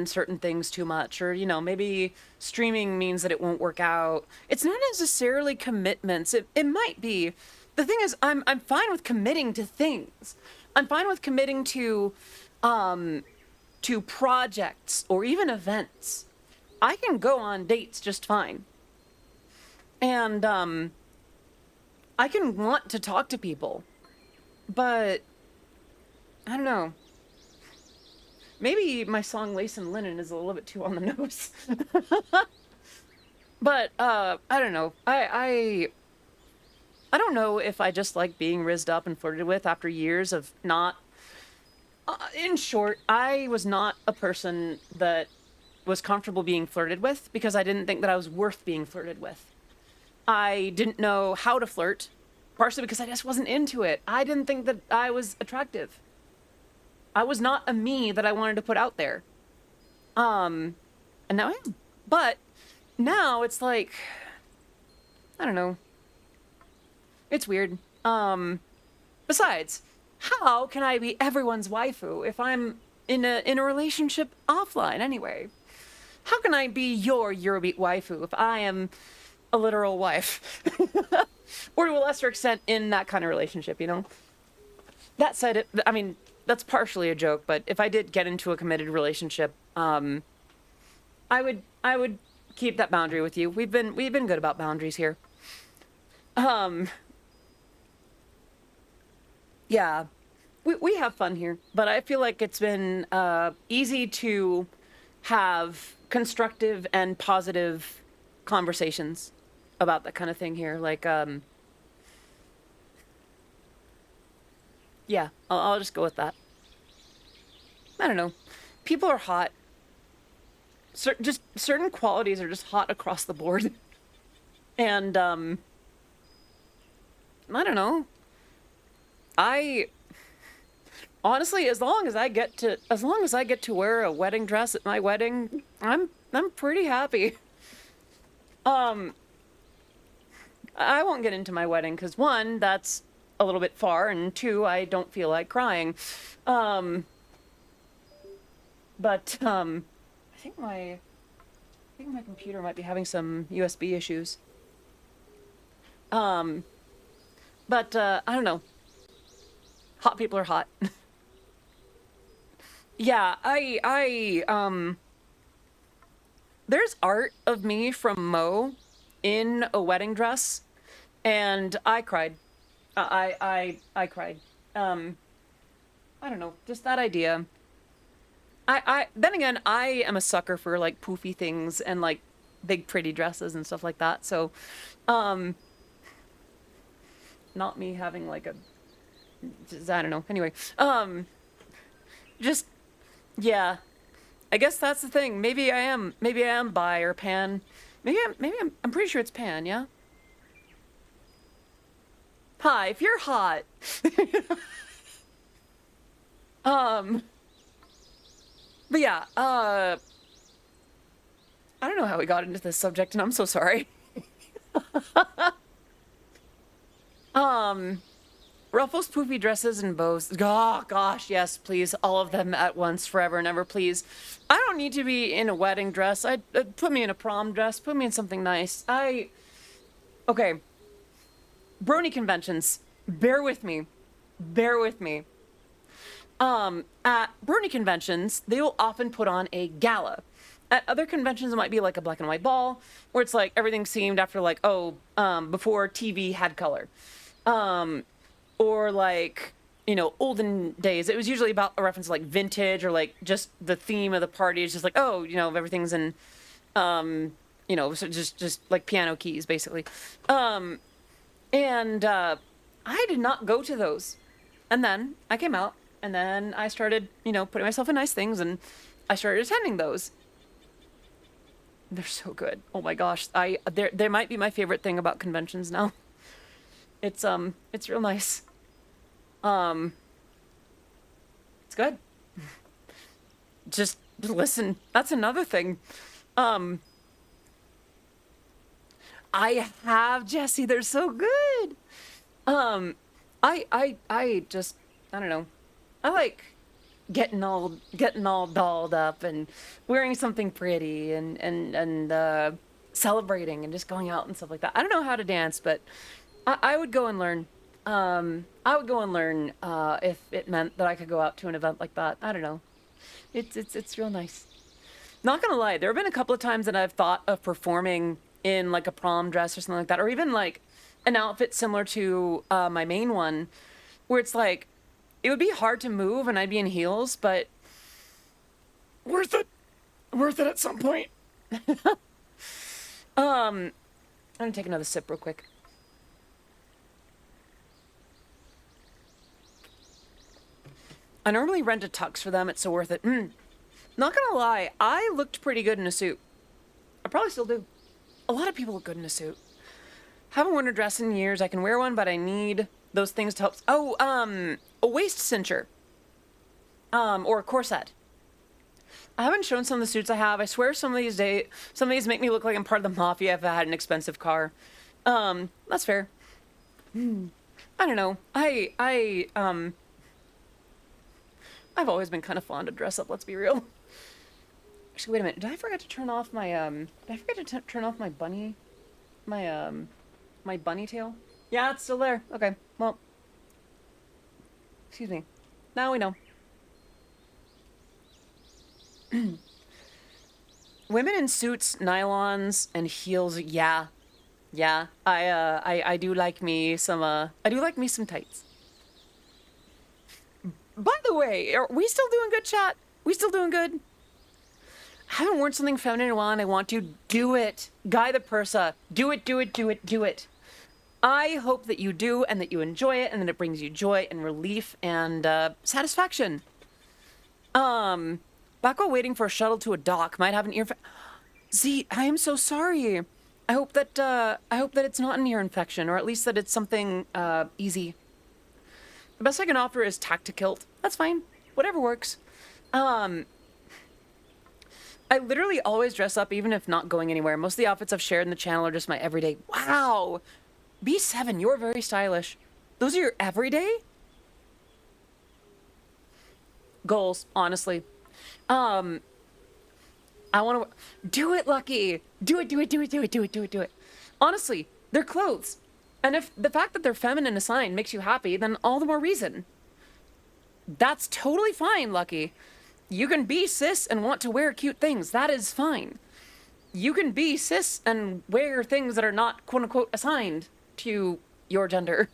certain things too much or maybe streaming means that it won't work out. It's not necessarily commitments. It might be. The thing is I'm fine with committing to things. I'm fine with committing um to projects or even events. I can go on dates just fine. And I can want to talk to people. But I don't know. Maybe my song Lace and Linen is a little bit too on the nose. But I don't know. I don't know if I just like being rizzed up and flirted with after years of not in short, I was not a person that was comfortable being flirted with because I didn't think that I was worth being flirted with. I didn't know how to flirt, partially because I just wasn't into it. I didn't think that I was attractive. I was not a me that I wanted to put out there. And now I am. But now it's like, I don't know. It's weird. Besides, how can I be everyone's waifu if I'm in a relationship offline anyway? How can I be your Eurobeat waifu if I am a literal wife? Or to a lesser extent in that kind of relationship, you know? That said, I mean, that's partially a joke, but if I did get into a committed relationship, I would keep that boundary with you. We've been good about boundaries here. Yeah, we have fun here, but I feel like it's been easy to have constructive and positive conversations about that kind of thing here. Like, yeah, I'll just go with that. I don't know. People are hot. Just certain qualities are just hot across the board. And, I don't know. I honestly, as long as I get to wear a wedding dress at my wedding, I'm pretty happy. Um, I won't get into my wedding because one, that's a little bit far, and two, I don't feel like crying. Um, but I think my computer might be having some USB issues. Um, but I don't know. Hot people are hot. Yeah, there's art of me from Mo in a wedding dress, and I cried. I cried. Um, I don't know, just that idea. Then again, I am a sucker for like poofy things and like big pretty dresses and stuff like that. So, um, not me having like a, I don't know. Anyway, just yeah. I guess that's the thing. Maybe I am bi or pan. I'm pretty sure it's pan. Yeah. Hi, if you're hot. um, but yeah. I don't know how we got into this subject, and I'm so sorry. Um. Ruffles, poofy dresses, and bows. Oh, gosh, yes, please. All of them at once, forever and ever, please. I don't need to be in a wedding dress. Put me in a prom dress. Put me in something nice. Okay. Brony conventions. Bear with me. Bear with me. At Brony conventions, they will often put on a gala. At other conventions, it might be like a black and white ball, where it's like everything seemed after like, before TV had color. Um, or like olden days it was usually about a reference to like vintage or like just the theme of the party is just like everything's in um you know, so just like piano keys, basically. And I did not go to those. And then I came out, and then I started, you know, putting myself in nice things, and I started attending those. They're so good. Oh my gosh, they might be my favorite thing about conventions now. It's real nice. Um, it's good. Just listen. That's another thing. Um, I have Jesse. They're so good. Um, I just, I don't know. I like getting all dolled up and wearing something pretty and celebrating and just going out and stuff like that. I don't know how to dance, but I would go and learn. I would go and learn if it meant that I could go out to an event like that. I don't know. It's real nice. Not gonna lie, there have been a couple of times that I've thought of performing in like a prom dress or something like that, or even like an outfit similar to my main one, where it's like it would be hard to move and I'd be in heels, but worth it, worth it at some point. I'm gonna take another sip real quick. I normally rent a tux for them. It's so worth it. Not gonna lie, I looked pretty good in a suit. I probably still do. A lot of people look good in a suit. Haven't worn a dress in years. I can wear one, but I need those things to help. Oh, a waist cincher. Or a corset. I haven't shown some of the suits I have. I swear some of these make me look like I'm part of the mafia if I had an expensive car. That's fair. I don't know. I've always been kind of fond of dress up, let's be real. Actually, wait a minute. Did I forget to turn off my, turn off my bunny? My bunny tail? Yeah, it's still there. Okay, well. Excuse me. Now we know. Women in suits, nylons, and heels, yeah. Yeah, I do like me some, I do like me some tights. By the way, are we still doing good, chat? We still doing good? I haven't worn something feminine in a while and I want to do it. Guy the Persa. Do it, do it, do it, do it. I hope that you do and that you enjoy it and that it brings you joy and relief and satisfaction. Back while waiting for a shuttle to a dock, might have an ear Z, I am so sorry. I hope that it's not an ear infection, or at least that it's something easy. The best I can offer is tactikilt. That's fine. Whatever works. I literally always dress up even if not going anywhere. Most of the outfits I've shared in the channel are just my everyday. Wow! B7, you're very stylish. Those are your everyday goals, honestly. I want to do it, Lucky. Do it, do it, do it, do it, do it, do it, do it. Honestly, they're clothes. And if the fact that they're feminine assigned makes you happy, then all the more reason. That's totally fine, Lucky. You can be cis and want to wear cute things. That is fine. You can be cis and wear things that are not quote-unquote assigned to your gender.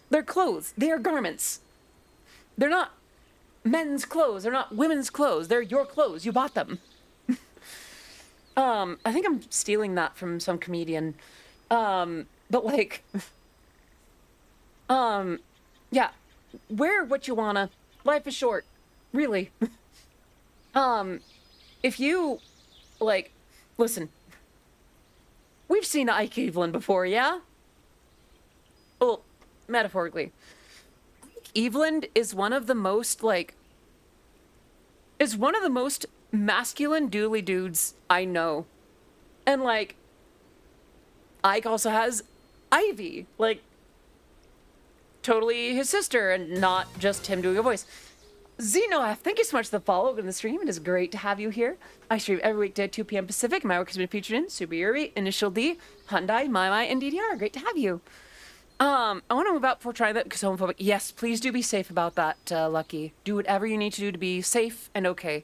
They're clothes. They are garments. They're not men's clothes. They're not women's clothes. They're your clothes. You bought them. I think I'm stealing that from some comedian. But like, yeah, wear what you wanna. Life is short, really. If you, like, listen, we've seen Ike Evelyn before, yeah? Well, metaphorically. Ike Evelyn is one of the most, like, masculine doodly dudes I know. And, like, Ike also has Ivy, like, totally his sister and not just him doing a voice. Xenoaf, thank you so much for the follow in the stream. It is great to have you here. I stream every weekday at 2 p.m. Pacific. My work has been featured in Super Eurobeat, Initial D, Hyundai, My, and DDR. Great to have you. I want to move out before trying that because homophobic. Yes, please do be safe about that, Lucky. Do whatever you need to do to be safe and okay.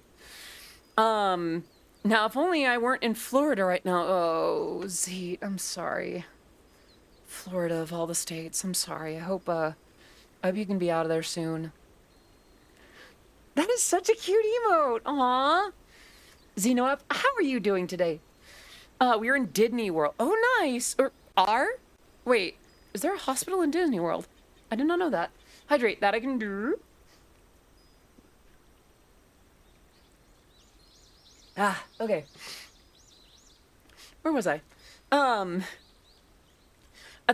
Now, if only I weren't in Florida right now. Oh, Z, I'm sorry. Florida of all the states, I'm sorry. I hope you can be out of there soon. That is such a cute emote. Aww. Xenoap, how are you doing today? we're in Disney World. Oh, nice. Or are? Wait, is there a hospital in Disney World? I did not know that. Hydrate, that I can do. Ah, okay. Where was I? At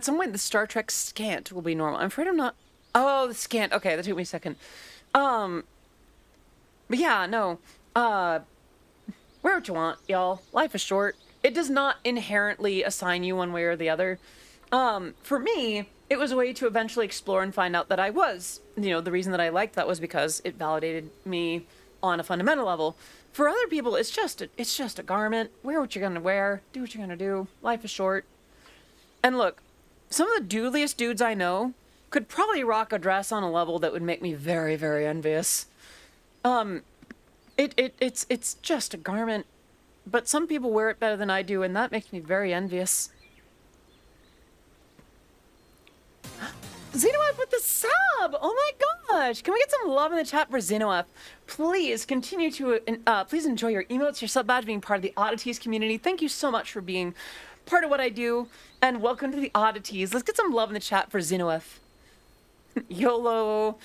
some point, the Star Trek scant will be normal. I'm afraid I'm not. Oh, the scant. Okay, that took me a second. But yeah, no. Wear what you want, y'all. Life is short. It does not inherently assign you one way or the other. For me, it was a way to eventually explore and find out that I was. The reason that I liked that was because it validated me on a fundamental level. For other people, it's just a garment. Wear what you're gonna wear. Do what you're gonna do. Life is short. And look, some of the doodliest dudes I know could probably rock a dress on a level that would make me very, very envious. It's just a garment, but some people wear it better than I do, and that makes me very envious. Xenof with the sub! Oh my gosh! Can we get some love in the chat for Xenof? Please continue to, please enjoy your emotes, your sub badge, being part of the Oddities community. Thank you so much for being part of what I do, and welcome to the Oddities. Let's get some love in the chat for Xenof. YOLO,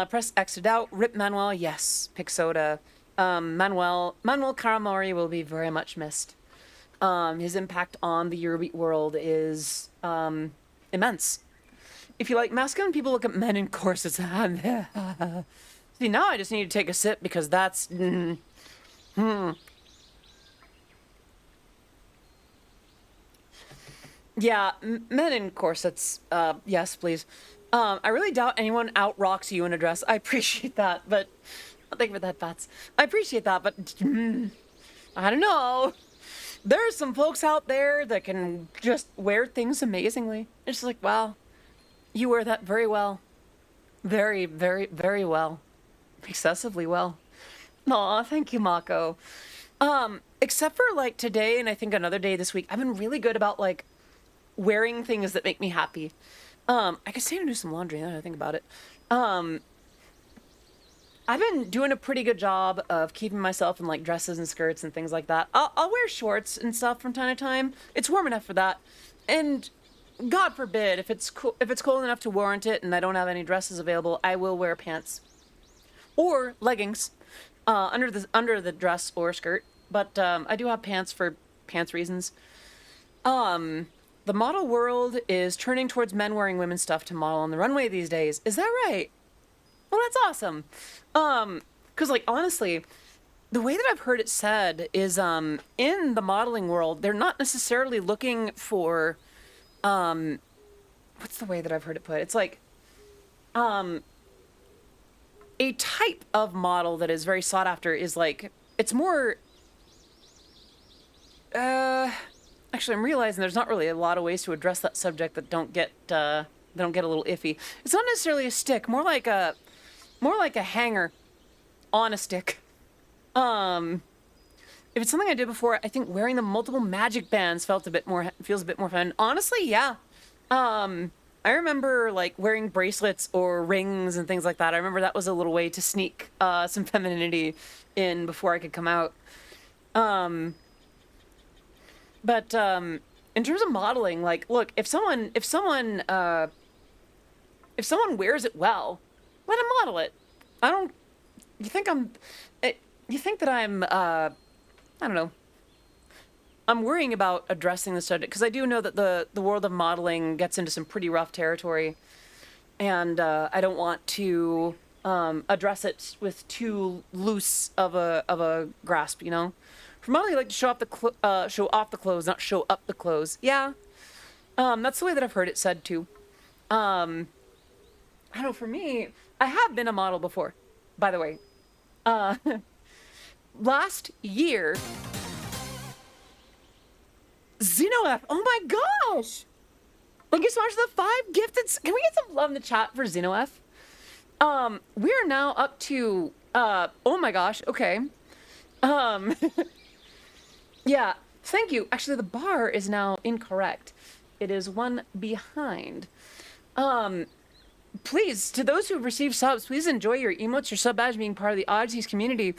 press X to doubt, rip Manuel, yes, Pixoda. Manuel Caramori will be very much missed. His impact on the Eurobeat world is, immense. If you like masculine people, look at men in corsets. See, now I just need to take a sip because that's... Yeah, men in corsets, yes, please. I really doubt anyone out-rocks you in a dress. I appreciate that, but... Thank you for that, Bats. I appreciate that, but... I don't know. There's some folks out there that can just wear things amazingly. It's like, wow. You wear that very well. Very, very, very well. Excessively well. Aw, thank you, Mako. Except for, like, today and I think another day this week, I've been really good about, like, wearing things that make me happy. I could stay and do some laundry now that I think about it. I've been doing a pretty good job of keeping myself in, like, dresses and skirts and things like that. I'll wear shorts and stuff from time to time. It's warm enough for that. And... God forbid, if it's cold enough to warrant it and I don't have any dresses available, I will wear pants. Or leggings. Under the dress or skirt. But I do have pants for pants reasons. The model world is turning towards men wearing women's stuff to model on the runway these days. Is that right? Well, that's awesome. 'Cause, like, honestly, the way that I've heard it said is, in the modeling world, they're not necessarily looking for... what's the way that I've heard it put? It's like, a type of model that is very sought after is like, it's more, actually I'm realizing there's not really a lot of ways to address that subject that don't get a little iffy. It's not necessarily a stick, more like a hanger on a stick. If it's something I did before, I think wearing the multiple magic bands feels a bit more fun. Honestly, yeah. I remember, like, wearing bracelets or rings and things like that. I remember that was a little way to sneak some femininity in before I could come out. But in terms of modeling, like, look, if someone wears it well, let them model it. You think that I'm I don't know. I'm worrying about addressing the subject because I do know that the world of modeling gets into some pretty rough territory, and I don't want to address it with too loose of a grasp. For modeling, I like to show off the clothes, not show up the clothes. Yeah, that's the way that I've heard it said too. I don't know. For me, I have been a model before, by the way. Last year, Xenof, oh my gosh! Thank you so much for the 5 gifted. Can we get some love in the chat for Xenof? We are now up to, oh my gosh, okay. Yeah, thank you. Actually, the bar is now incorrect. It is one behind. Please, to those who've received subs, please enjoy your emotes, your sub badge, being part of the Odysseys community.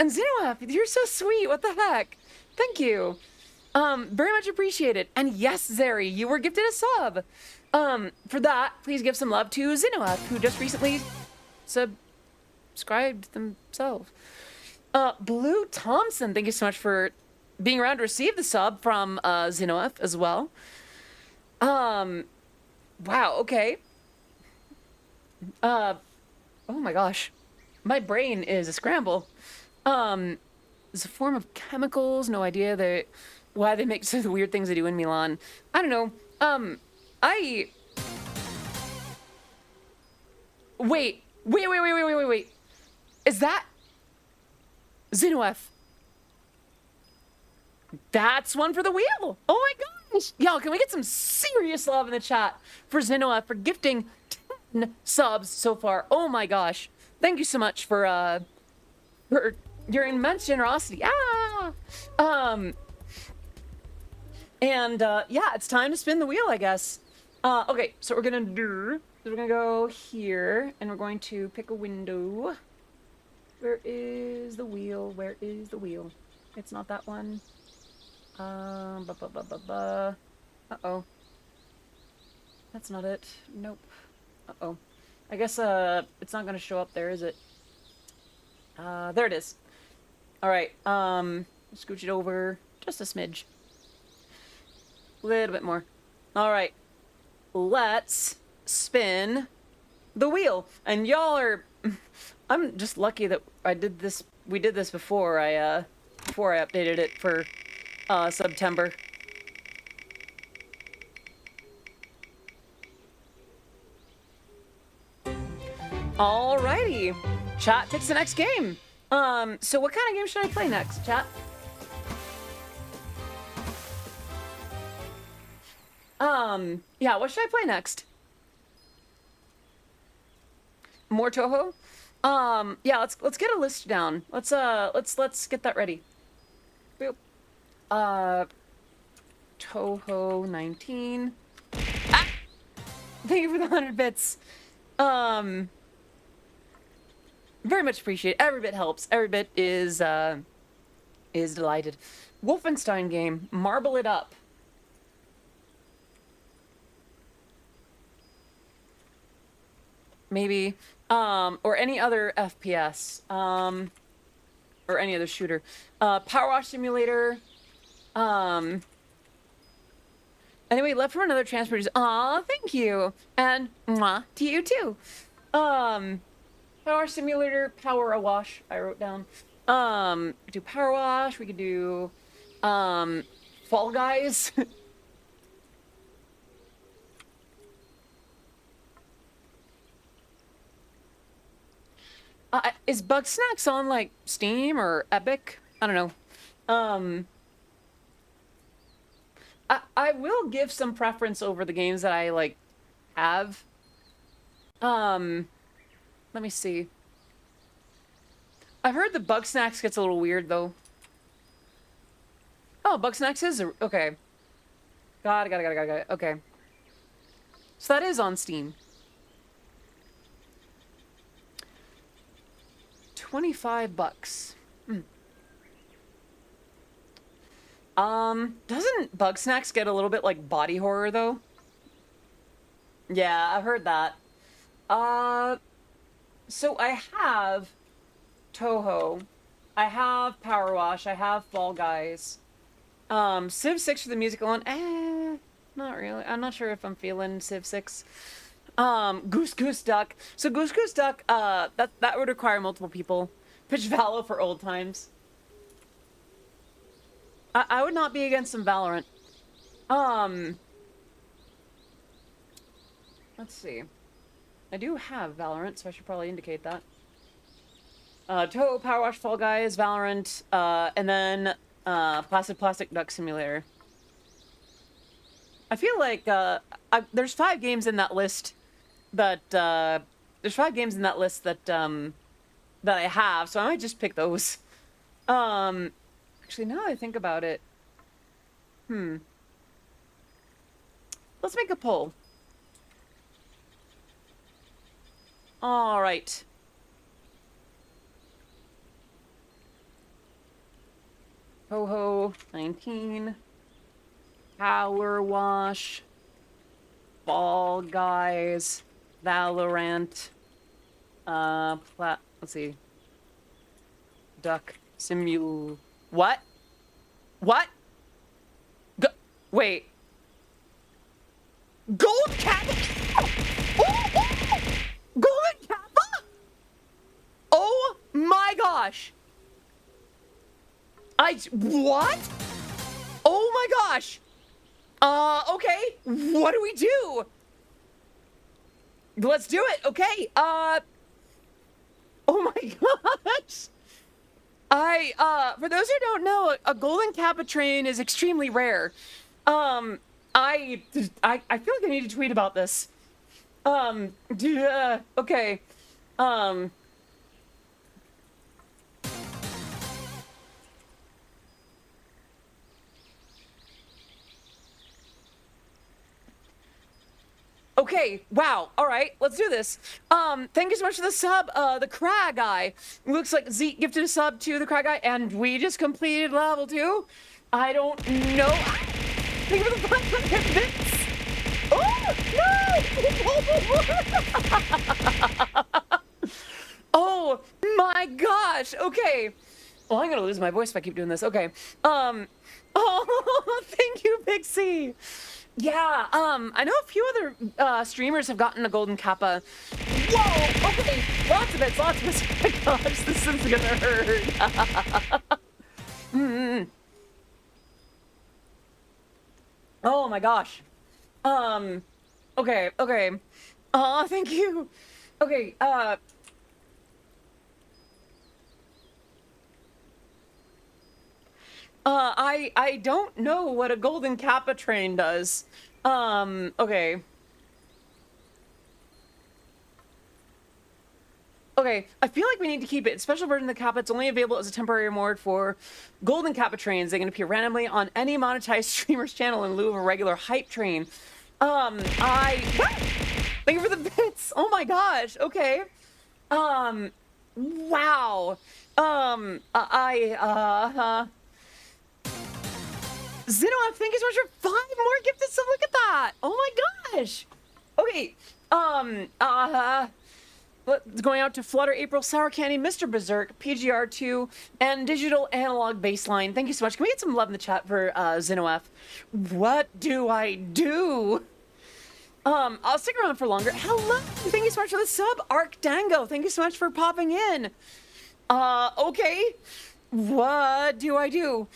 And Xenof, you're so sweet. What the heck? Thank you. Very much appreciated. And yes, Zeri, you were gifted a sub. For that, please give some love to Zinoa, who just recently subscribed themselves. Blue Thompson, thank you so much for being around to receive the sub from Zinoa as well. Wow, okay. Oh my gosh. My brain is a scramble. It's a form of chemicals, no idea why they make some of the weird things they do in Milan. I don't know. Wait. Is that Xenoef? That's one for the wheel. Oh my gosh. Y'all, can we get some serious love in the chat for Xenoef for gifting 10 subs so far? Oh my gosh. Thank you so much for your immense generosity. Yeah, it's time to spin the wheel, I guess. Okay, so we're gonna go here, and we're going to pick a window. Where is the wheel? Where is the wheel? It's not that one. Uh-oh. That's not it. Nope. Uh-oh. I guess, it's not gonna show up there, is it? There it is. Alright, scooch it over just a smidge. A little bit more. Alright. Let's spin the wheel. And y'all are... I'm just lucky that we did this before I updated it for, Subtember. Alrighty. Chat picks the next game. So what kind of game should I play next, chat? Yeah, what should I play next? More Toho? Yeah, let's get a list down. Let's get that ready. Boop. Toho 19. Ah! Thank you for the 100 bits. Very much appreciate it. Every bit helps. Every bit is delighted. Wolfenstein game. Marble it up. Maybe. Or any other FPS. Or any other shooter. Power Wash Simulator. Anyway, left from another transporters. Aw, thank you. And mwah to you too. Power Simulator, Power Wash, I wrote down. Do Power Wash, we could do, Fall Guys. Is Bug Snacks on, like, Steam or Epic? I don't know. I will give some preference over the games that I, like, have. Let me see. I've heard the Bug Snacks gets a little weird, though. Oh, Bug Snacks is... Okay. Got it. Okay. So that is on Steam. 25 bucks. Doesn't Bug Snacks get a little bit like body horror, though? Yeah, I've heard that. So I have Toho. I have Power Wash. I have Fall Guys. Civ 6 for the music alone. Not really. I'm not sure if I'm feeling Civ 6. Goose Goose Duck. So Goose Goose Duck, that would require multiple people. Pitch Valo for old times. I would not be against some Valorant. Let's see. I do have Valorant, so I should probably indicate that. Toho, Power Wash, Fall Guys, Valorant, and then Plastic Duck Simulator. I feel like there's 5 games in that list that that I have, so I might just pick those. Actually, now that I think about it, let's make a poll. All right. Toho 19. Power Wash, Fall Guys, Valorant, let's see, Duck Simul. What? What? Wait. Gold Kappa? Oh! Golden Kappa? Oh my gosh. What? Oh my gosh. Okay. What do we do? Let's do it. Okay. Oh my gosh. For those who don't know, a golden Kappa train is extremely rare. I feel like I need to tweet about this. Okay. Okay, wow. All right, let's do this. Thank you so much for the sub, the Crag Guy. Looks like Zeke gifted a sub to the Crag Guy, and we just completed level 2. I don't know. Thank you for the 500 bits. Oh, no! Oh, my gosh. Okay. Well, I'm gonna lose my voice if I keep doing this. Okay. Oh, thank you, Pixie. Yeah, I know a few other streamers have gotten a golden Kappa. Whoa, okay, lots of it. Oh my gosh, this is gonna hurt. Oh my gosh. Okay. Oh, thank you. Okay, I don't know what a golden Kappa train does. Okay. Okay, I feel like we need to keep it. Special version of the Kappa, it's only available as a temporary reward for golden Kappa trains. They can appear randomly on any monetized streamer's channel in lieu of a regular hype train. Thank you for the bits. Oh my gosh. Okay. Wow. Zinoff, thank you so much for 5 more gifted subs. Look at that. Oh my gosh. Okay. Going out to Flutter, April, Sour Candy, Mr. Berserk, PGR2, and Digital Analog Baseline. Thank you so much. Can we get some love in the chat for Zinoff? What do I do? I'll stick around for longer. Hello. Thank you so much for the sub. Arc Dango. Thank you so much for popping in. Okay. What do I do?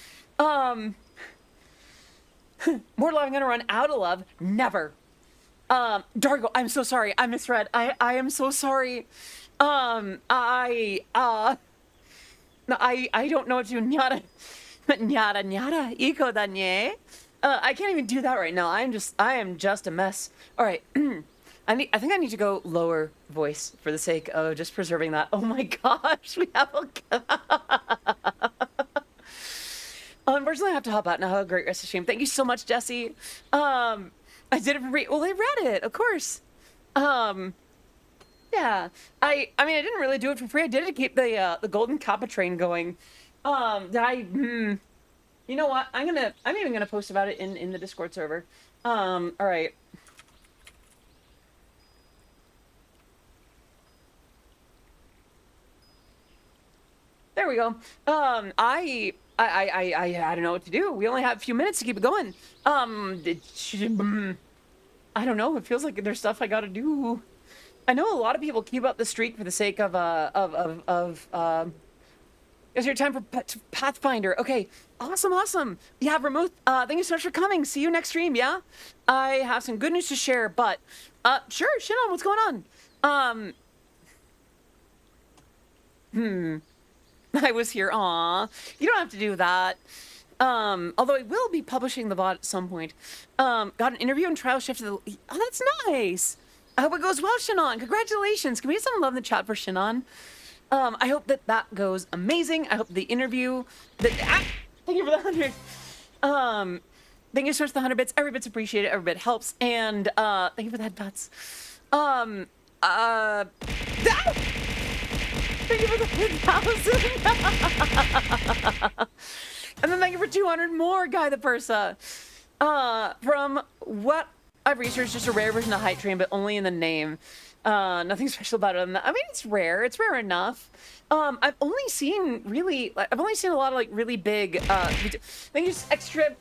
More love, I'm gonna run out of love. Never. Dargo, I'm so sorry. I misread. I am so sorry. I don't know what to do. Nyada. Nyada. Iko da nye. I can't even do that right now. I am just a mess. All right. I think I need to go lower voice for the sake of just preserving that. Oh my gosh, we have a... Unfortunately, I have to hop out now. Have a great rest of the stream. Thank you so much, Jesse. I did it for free. Well, they read it, of course. Yeah. I mean, I didn't really do it for free. I did it to keep the golden Kappa train going. You know what? I'm even gonna post about it in the Discord server. All right. There we go. I don't know what to do. We only have a few minutes to keep it going. I don't know. It feels like there's stuff I gotta do. I know a lot of people keep up the streak for the sake of is your time for Pathfinder? Okay, awesome. Yeah, Vermouth. Thank you so much for coming. See you next stream. Yeah, I have some good news to share. But sure, shit on. What's going on? I was here. Aw, you don't have to do that. Although I will be publishing the VOD at some point. Got an interview and trial shift to the... Oh, that's nice. I hope it goes well, Shannon. Congratulations. Can we get some love in the chat for Shannon? I hope that goes amazing. I hope the interview... Thank you for the 100. Thank you so much for the 100 bits. Every bit's appreciated. Every bit helps. And thank you for the headbutts. Thank you for the 1,000. And then thank you for 200 more, Guy the Persa. From what I've researched, just a rare version of Hype Train, but only in the name. Nothing special about it other than that. I mean, it's rare. It's rare enough. I've only seen a lot of like really big, thank you,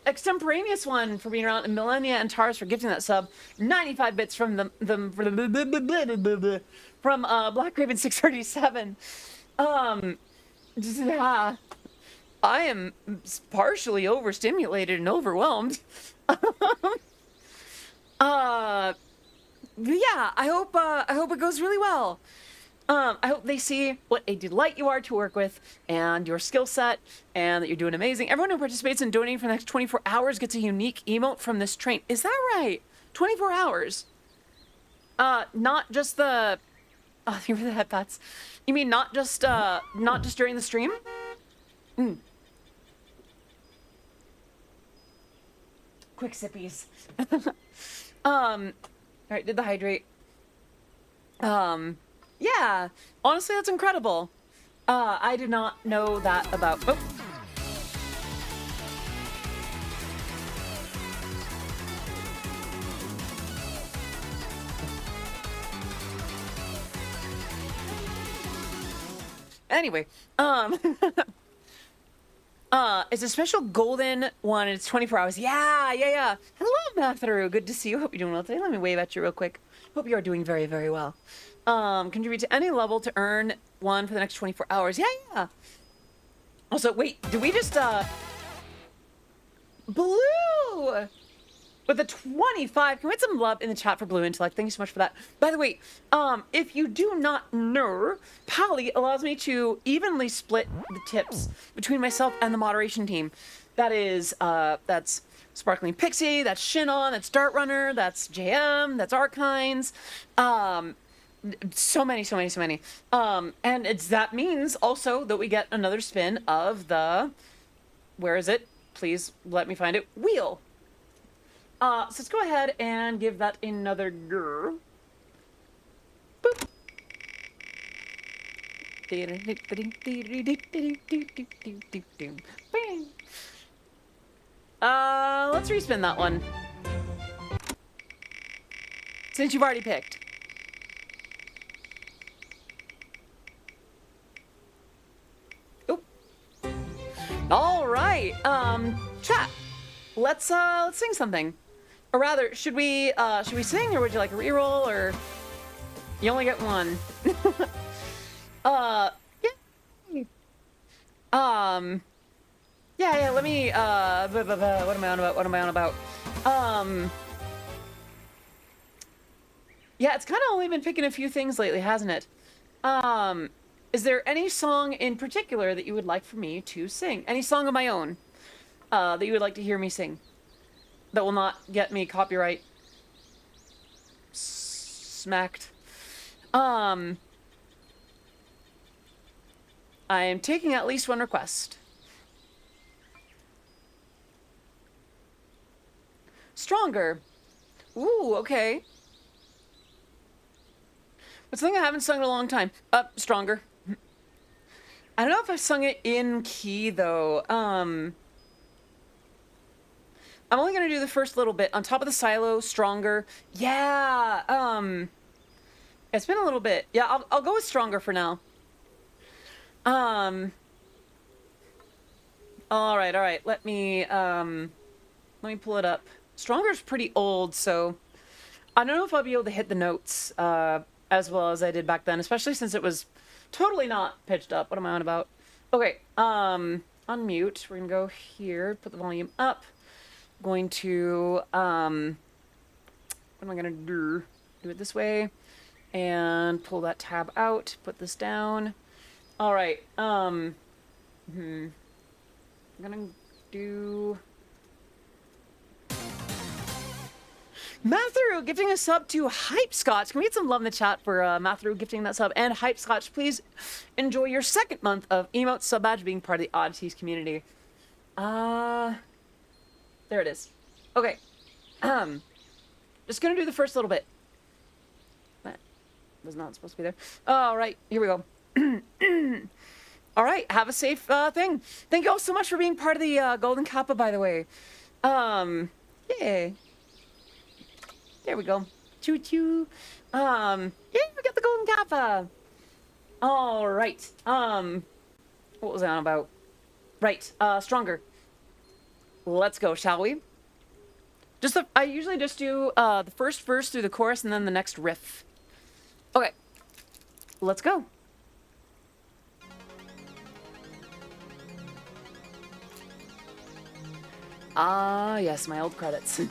extemporaneous one for being around, and Millennia and Tars for gifting that sub. 95 bits from from Black Raven 637. Yeah, I am partially overstimulated and overwhelmed. Yeah, I hope it goes really well. I hope they see what a delight you are to work with and your skill set, and that you're doing amazing. Everyone who participates in donating for the next 24 hours gets a unique emote from this train. Is that right? 24 hours? Not just the... Oh, you were the headpats. You mean not just during the stream? Quick sippies. Alright, did the hydrate. Yeah, honestly, that's incredible. I did not know that about... Oh. Anyway, it's a special golden one, and it's 24 hours. Yeah. Hello, Matharu. Good to see you. Hope you're doing well today. Let me wave at you real quick. Hope you are doing very, very well. Contribute to any level to earn one for the next 24 hours. Yeah. Also, wait, did we just, Blue! With a 25. Can we get some love in the chat for Blue Intellect? Thank you so much for that. By the way, if you do not know, Pally allows me to evenly split the tips between myself and the moderation team. That is, that's Sparkling Pixie, that's Shinon, that's Dart Runner, that's JM, that's Arkines. So many. And that means also that we get another spin of the, where is it? Please let me find it. Wheel. So let's go ahead and give that another grr. Boop. Let's respin that one. Since you've already picked. Oop. All right. Chat. Let's sing something. Or rather, should we sing, or would you like a reroll, or you only get one? Yeah. Yeah, let me, what am I on about? Yeah, it's kind of only been picking a few things lately, hasn't it? Is there any song in particular that you would like for me to sing? Any song of my own, that you would like to hear me sing? That will not get me copyright smacked. I am taking at least one request. Stronger. Ooh, okay. But something I haven't sung in a long time. Stronger. I don't know if I've sung it in key, though. I'm only gonna do the first little bit. On top of the silo, Stronger. Yeah, it's been a little bit. Yeah, I'll go with Stronger for now. All right. Let me pull it up. Stronger's pretty old, so I don't know if I'll be able to hit the notes, as well as I did back then, especially since it was totally not pitched up. What am I on about? Okay, unmute. We're gonna go here, put the volume up. Going to, what am I gonna do? Do it this way, and pull that tab out, put this down. All right, I'm gonna do... Matharu gifting a sub to Hype Scotch. Can we get some love in the chat for Matharu gifting that sub? And Hype Scotch, please enjoy your second month of emote sub badge being part of the Odysseys community. There it is. Okay. Just gonna do the first little bit. That was not supposed to be there. All right, here we go. All right, have a safe thing. Thank you all so much for being part of the Golden Kappa, by the way. Yay. There we go. Choo choo. Yeah, we got the golden kappa. All right. What was I on about? Right. Stronger. Let's go, shall we? I usually just do the first verse through the chorus and then the next riff. Okay. Let's go. Ah, yes, my old credits.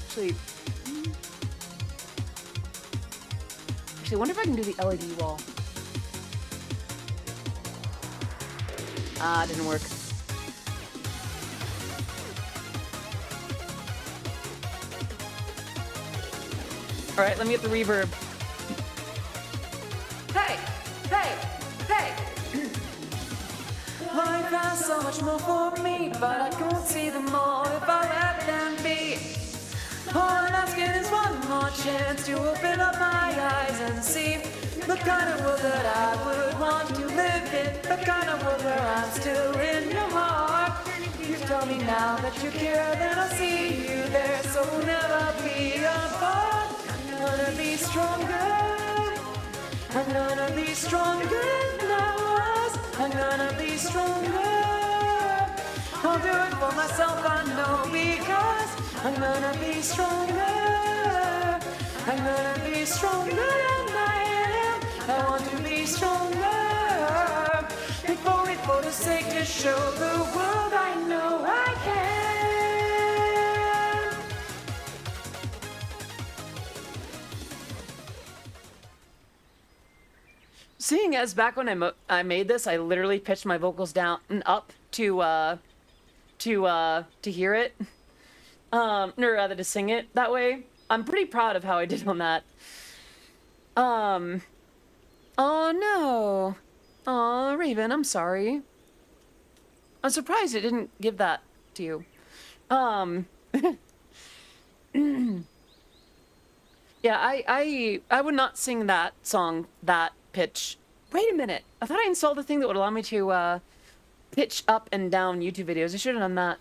Actually, I wonder if I can do the LED wall. Ah, didn't work. All right, let me get the reverb. Hey, hey, hey. Life has so much more for me, but I can't see them all if I let them be. All I'm asking is one more chance to open up my eyes and see the kind of world that I would want to live in, the kind of world where I'm still in your heart. You tell me now that you care, then I'll see you there, so we'll never be apart. I'm gonna be stronger. I'm gonna be stronger now. I'm gonna be stronger. I'll do it for myself, I know, because I'm gonna be stronger. I'm gonna be stronger than I am. I want to be stronger. For the sake to show the world I know I can. Seeing as back when I made this, I literally pitched my vocals down and up to hear it, or rather to sing it that way. I'm pretty proud of how I did on that. Oh no. Aw, Raven, I'm sorry. I'm surprised it didn't give that to you. Yeah, I would not sing that song that pitch. Wait a minute. I thought I installed the thing that would allow me to pitch up and down YouTube videos. I should have done that.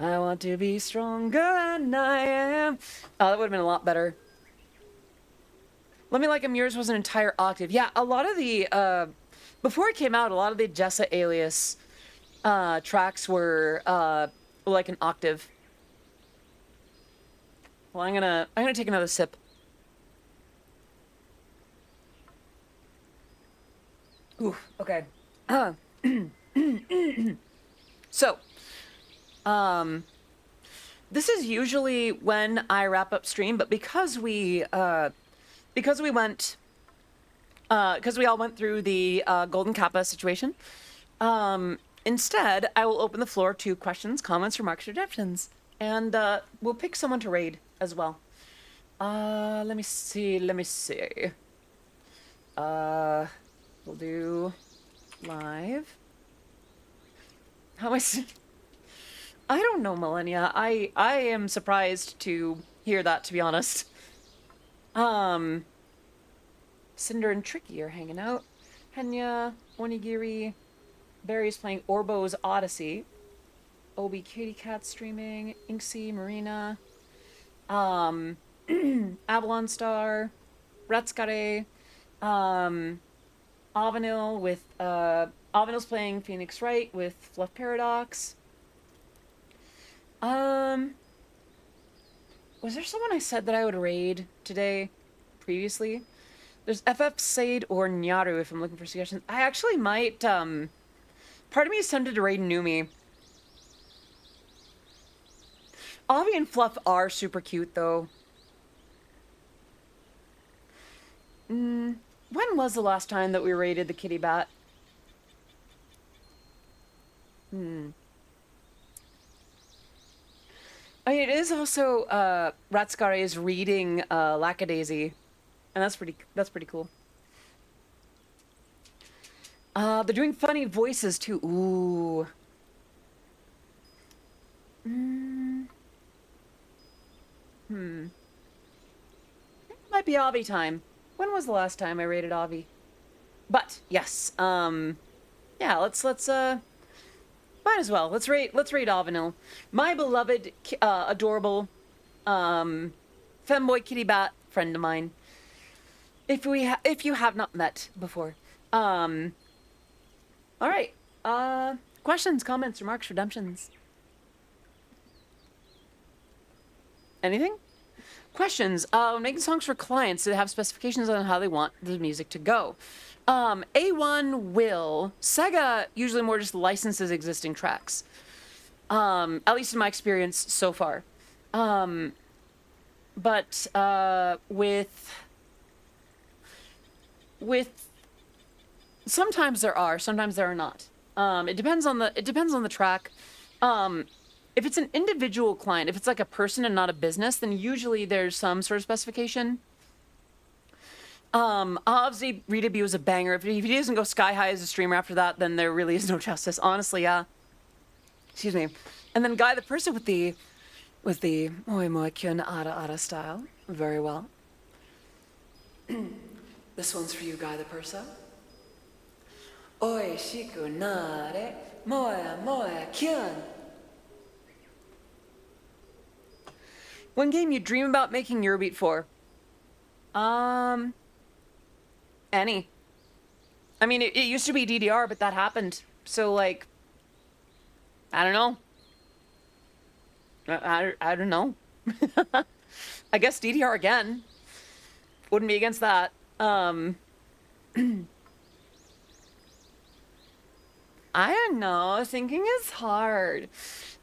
I want to be stronger than I am. Oh, that would have been a lot better. Let Me Like 'Em Yours was an entire octave. Yeah, a lot of the before it came out, a lot of the Jessa Alias tracks were like an octave. Well, I'm gonna take another sip. Ooh, okay. So, this is usually when I wrap up stream, but because we all went through the Golden Kappa situation, instead, I will open the floor to questions, comments, remarks, redemptions, and we'll pick someone to raid as well. Let me see. We'll do live. How am I don't know, Millennia. I am surprised to hear that, to be honest. Cinder and Tricky are hanging out. Henya, Onigiri, Barry's playing Orbo's Odyssey. Obi Cutie Cat streaming. Inksy, Marina. Avalon Star. Ratskare. Avanil with, Avanil's playing Phoenix Wright with Fluff Paradox. Was there someone I said that I would raid today previously? There's FF Sade or Nyaru if I'm looking for suggestions. I actually might, part of me is tempted to raid Numi. Avi and Fluff are super cute, though. When was the last time that we raided the kitty bat? I mean, it is also, Ratskare is reading, Lackadaisy. And that's pretty cool. They're doing funny voices, too. Ooh. It might be Avi time. When was the last time I raided Avi? But, yes, Yeah, let's might as well. Let's rate Avenil. My beloved adorable femboy kitty bat friend of mine. If you have not met before. Um all right. Questions, comments, remarks, redemptions. Anything? Questions. Making songs for clients that have specifications on how they want the music to go. A1 will. Sega usually more just licenses existing tracks. At least in my experience so far. But with sometimes there are, sometimes there are not. It depends on the track. If it's an individual client, if it's like a person and not a business, then usually there's some sort of specification. Obviously, Rita B was a banger. If he doesn't go sky high as a streamer after that, then there really is no justice. Honestly, yeah. Excuse me. And then Guy the Person with the Moi Moi Kyun Ara Ara style. Very well. This one's for you, Guy the Person. Oi shiku nare moya moya kyun. One game you dream about making Eurobeat for? Any. I mean, it used to be DDR, but that happened. So, like, I don't know. I don't know. I guess DDR again. Wouldn't be against that. I don't know. Thinking is hard.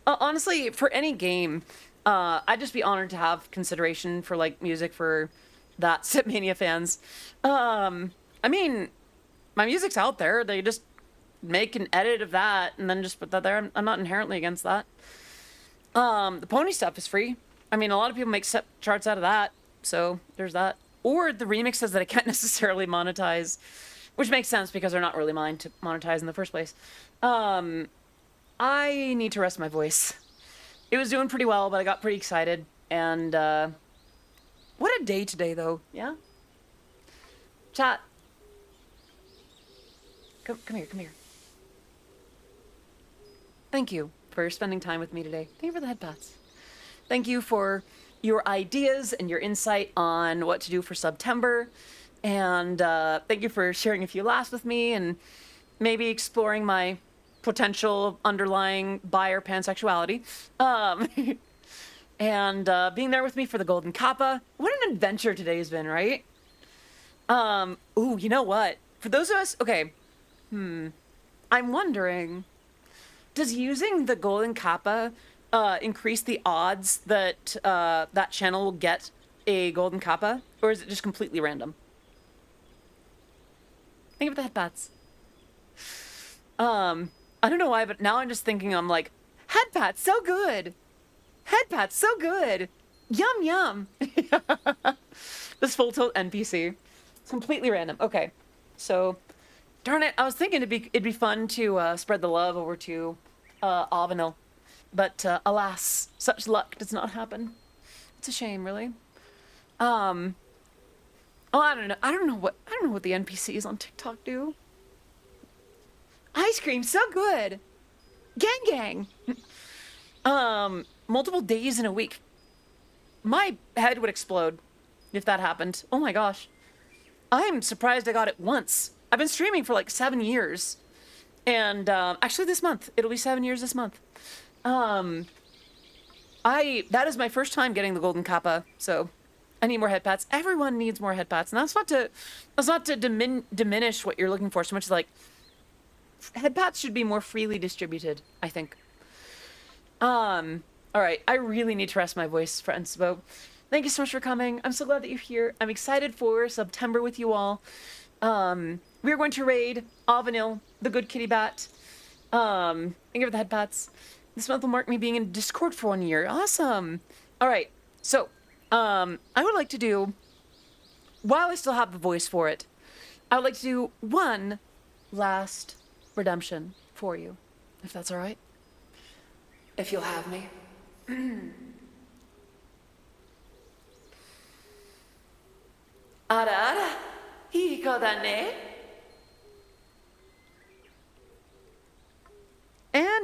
Honestly, for any game, I'd just be honored to have consideration for like music for that Sipmania fans. I mean, my music's out there. They just make an edit of that and then just put that there. I'm not inherently against that. The pony stuff is free. I mean, a lot of people make charts out of that, so there's that. Or the remixes that I can't necessarily monetize, which makes sense because they're not really mine to monetize in the first place. I need to rest my voice. It was doing pretty well, but I got pretty excited. And what a day today, though. Yeah? Chat. Come here, come here. Thank you for spending time with me today. Thank you for the headpats. Thank you for your ideas and your insight on what to do for Subtember. And thank you for sharing a few laughs with me and maybe exploring my potential underlying bi or pansexuality. And being there with me for the Golden Kappa. What an adventure today has been, right? Ooh, you know what? For those of us, okay, I'm wondering, does using the Golden Kappa increase the odds that that channel will get a Golden Kappa? Or is it just completely random? Think of the headpats. I don't know why, but now I'm just thinking, I'm like, headpats, so good. Headpats, so good. Yum, yum. This full tilt NPC. It's completely random. Okay. So, darn it, I was thinking it'd be fun to spread the love over to Avenil. But alas, such luck does not happen. It's a shame, really. Oh, I don't know. I don't know what the NPCs on TikTok do. Ice cream, so good. Gang gang. Multiple days in a week. My head would explode if that happened. Oh my gosh. I'm surprised I got it once. I've been streaming for like 7 years. And actually this month, it'll be 7 years this month. That is my first time getting the Golden Kappa, so I need more headpats. Everyone needs more headpats, and that's not to diminish what you're looking for so much as like headpats should be more freely distributed, I think. All right, I really need to rest my voice, friends. So thank you so much for coming. I'm so glad that you're here. I'm excited for Subtember with you all. We're going to raid Avenil, the good kitty bat. And give it the headpats. This month will mark me being in Discord for 1 year. Awesome. All right, so I would like to do, while I still have the voice for it, I would like to do one last redemption for you, if that's all right. If you'll have me. Ara ara, hiko da ne.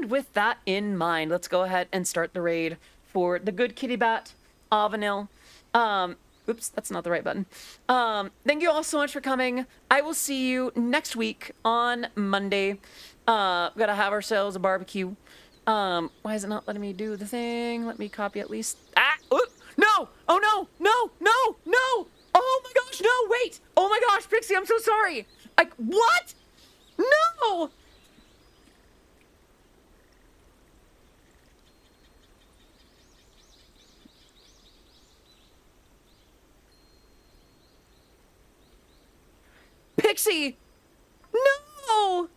And with that in mind, let's go ahead and start the raid for the good kitty bat, Avanil. Oops, that's not the right button. Thank you all so much for coming. I will see you next week on Monday. Gotta have ourselves a barbecue. Why is it not letting me do the thing? Let me copy at least. Ah! Ooh, no! Oh no! No! No! No! Oh my gosh! No! Wait! Oh my gosh, Pixie, I'm so sorry. What? No! Pixie! No!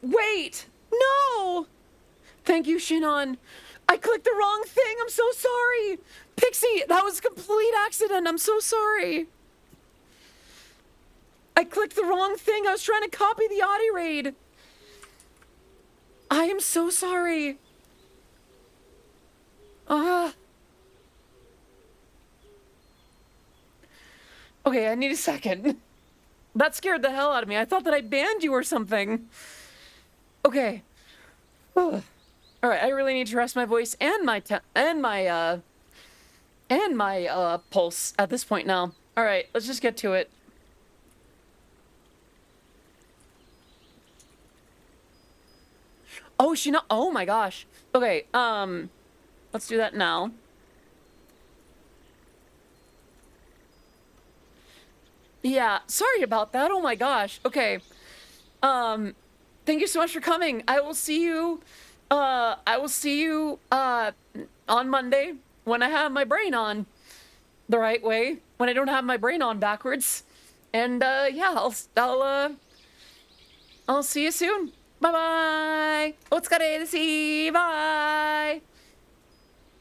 Wait! No! Thank you, Shinon. I clicked the wrong thing. I'm so sorry. Pixie, that was a complete accident. I'm so sorry. I clicked the wrong thing. I was trying to copy the Audi raid. I am so sorry. Okay, I need a second. That scared the hell out of me. I thought that I banned you or something. Okay. All right, I really need to rest my voice and my pulse at this point now. All right, let's just get to it. Oh, oh my gosh. Okay, let's do that now. Yeah, sorry about that. Oh my gosh. Okay. Thank you so much for coming. I will see you on Monday when I have my brain on the right way, when I don't have my brain on backwards. And yeah, I'll see you soon. Bye bye. Otsukare desu. Bye.